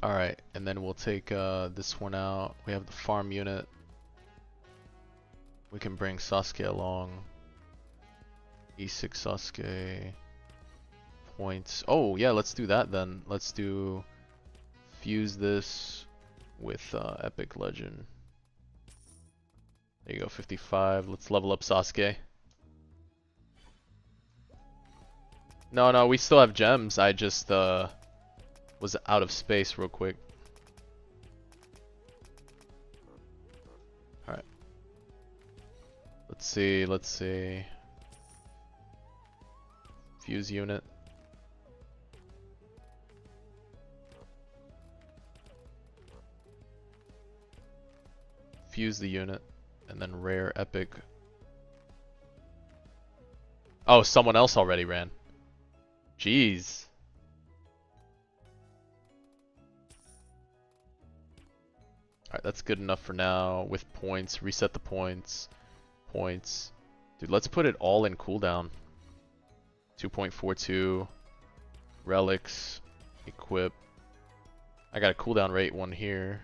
Alright, and then we'll take this one out. We have the farm unit. We can bring Sasuke along. E6 Sasuke. Points. Oh, yeah, let's do that then. Let's do... Fuse this with Epic Legend. There you go, 55. Let's level up Sasuke. No, we still have gems. I just was out of space real quick. Alright. Let's see. Fuse unit. Fuse the unit. And then rare epic. Oh, someone else already ran. Jeez. Alright, that's good enough for now. With points, reset the points. Points. Dude, let's put it all in cooldown. 2.42. Relics. Equip. I got a cooldown rate one here.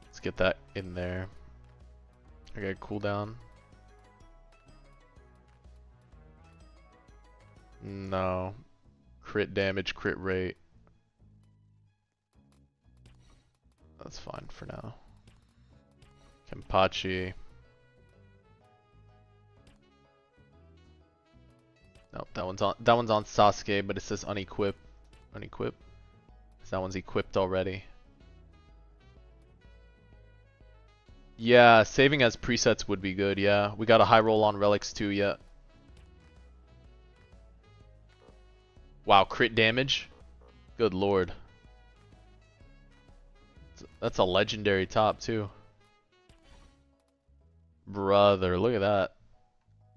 Let's get that in there. I got a cooldown. No. Crit damage, crit rate. That's fine for now. Kenpachi. Nope, that one's on Sasuke, but it says unequip. Unequip. 'Cause that one's equipped already. Yeah, saving as presets would be good, yeah. We got a high roll on relics too, yeah. Wow, crit damage? Good lord. That's a legendary top too. Brother, look at that.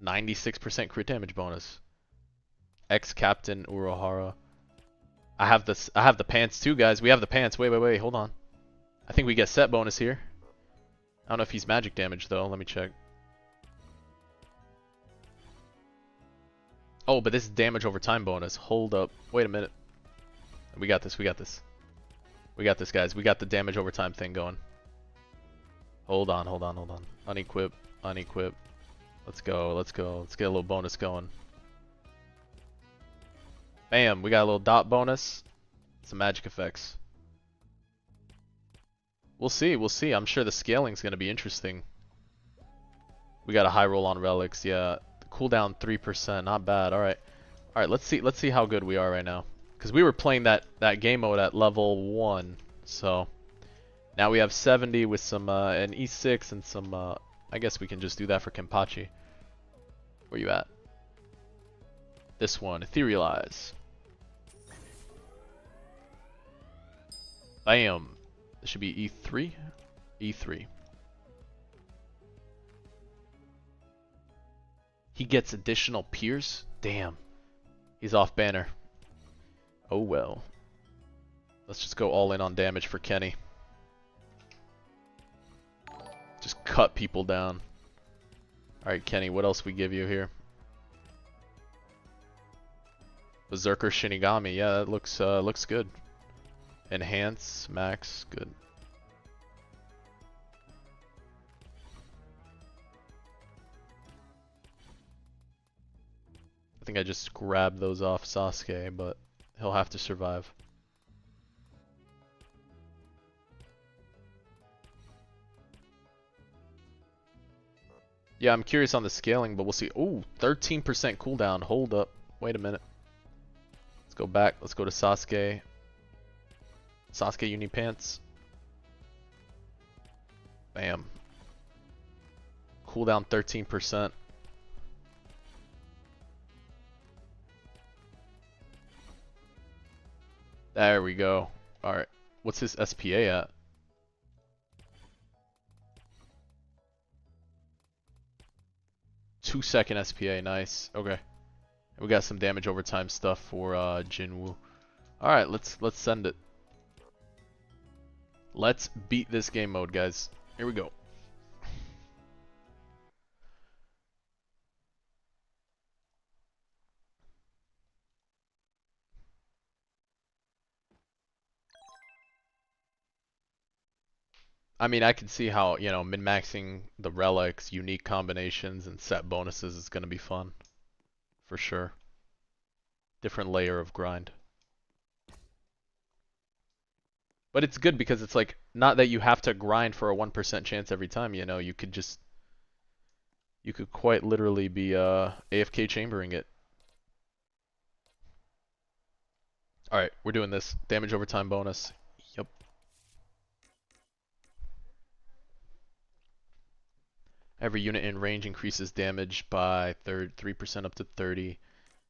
96% crit damage bonus. Ex-Captain Urohara. I have the pants too, guys. We have the pants. Wait, hold on. I think we get set bonus here. I don't know if he's magic damage though. Let me check. Oh, but this is damage over time bonus. Hold up. Wait a minute. We got this. We got this. We got this, guys. We got the damage over time thing going. Hold on, hold on, hold on. Unequip, unequip. Let's go, let's go. Let's get a little bonus going. Bam, we got a little dot bonus. Some magic effects. We'll see, we'll see. I'm sure the scaling's gonna be interesting. We got a high roll on relics, yeah. Cooldown 3%, not bad. Alright. Alright, let's see how good we are right now. Because we were playing that game mode at level 1, so now we have 70 with some an E6 and some I guess we can just do that for Kenpachi. Where you at? This one, Etherealize. Bam. This should be E3. E3. He gets additional Pierce? Damn. He's off banner. Oh well. Let's just go all in on damage for Kenny. Just cut people down. Alright, Kenny, what else we give you here? Berserker Shinigami, yeah, that looks good. Enhance, max, good. I think I just grabbed those off Sasuke, but he'll have to survive. Yeah, I'm curious on the scaling, but we'll see. Ooh, 13% cooldown. Hold up. Wait a minute. Let's go back. Let's go to Sasuke. Sasuke Unipants. Bam. Cooldown 13%. There we go. Alright. What's his SPA at? Two-second SPA, nice. Okay. And we got some damage over time stuff for Jin Wu. Alright, let's send it. Let's beat this game mode, guys. Here we go. I mean, I can see how, you know, min-maxing the relics, unique combinations, and set bonuses is going to be fun. For sure. Different layer of grind. But it's good because it's like, not that you have to grind for a 1% chance every time, you know, you could just... You could quite literally be AFK chambering it. Alright, we're doing this. Damage over time bonus. Yep. Every unit in range increases damage by 3% up to 30.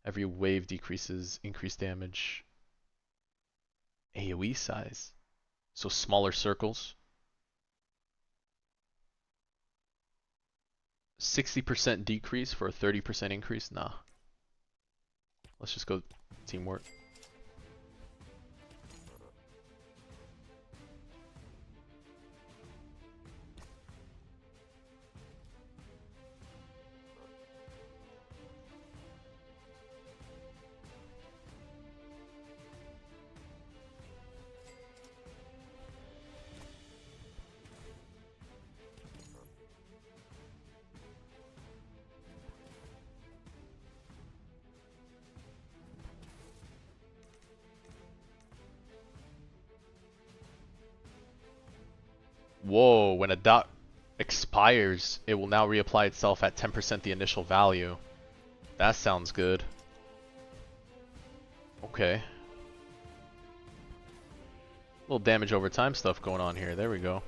Every wave decreases increased damage. AoE size. So smaller circles. 60% decrease for a 30% increase? Nah. Let's just go teamwork. Whoa, when a dot expires, it will now reapply itself at 10% the initial value. That sounds good. Okay. A little damage over time stuff going on here. There we go.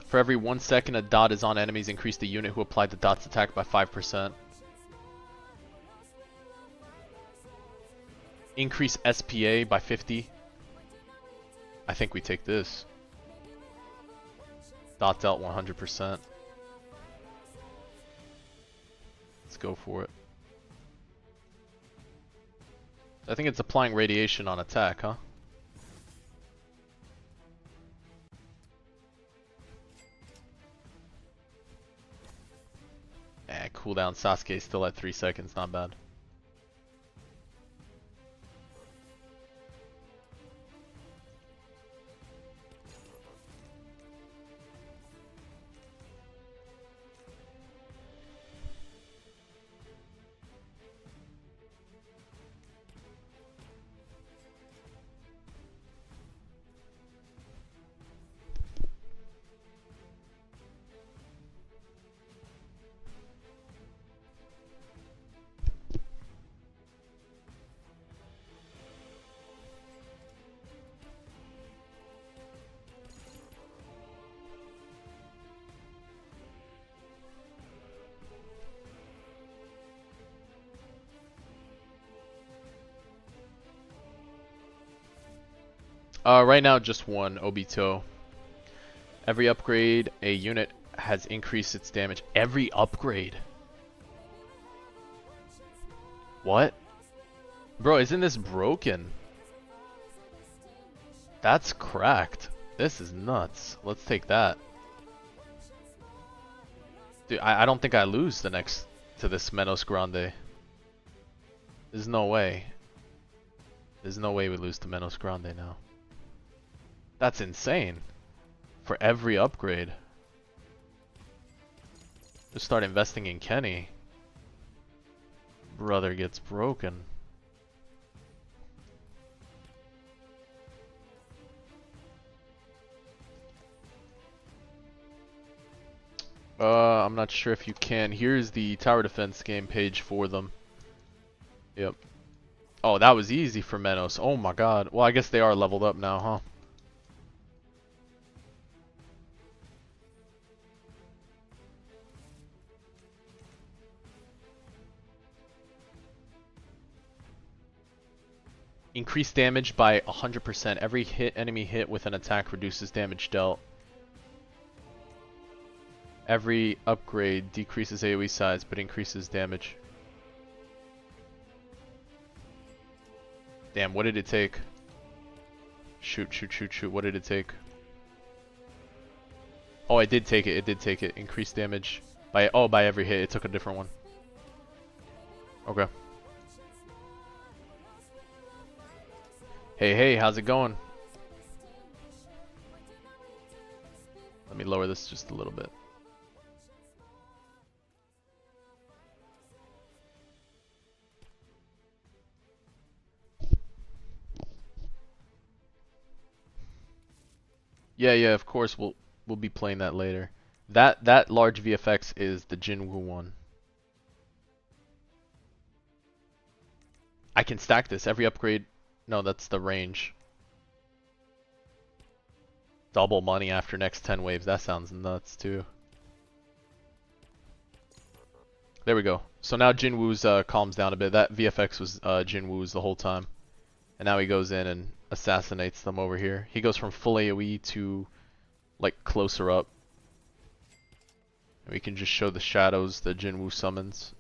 For every 1 second a dot is on enemies, increase the unit who applied the dot's attack by 5%. Increase SPA by 50. I think we take this. Dot dealt 100%. Let's go for it. I think it's applying radiation on attack, huh? cooldown. Sasuke still at 3 seconds, not bad. Right now, just one Obito. Every upgrade, a unit has increased its damage. Every upgrade? What? Bro, isn't this broken? That's cracked. This is nuts. Let's take that. Dude, I don't think I lose the next to this Menos Grande. There's no way. There's no way we lose to Menos Grande now. That's insane. For every upgrade. Just start investing in Kenny. Brother gets broken. I'm not sure if you can. Here's the tower defense game page for them. Yep. Oh, that was easy for Menos. Oh my god. Well, I guess they are leveled up now, huh? Increase damage by 100%. Every enemy hit with an attack reduces damage dealt. Every upgrade decreases AoE size but increases damage. Damn, what did it take? Shoot, shoot, shoot, shoot. What did it take? Oh, it did take it. It did take it. Increased damage by by every hit. It took a different one. Okay. Hey, hey, how's it going? Let me lower this just a little bit. Yeah, yeah, of course we'll be playing that later. That large VFX is the Jin Wu one. I can stack this every upgrade. No, that's the range. Double money after next 10 waves. That sounds nuts too. There we go. So now Jin Wu's calms down a bit. That VFX was Jin Wu's the whole time. And now he goes in and assassinates them over here. He goes from full AoE to like closer up. And we can just show the shadows the Jin Wu summons.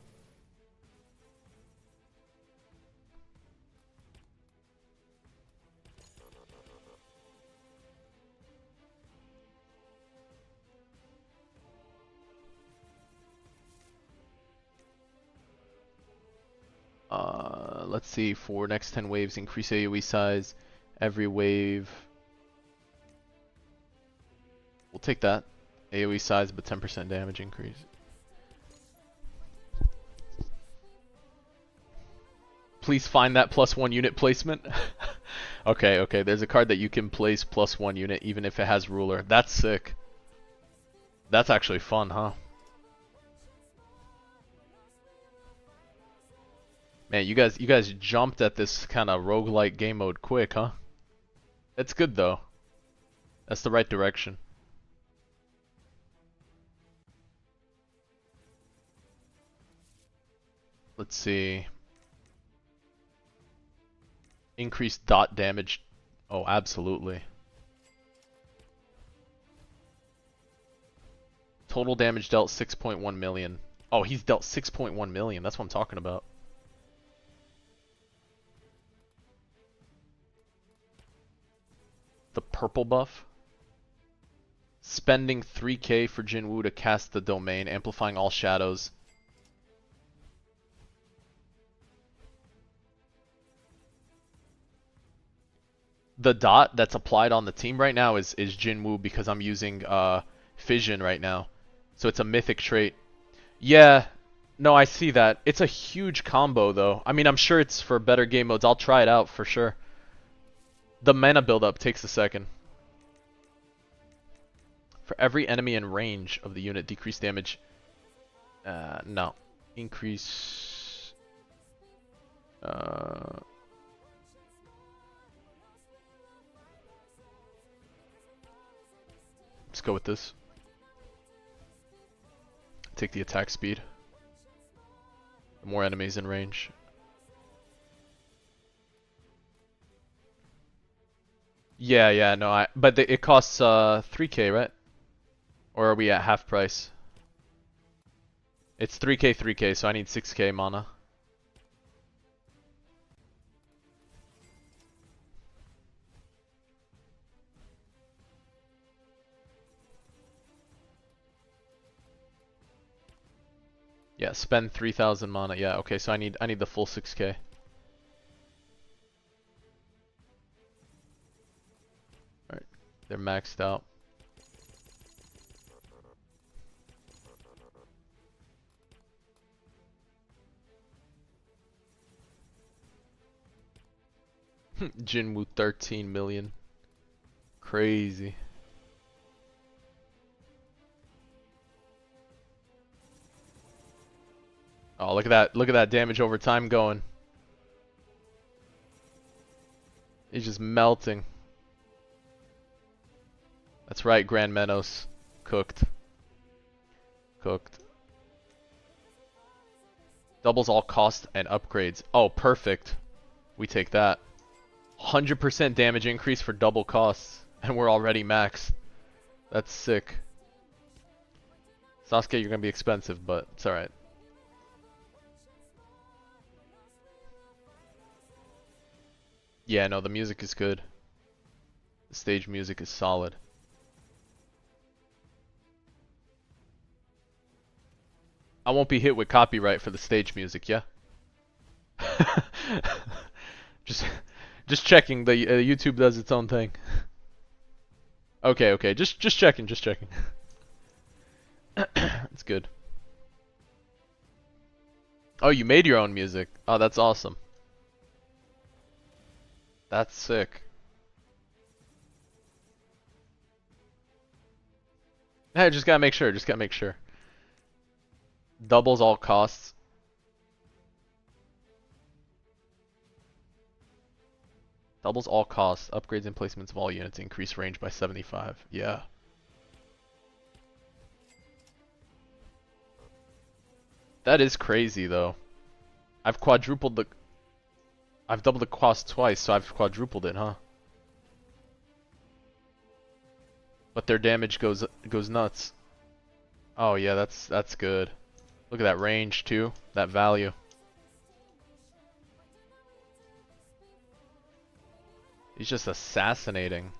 Let's see, for next 10 waves, increase AoE size. Every wave. We'll take that. AoE size, but 10% damage increase. Please find that +1 unit placement. Okay, okay, there's a card that you can place +1 unit even if it has ruler. That's sick. That's actually fun, huh? Man, you guys jumped at this kind of roguelike game mode quick, huh? That's good though. That's the right direction. Let's see. Increased dot damage. Oh, absolutely. Total damage dealt 6.1 million. Oh, he's dealt 6.1 million. That's what I'm talking about. The purple buff. Spending 3k for Jin Wu to cast the domain, amplifying all shadows. the dot that's applied on the team right now is Jin Wu because I'm using fission right now. So it's a mythic trait. Yeah, no, I see that. It's a huge combo though. I mean, I'm sure it's for better game modes. I'll try it out for sure. The mana buildup takes a second. For every enemy in range of the unit, decrease damage. No. Increase. Let's go with this. Take the attack speed. The more enemies in range. Yeah, no, but it costs 3k, right? Or are we at half price? It's 3k, so I need 6k mana. Yeah, spend 3,000 mana. Yeah, okay, so I need the full 6k. Alright, they're maxed out. Jin Wu 13 million. Crazy. Oh, look at that. Look at that damage over time going. He's just melting. That's right, Grand Menos. Cooked. Cooked. Doubles all cost and upgrades. Oh, perfect. We take that. 100% damage increase for double costs. And we're already maxed. That's sick. Sasuke, you're gonna be expensive, but it's alright. Yeah, no, the music is good. The stage music is solid. I won't be hit with copyright for the stage music, yeah? just just checking. The YouTube does its own thing. Okay, just checking, just checking. That's good. Oh, you made your own music. Oh, that's awesome. That's sick. Hey, just gotta make sure, just gotta make sure. Doubles all costs. Doubles all costs. Upgrades and placements of all units increase range by 75. Yeah. That is crazy though. I've doubled the cost twice, so I've quadrupled it, huh? But their damage goes nuts. Oh yeah, that's good. Look at that range too. That value. He's just assassinating.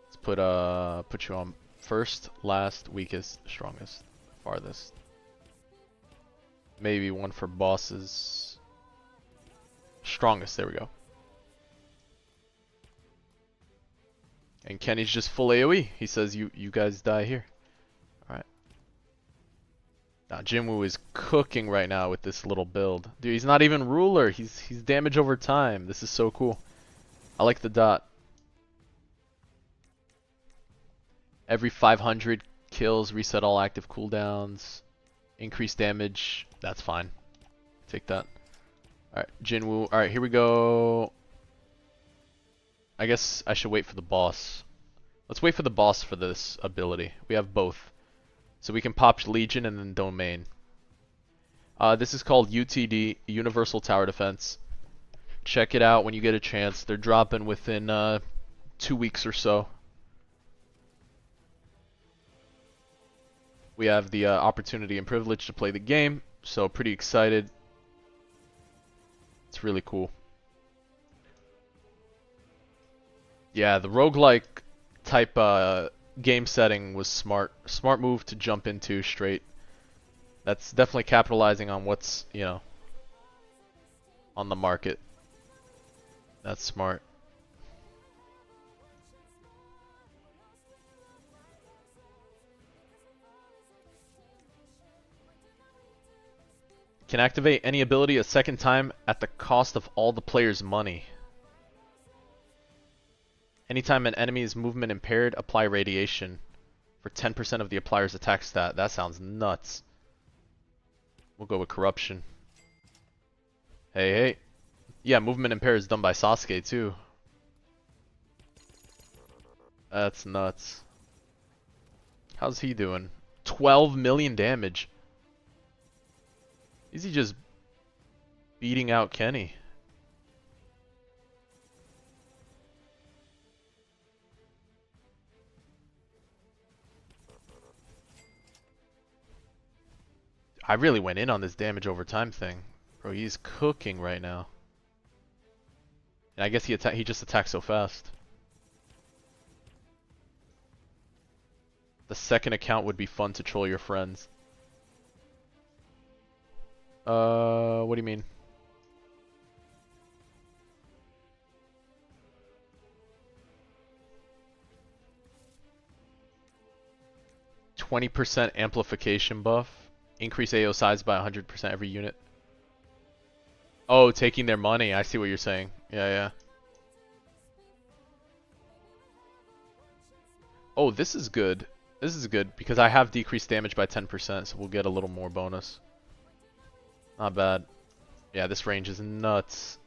Let's put you on first, last, weakest, strongest, farthest. Maybe one for bosses. Strongest, there we go. And Kenny's just full AoE. He says you guys die here. Alright. Now Jin Wu is cooking right now with this little build. Dude, he's not even ruler. He's damage over time. This is so cool. I like the dot. Every 500 kills, reset all active cooldowns. Increase damage. That's fine. Take that. Alright, Jin Wu. Alright, here we go. I guess I should wait for the boss. Let's wait for the boss for this ability. We have both. So we can pop Legion and then Domain. This is called UTD, Universal Tower Defense. Check it out when you get a chance. They're dropping within 2 weeks or so. We have the opportunity and privilege to play the game, so pretty excited. It's really cool. Yeah, the roguelike type game setting was smart. Smart move to jump into straight. That's definitely capitalizing on what's, you know, on the market. That's smart. Can activate any ability a second time at the cost of all the player's money. Anytime an enemy is movement impaired, apply radiation for 10% of the applier's attack stat. That sounds nuts. We'll go with corruption. Hey, hey. Yeah, movement impaired is done by Sasuke too. That's nuts. How's he doing? 12 million damage. Is he just beating out Kenny? I really went in on this damage over time thing. Bro, he's cooking right now. And I guess he just attacks so fast. The second account would be fun to troll your friends. What do you mean? %20 amplification buff. Increase AO size by 100% every unit. Oh, taking their money. I see what you're saying. Yeah, yeah. Oh, this is good. This is good because I have decreased damage by 10%, so we'll get a little more bonus. Not bad. Yeah, this range is nuts.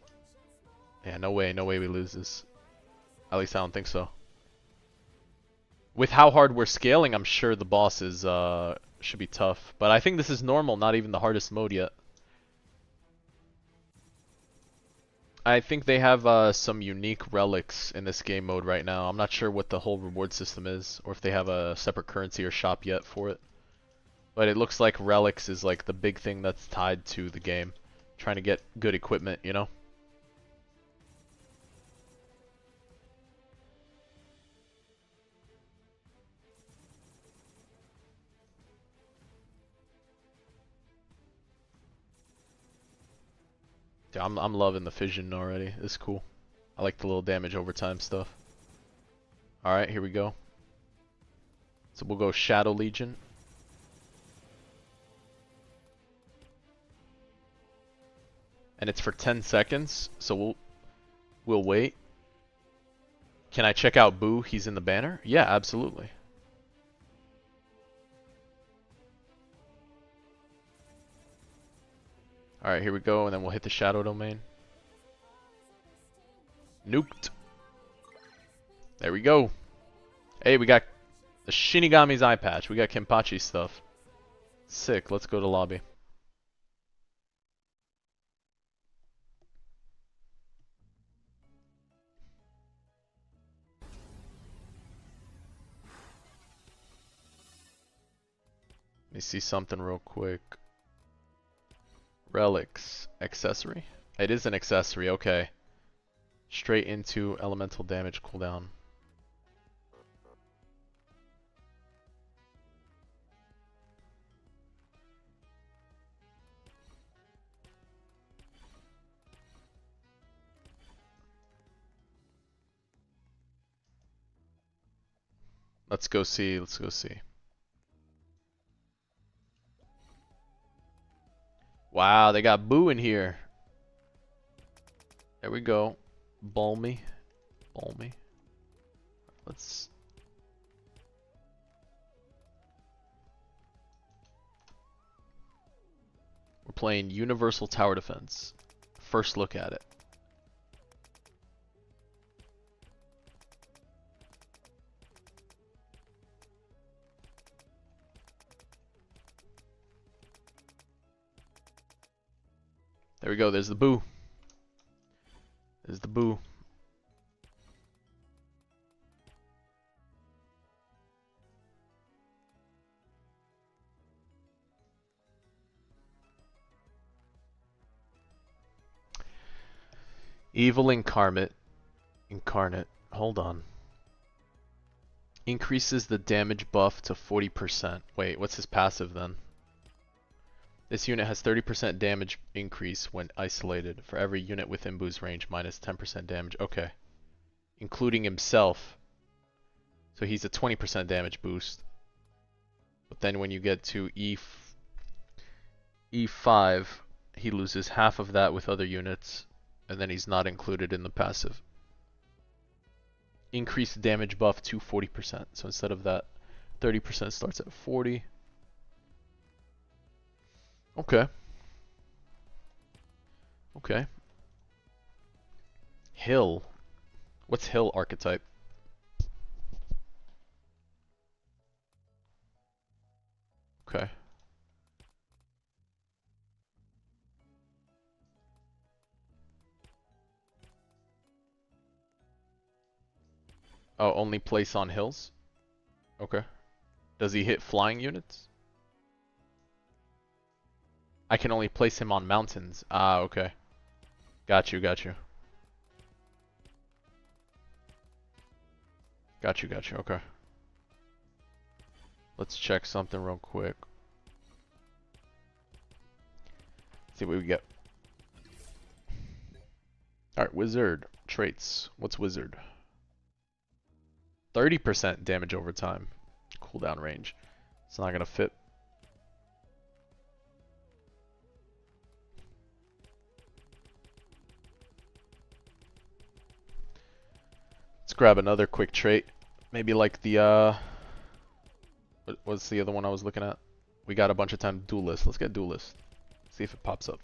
Yeah, no way we lose this. At least I don't think so. With how hard we're scaling, I'm sure the boss is should be tough. But I think this is normal, not even the hardest mode yet. I think they have some unique relics in this game mode right now. I'm not sure what the whole reward system is, or if they have a separate currency or shop yet for it. But it looks like relics is like the big thing that's tied to the game. Trying to get good equipment, you know? Dude, I'm loving the fission already. It's cool. I like the little damage over time stuff. Alright, here we go. So we'll go Shadow Legion. And it's for 10 seconds, so we'll wait. Can I check out Boo? He's in the banner? Yeah, absolutely. Alright, here we go, and then we'll hit the Shadow Domain. Nuked. There we go. Hey, we got the Shinigami's eye patch. We got Kenpachi stuff. Sick. Let's go to lobby. Let me see something real quick. Relics. Accessory? It is an accessory, okay. Straight into elemental damage cooldown. Let's go see, let's go see. Wow, they got Boo in here. There we go. Balmy. Balmy. Let's... We're playing Universal Tower Defense. First look at it. There we go, there's the Boo. There's the Boo. Evil Incarnate. Hold on. Increases the damage buff to 40%. Wait, what's his passive then? This unit has 30% damage increase when isolated for every unit within Boo's range, minus 10% damage. Okay. Including himself. So he's a 20% damage boost. But then when you get to E5, he loses half of that with other units, and then he's not included in the passive. Increase damage buff to 40%. So instead of that, 30% starts at 40. Okay. Okay. Hill. What's Hill archetype? Okay. Oh, only place on hills? Okay. Does he hit flying units? I can only place him on mountains. Ah, okay. Got you, got you. Got you, got you. Okay. Let's check something real quick. See what we get. Alright, wizard. Traits. What's wizard? 30% damage over time. Cooldown range. It's not gonna fit. Let's grab another quick trait. Maybe like the what's the other one I was looking at? We got a bunch of time. Duelist. Let's get duelist. See if it pops up.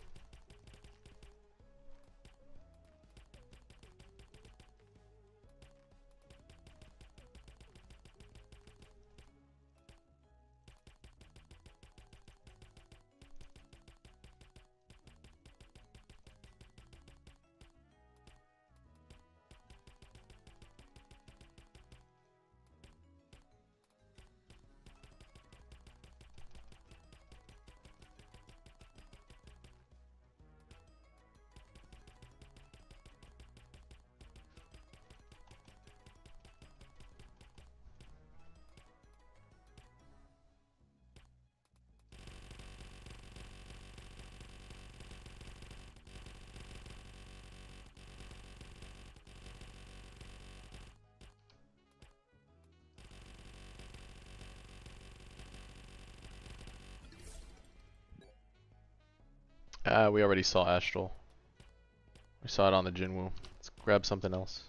We already saw Astral. We saw it on the Jin Wu. Let's grab something else.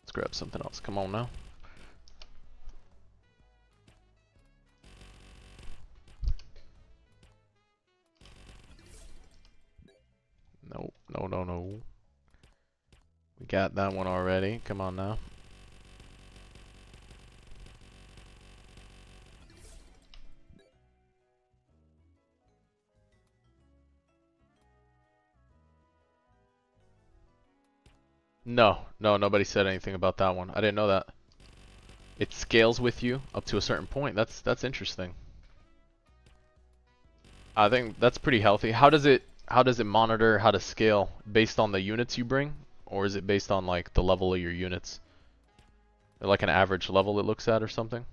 Let's grab something else. Come on now. No, no, no, no. We got that one already. Come on now. No, no, nobody said anything about that one. I didn't know that. It scales with you up to a certain point. That's interesting. I think that's pretty healthy. How does it monitor how to scale based on the units you bring, or is it based on like the level of your units? Like an average level it looks at or something?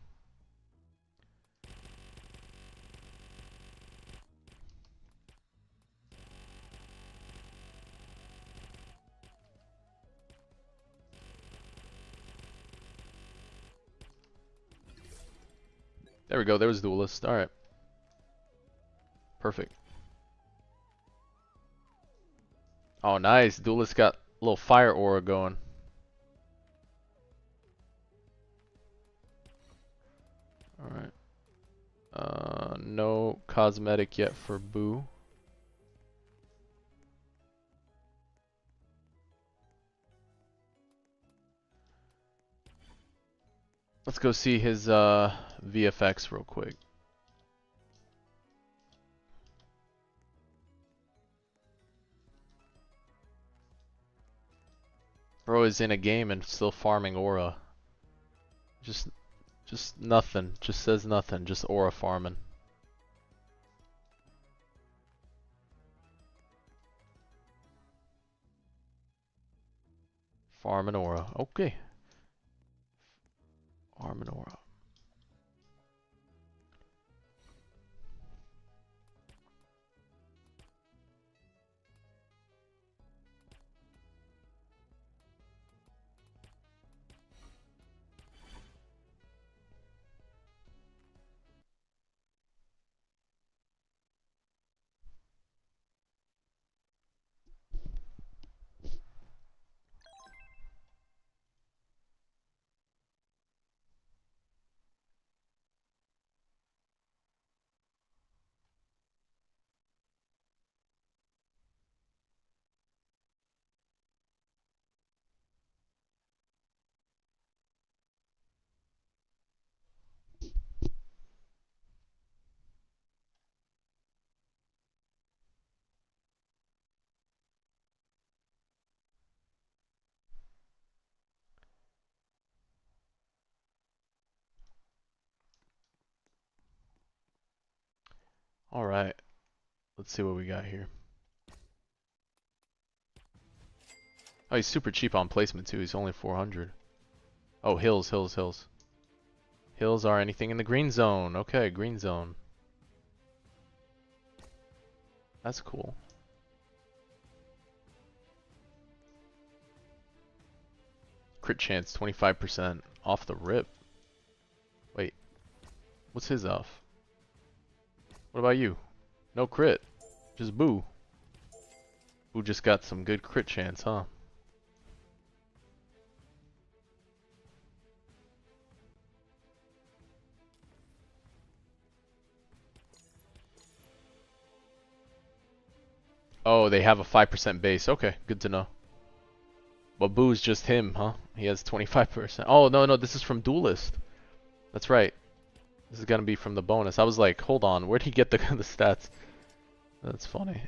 There we go. There was duelist. All right. Perfect. Oh, nice. Duelist got a little fire aura going. All right. No cosmetic yet for Boo. Let's go see his VFX real quick. Bro is in a game and still farming aura. Just nothing. Just says nothing. Just aura farming. Farming aura. Okay. Farming aura. Alright, let's see what we got here. Oh, he's super cheap on placement too. He's only 400. Oh, hills, hills, hills. Hills are anything in the green zone. Okay, green zone. That's cool. Crit chance 25% off the rip. Wait, what's his off? What about you? No crit. Just boo. Boo just got some good crit chance, huh? Oh, they have a 5% base. Okay, good to know. But Boo's just him, huh? He has 25%. Oh, no, no, this is from Duelist. That's right. This is gonna be from the bonus. I was like, hold on, where'd he get the the stats? That's funny.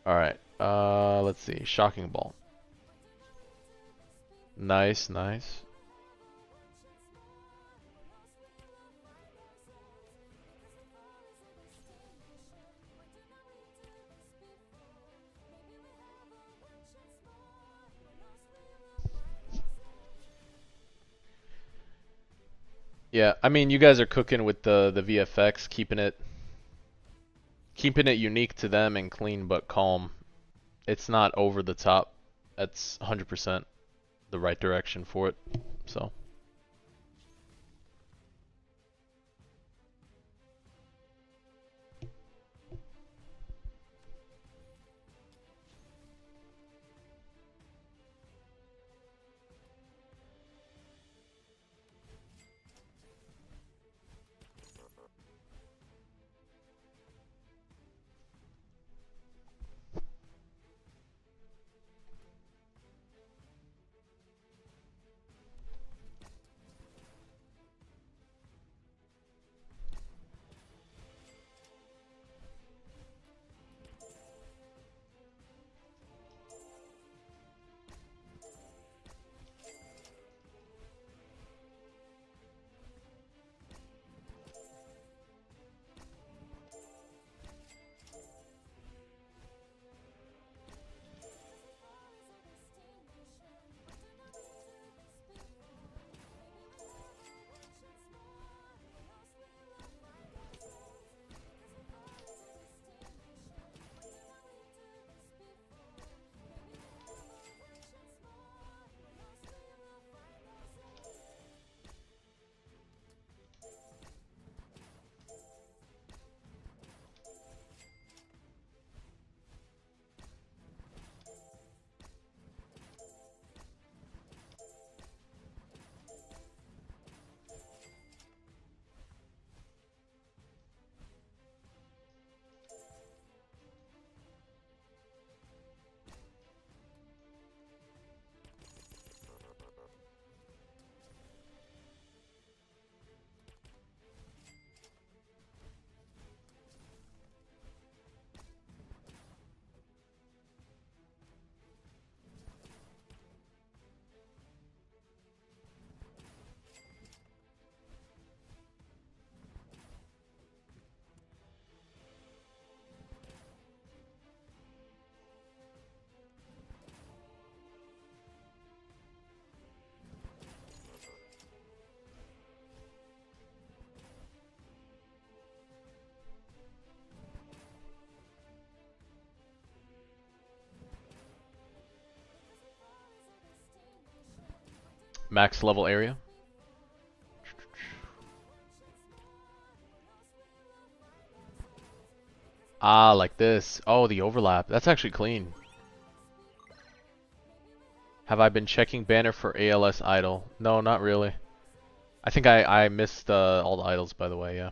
Alright, let's see. Shocking Ball. Nice, nice. Yeah, I mean, you guys are cooking with the VFX, keeping it unique to them and clean but calm. It's not over the top. That's 100% the right direction for it. So, max level area. Ah, like this. Oh, the overlap. That's actually clean. Have I been checking banner for ALS idle? No, not really. I think I missed all the idols, by the way, yeah.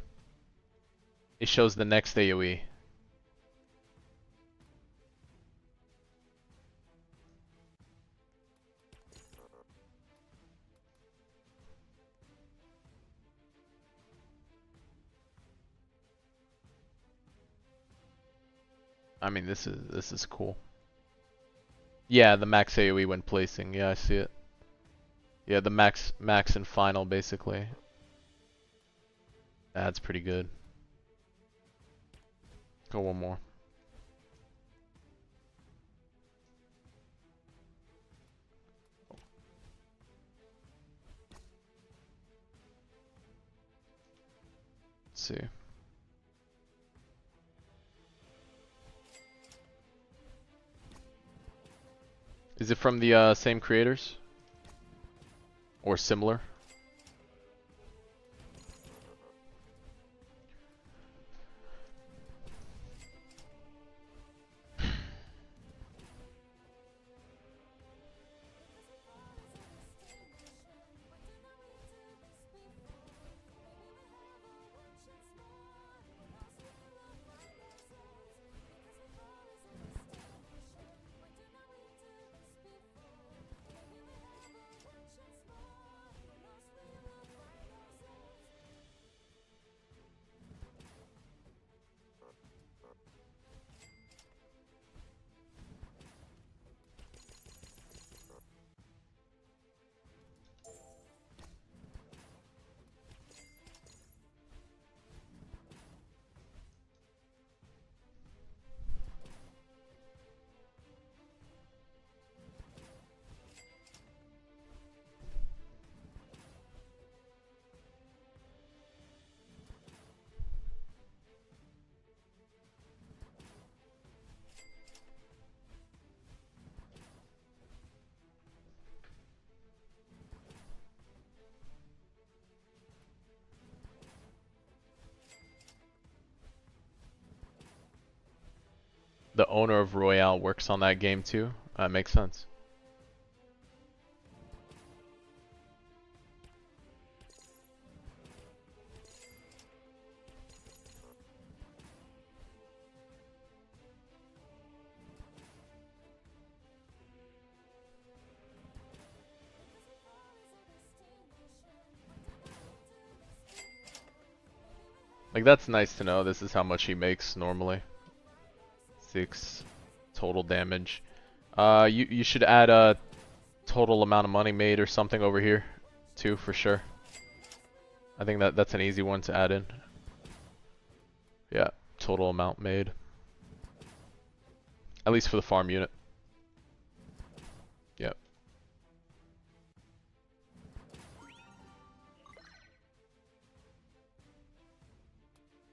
It shows the next AoE. I mean, this is cool. Yeah, the max AoE when placing. Yeah, I see it. Yeah, the max and final basically. That's pretty good. Go one more. Let's see. Is it from the same creators? Or similar? The owner of Royale works on that game too. That makes sense. Like, that's nice to know. This is how much he makes normally. 6 total damage. You should add a total amount of money made or something over here too, for sure. I think that's an easy one to add in. Yeah, total amount made. At least for the farm unit. Yep.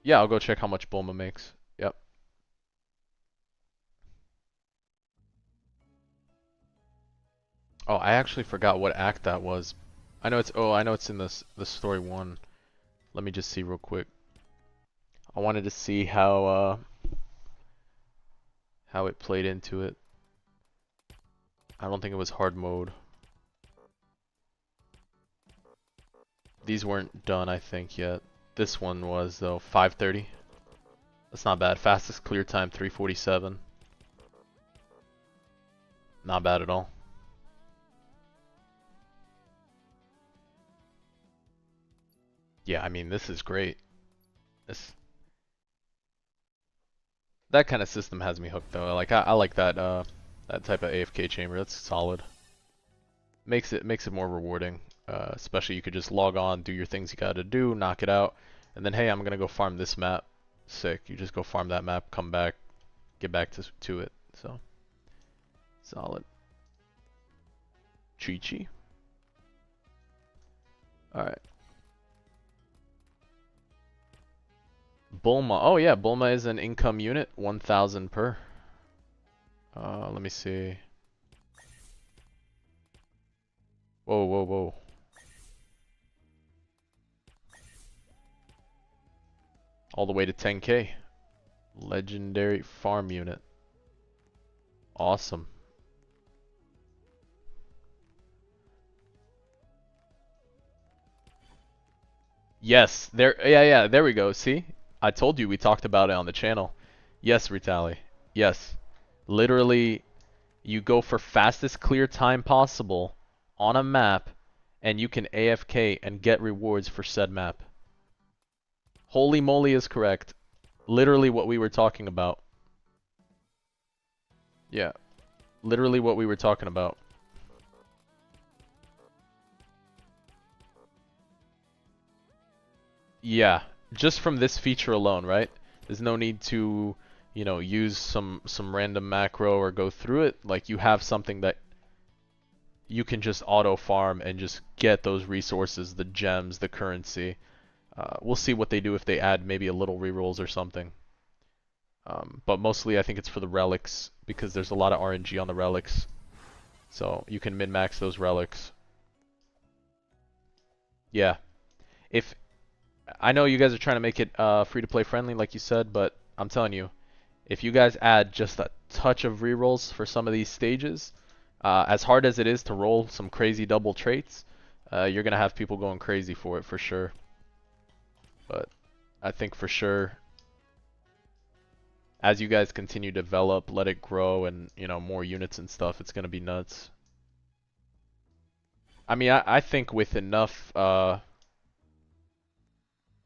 Yeah, I'll go check how much Bulma makes. Yep. Oh, I actually forgot what act that was. I know it's in this the story 1. Let me just see real quick. I wanted to see how it played into it. I don't think it was hard mode. These weren't done, I think, yet. This one was, though. 5:30. That's not bad. Fastest clear time, 3:47. Not bad at all. Yeah, I mean, this is great. That kind of system has me hooked, though. Like, I like that that type of AFK chamber. That's solid. Makes it more rewarding. Especially you could just log on, do your things you gotta do, knock it out, and then hey, I'm gonna go farm this map. Sick. You just go farm that map, come back, get back to it. So solid. Chi-Chi. Alright. Bulma. Oh yeah, Bulma is an income unit, 1,000 per. Let me see. Whoa, whoa, whoa. All the way to 10k. Legendary farm unit. Awesome. Yes, yeah, there we go. See? I told you we talked about it on the channel. Yes, Retali. Yes. Literally, you go for fastest clear time possible on a map, and you can AFK and get rewards for said map. Holy moly is correct. Literally what we were talking about. Yeah. Literally what we were talking about. Yeah. just from this feature alone, right? There's no need to, you know, use some random macro or go through it. Like you have something that you can just auto farm and just get those resources, the gems, the currency. We'll see what they do if they add maybe a little rerolls or something. But mostly I think it's for the relics because there's a lot of RNG on the relics. So you can min-max those relics. Yeah. If I know you guys are trying to make it free-to-play friendly like you said, but I'm telling you, if you guys add just a touch of rerolls for some of these stages, as hard as it is to roll some crazy double traits, you're gonna have people going crazy for it for sure. But I think for sure, as you guys continue to develop, let it grow, and you know more units and stuff, it's gonna be nuts. I mean, I think with enough,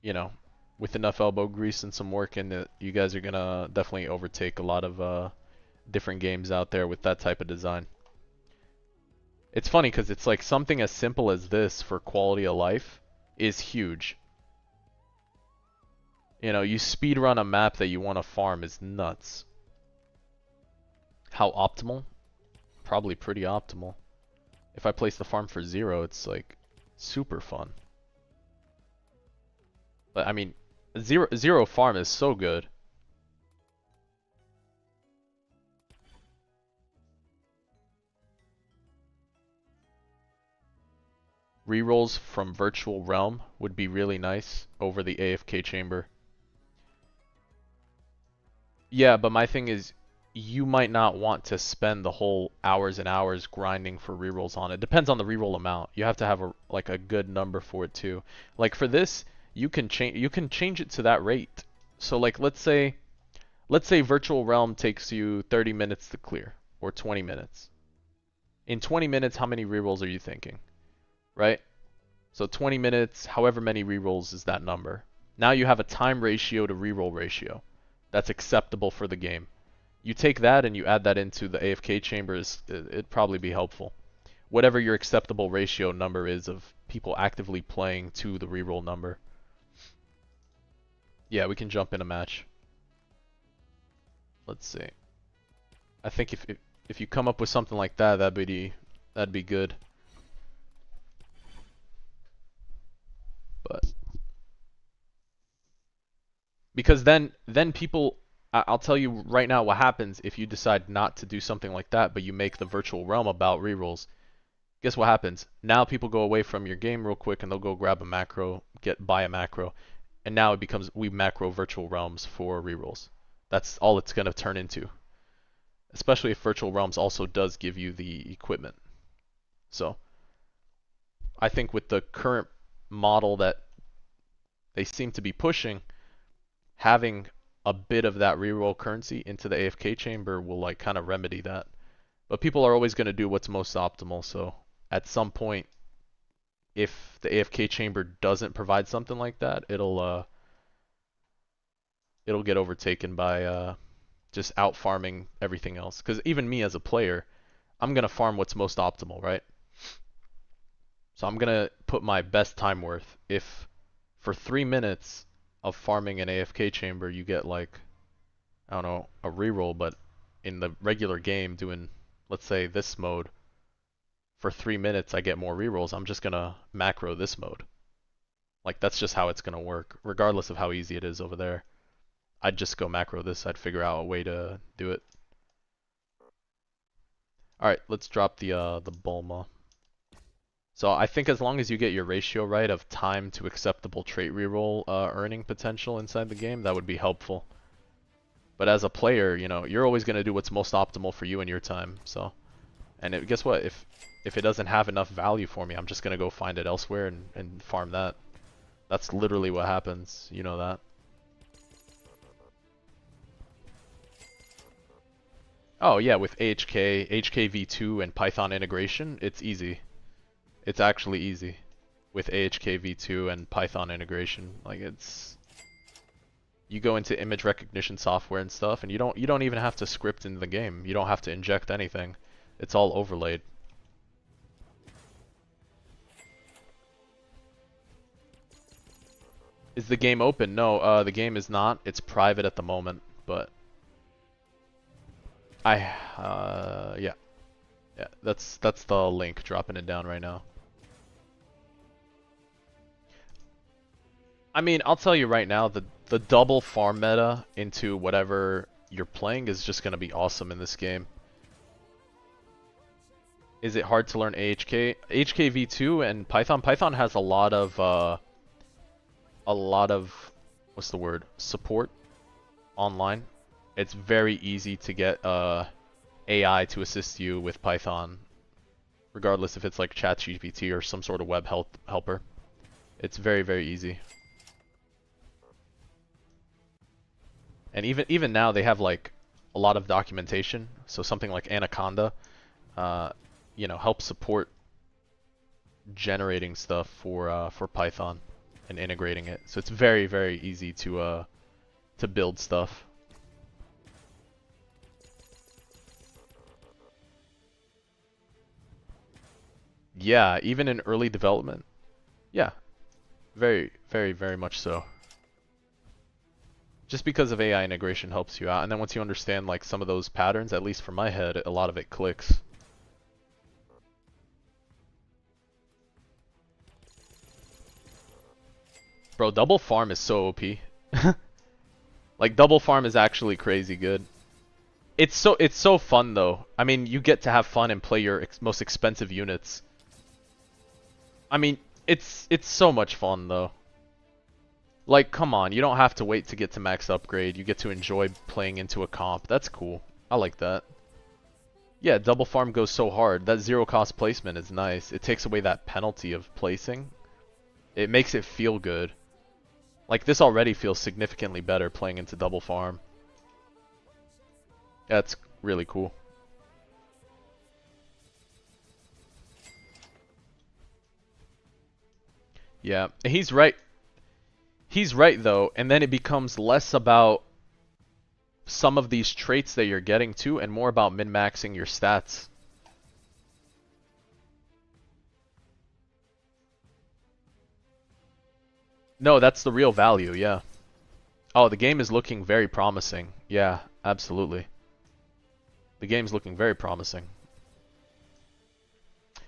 you know, with enough elbow grease and some work in it, you guys are gonna definitely overtake a lot of different games out there with that type of design. It's funny because it's like something as simple as this for quality of life is huge. You know, you speed run a map that you want to farm is nuts. How optimal? Probably pretty optimal. If I place the farm for 0, it's like super fun. But I mean, zero farm is so good. Rerolls from Virtual Realm would be really nice over the AFK chamber. Yeah, but my thing is, you might not want to spend the whole hours and hours grinding for rerolls on it. Depends on the reroll amount. You have to have a good number for it too. Like for this, you can change it to that rate. So like let's say Virtual Realm takes you 30 minutes to clear or 20 minutes. In 20 minutes, how many rerolls are you thinking? Right? So 20 minutes, however many rerolls is that number. Now you have a time ratio to reroll ratio that's acceptable for the game. You take that and you add that into the AFK chambers, it'd probably be helpful. Whatever your acceptable ratio number is of people actively playing to the reroll number. Yeah, we can jump in a match. Let's see. I think if you come up with something like that, that'd be good. But because then people, I'll tell you right now what happens if you decide not to do something like that, but you make the virtual realm about rerolls. Guess what happens? Now people go away from your game real quick and they'll go grab a macro, buy a macro, and now it becomes we macro virtual realms for rerolls. That's all it's gonna turn into. Especially if virtual realms also does give you the equipment. So I think with the current model that they seem to be pushing, having a bit of that reroll currency into the AFK chamber will like kind of remedy that. But people are always going to do what's most optimal, so at some point if the AFK chamber doesn't provide something like that, it'll get overtaken by just out farming everything else. Cuz even me as a player, I'm going to farm what's most optimal, right? So I'm going to put my best time worth. If for 3 minutes of farming an AFK chamber, you get like, I don't know, a reroll, but in the regular game doing, let's say this mode, for 3 minutes I get more rerolls, I'm just gonna macro this mode. Like that's just how it's gonna work, regardless of how easy it is over there. I'd just go macro this, I'd figure out a way to do it. Alright, let's drop the Bulma. So I think as long as you get your ratio right of time to acceptable trait reroll earning potential inside the game, that would be helpful. But as a player, you know, you're always going to do what's most optimal for you and your time. So, and guess what? If it doesn't have enough value for me, I'm just going to go find it elsewhere and farm that. That's literally what happens. You know that. Oh yeah, with AHK, HKV2 and Python integration, it's easy. It's actually easy with AHK v2 and Python integration. Like it's, you go into image recognition software and stuff, and you don't even have to script into the game. You don't have to inject anything. It's all overlaid. Is the game open? No, the game is not. It's private at the moment, but yeah. Yeah, that's the link, dropping it down right now. I mean, I'll tell you right now, the double farm meta into whatever you're playing is just gonna be awesome in this game. Is it hard to learn AHK? HKV2 and Python. Python has a lot of what's the word? Support online. It's very easy to get AI to assist you with Python, regardless if it's like ChatGPT or some sort of web helper. It's very, very easy. And even now they have like a lot of documentation. So something like Anaconda, uh, helps support generating stuff for Python and integrating it. So it's very, very easy to build stuff. Yeah, even in early development. Yeah, very, very, very much so. Just because of AI integration helps you out, and then once you understand like some of those patterns, at least for my head, a lot of it clicks. Bro, double farm is so OP. Like double farm is actually crazy good. It's so fun though. I mean, you get to have fun and play your most expensive units. I mean, it's so much fun though. Like, come on, you don't have to wait to get to max upgrade. You get to enjoy playing into a comp. That's cool. I like that. Yeah, double farm goes so hard. That zero cost placement is nice. It takes away that penalty of placing. It makes it feel good. Like, this already feels significantly better playing into double farm. That's really cool. Yeah, he's right. He's right though, and then it becomes less about some of these traits that you're getting to and more about min-maxing your stats. No, that's the real value, yeah. Oh, the game is looking very promising. Yeah, absolutely. The game's looking very promising.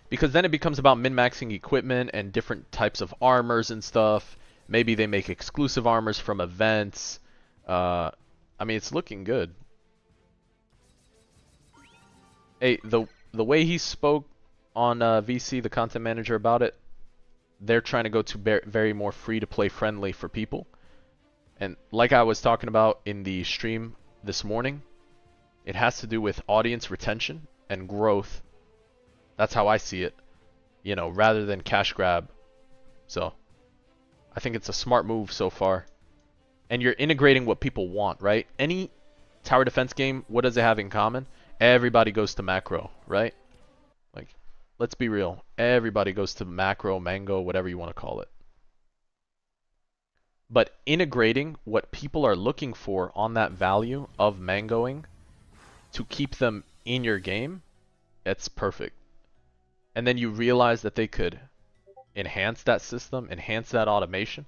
Because then it becomes about min-maxing equipment and different types of armors and stuff. Maybe they make exclusive armors from events. I mean, it's looking good. Hey, the way he spoke on VC, the content manager, about it, they're trying to go to very more free-to-play friendly for people. And like I was talking about in the stream this morning, it has to do with audience retention and growth. That's how I see it, rather than cash grab. So, I think it's a smart move so far. And you're integrating what people want, right? Any tower defense game, what does it have in common? Everybody goes to macro, right? Like, let's be real. Everybody goes to macro, mango, whatever you want to call it. But integrating what people are looking for on that value of mangoing to keep them in your game, it's perfect. And then you realize that they could enhance that system, enhance that automation.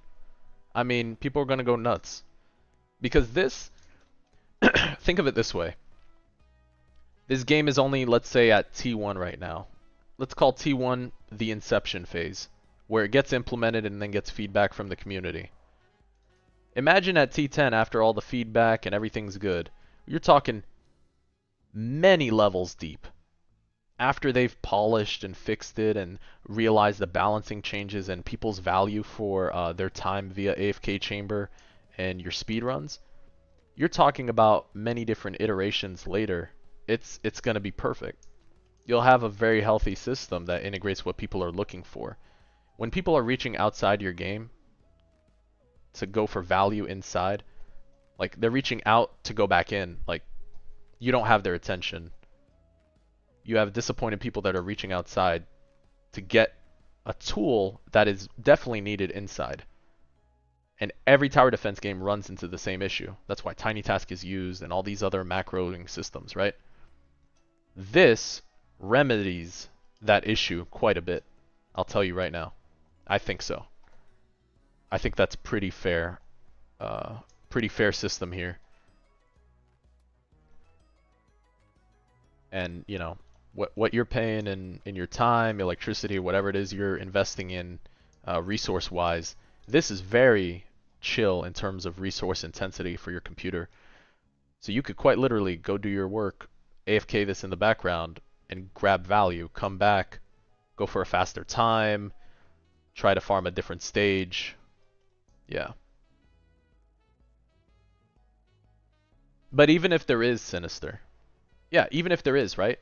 I mean, people are going to go nuts. Because this, think of it this way. This game is only, let's say, at T1 right now. Let's call T1 the inception phase, where it gets implemented and then gets feedback from the community. Imagine at T10, after all the feedback and everything's good, you're talking many levels deep. After they've polished and fixed it and realized the balancing changes and people's value for their time via AFK chamber and your speedruns, you're talking about many different iterations later. It's going to be perfect. You'll have a very healthy system that integrates what people are looking for. When people are reaching outside your game to go for value inside, like they're reaching out to go back in, like you don't have their attention. You have disappointed people that are reaching outside to get a tool that is definitely needed inside. And every tower defense game runs into the same issue. That's why Tiny Task is used and all these other macroing systems, right? This remedies that issue quite a bit. I'll tell you right now. I think so. I think that's pretty fair. Pretty fair system here. And you know, what you're paying in your time, electricity, whatever it is you're investing in, resource-wise, this is very chill in terms of resource intensity for your computer. So you could quite literally go do your work, AFK this in the background, and grab value, come back, go for a faster time, try to farm a different stage. Yeah. But even if there is Sinister, yeah, even if there is, right?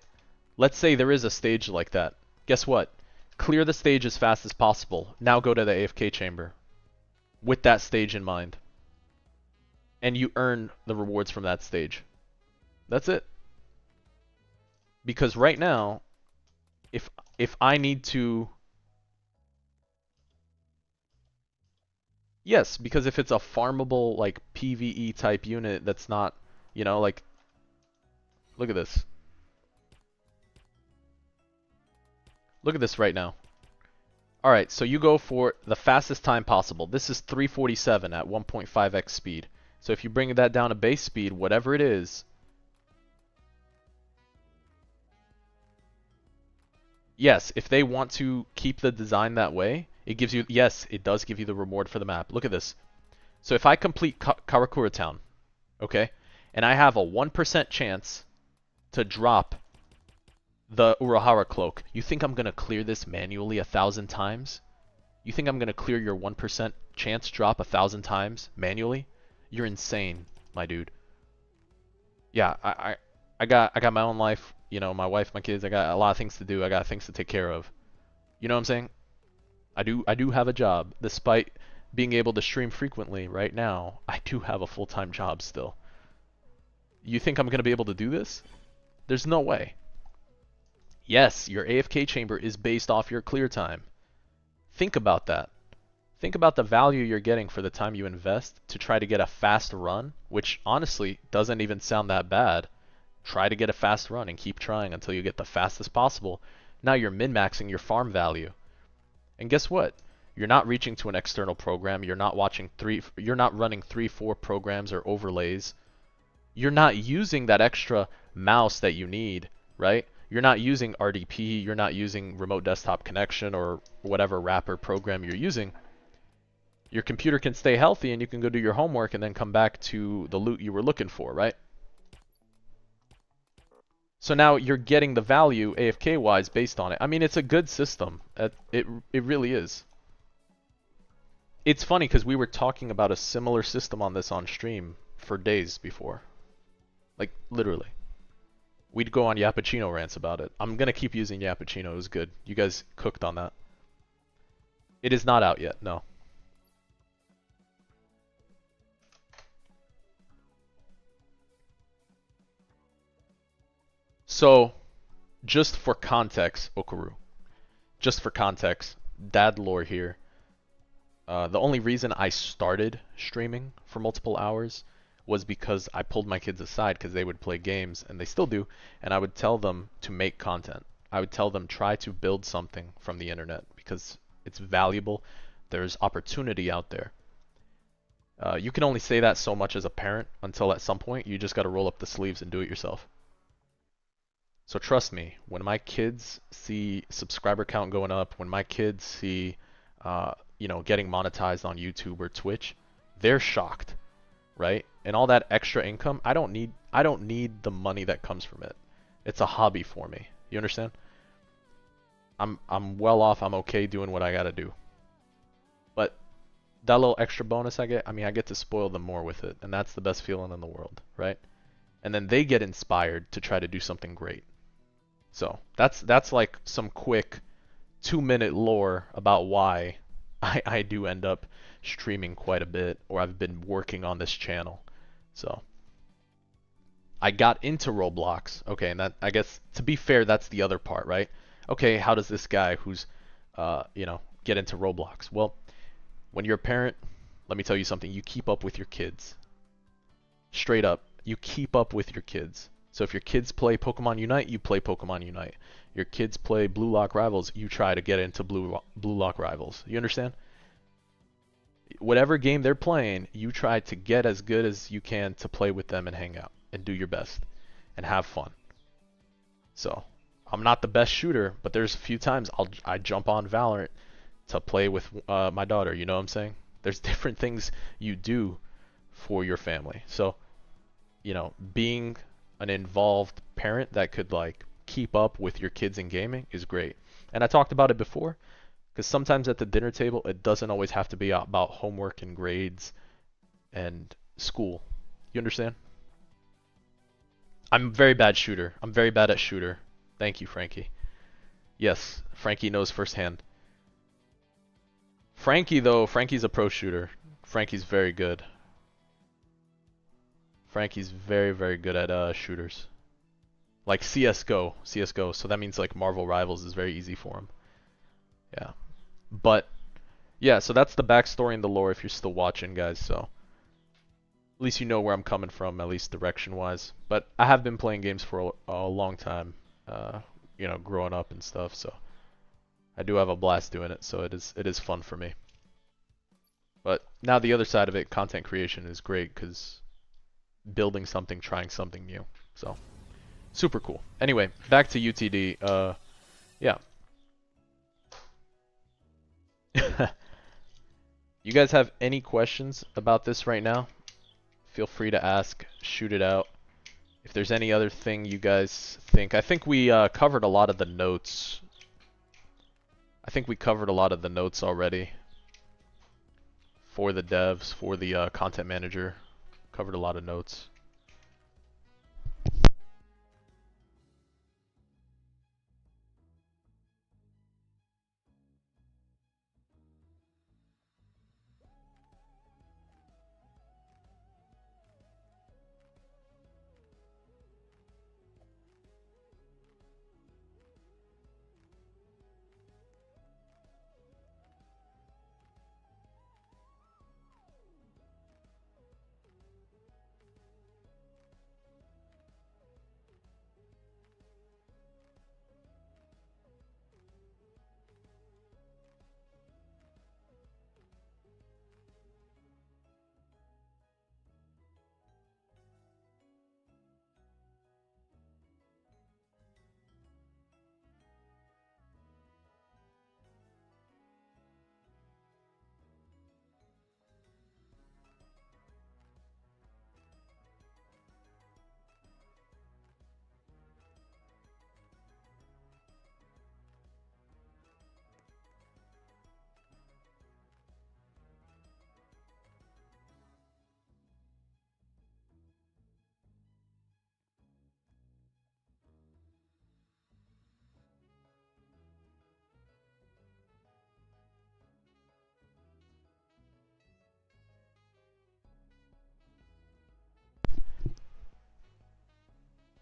Let's say there is a stage like that. Guess what? Clear the stage as fast as possible. Now go to the AFK chamber with that stage in mind. And you earn the rewards from that stage. That's it. Because right now, if I need to... Yes, because if it's a farmable, like, PvE type unit that's not, you know, like... Look at this. Look at this right now. Alright, so you go for the fastest time possible. This is 347 at 1.5x speed. So if you bring that down to base speed, whatever it is... Yes, if they want to keep the design that way, it gives you... Yes, it does give you the reward for the map. Look at this. So if I complete Karakura Town, okay, and I have a 1% chance to drop the Urahara Cloak, you think I'm going to clear this manually 1,000 times? You think I'm going to clear your 1% chance drop 1,000 times manually? You're insane, my dude. Yeah, I got my own life, you know, my wife, my kids, I got a lot of things to do, I got things to take care of. You know what I'm saying? I do have a job. Despite being able to stream frequently right now, I do have a full-time job still. You think I'm going to be able to do this? There's no way. Yes, your AFK chamber is based off your clear time. Think about that. Think about the value you're getting for the time you invest to try to get a fast run, which honestly doesn't even sound that bad. Try to get a fast run and keep trying until you get the fastest possible. Now you're min-maxing your farm value. And guess what? You're not reaching to an external program. You're not running 3-4 programs or overlays. You're not using that extra mouse that you need, right? You're not using RDP, you're not using remote desktop connection or whatever wrapper program you're using. Your computer can stay healthy and you can go do your homework and then come back to the loot you were looking for, right? So now you're getting the value AFK-wise based on it. I mean, it's a good system. It really is. It's funny because we were talking about a similar system on this on stream for days before. Like, literally. We'd go on Yappuccino rants about it. I'm going to keep using Yappuccino. It was good. You guys cooked on that. It is not out yet, no. So, just for context, Okaru. Just for context, dad lore here. The only reason I started streaming for multiple hours was because I pulled my kids aside because they would play games, and they still do, and I would tell them to make content. I would tell them try to build something from the internet because it's valuable. There's opportunity out there. You can only say that so much as a parent until at some point you just got to roll up the sleeves and do it yourself. So trust me, when my kids see subscriber count going up, when my kids see, you know, getting monetized on YouTube or Twitch, they're shocked, right? And all that extra income, I don't need the money that comes from it. It's a hobby for me. You understand? I'm well off. I'm okay doing what I gotta do. But that little extra bonus I get, I mean, I get to spoil them more with it, and that's the best feeling in the world, right? And then they get inspired to try to do something great. So that's like some quick 2-minute lore about why I do end up streaming quite a bit, or I've been working on this channel. So I got into Roblox, okay, and that, I guess, to be fair, that's the other part, right? Okay, how does this guy who's, you know, get into Roblox? Well, when you're a parent, let me tell you something, you keep up with your kids. Straight up, you keep up with your kids. So if your kids play Pokemon Unite, you play Pokemon Unite. Your kids play Blue Lock Rivals, you try to get into Blue Lock Rivals. You understand? whatever game they're playing, you try to get as good as you can to play with them and hang out and do your best and have fun. So, I'm not the best shooter, but there's a few times I jump on Valorant to play with my daughter, you know what I'm saying? There's different things you do for your family. So, you know, being an involved parent that could like keep up with your kids in gaming is great. And I talked about it before, because sometimes at the dinner table, it doesn't always have to be about homework and grades and school. You understand? I'm a very bad shooter. I'm very bad at shooter. Thank you, Frankie. Yes, Frankie knows firsthand. Frankie, though, Frankie's a pro shooter. Frankie's very good. Frankie's very, very good at shooters. Like CSGO. CSGO. So that means like Marvel Rivals is very easy for him. Yeah. But, yeah, so that's the backstory and the lore if you're still watching, guys. So, at least you know where I'm coming from, at least direction-wise. But I have been playing games for a long time, you know, growing up and stuff. So, I do have a blast doing it. So it is fun for me. But now the other side of it, content creation is great because building something, trying something new. So, super cool. Anyway, back to UTD. Yeah. You guys have any questions about this right now? Feel free to ask, shoot it out. If there's any other thing you guys think. I think we covered a lot of the notes. I think we covered a lot of the notes already. For the devs, for the content manager. Covered a lot of notes.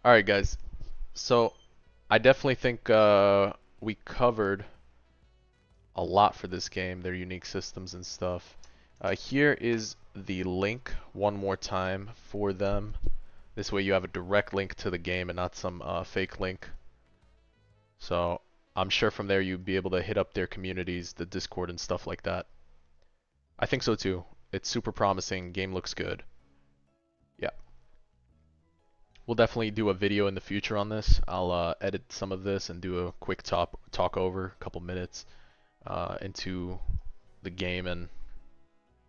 Alright guys, so I definitely think we covered a lot for this game, their unique systems and stuff. Here is the link one more time for them. This way you have a direct link to the game and not some fake link. So I'm sure from there you'd be able to hit up their communities, the Discord and stuff like that. I think so too. It's super promising, game looks good. Yeah. We'll definitely do a video in the future on this. I'll edit some of this and do a quick talk over, a couple minutes into the game and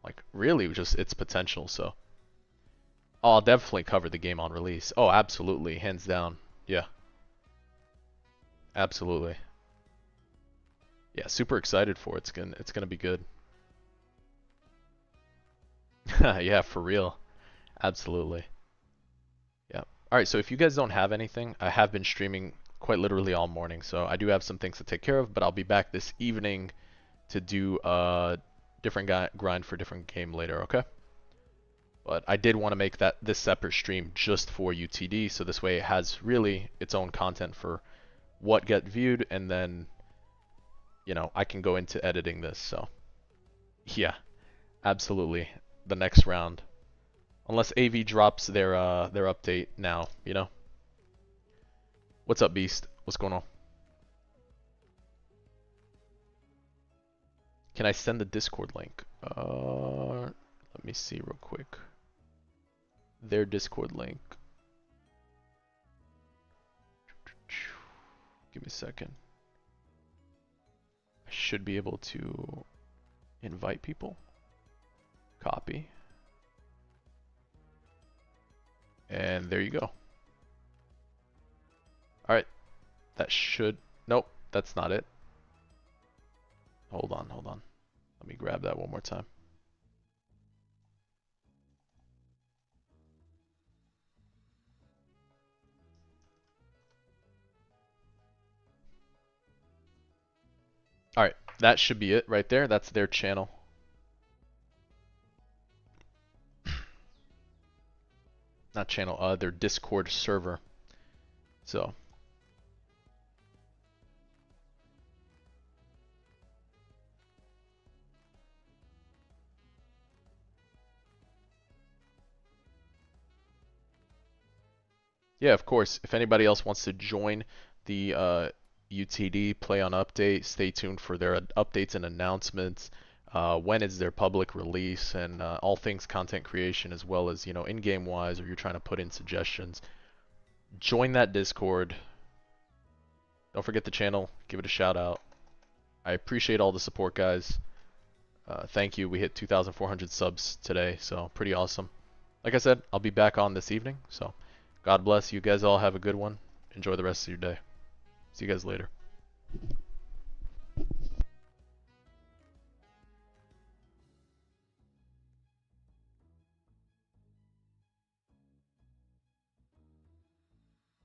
like really just its potential. So I'll definitely cover the game on release. Oh, absolutely, hands down. Yeah, absolutely. Yeah, super excited for it. It's gonna be good. Yeah, for real. Absolutely. Yeah. Alright, so if you guys don't have anything, I have been streaming quite literally all morning, so I do have some things to take care of, but I'll be back this evening to do a different grind for a different game later, okay? But I did want to make this separate stream just for UTD, so this way it has really its own content for what get viewed, and then, you know, I can go into editing this, so. Yeah, absolutely. The next round. Unless AV drops their update now, you know? What's up, Beast? What's going on? Can I send the Discord link? Let me see real quick. Their Discord link. Give me a second. I should be able to invite people. Copy. And there you go. Alright. That should... Nope, that's not it. Hold on, hold on. Let me grab that one more time. Alright, that should be it right there. That's their channel. Not channel, their Discord server. So, yeah, of course. If anybody else wants to join the UTD Play on Update, stay tuned for their updates and announcements. When is their public release and all things content creation, as well as, you know, in-game wise, or you're trying to put in suggestions. Join that Discord. Don't forget the channel. Give it a shout out. I appreciate all the support, guys. Thank you. We hit 2,400 subs today, so pretty awesome. Like I said, I'll be back on this evening, so God bless. You guys all have a good one. Enjoy the rest of your day. See you guys later.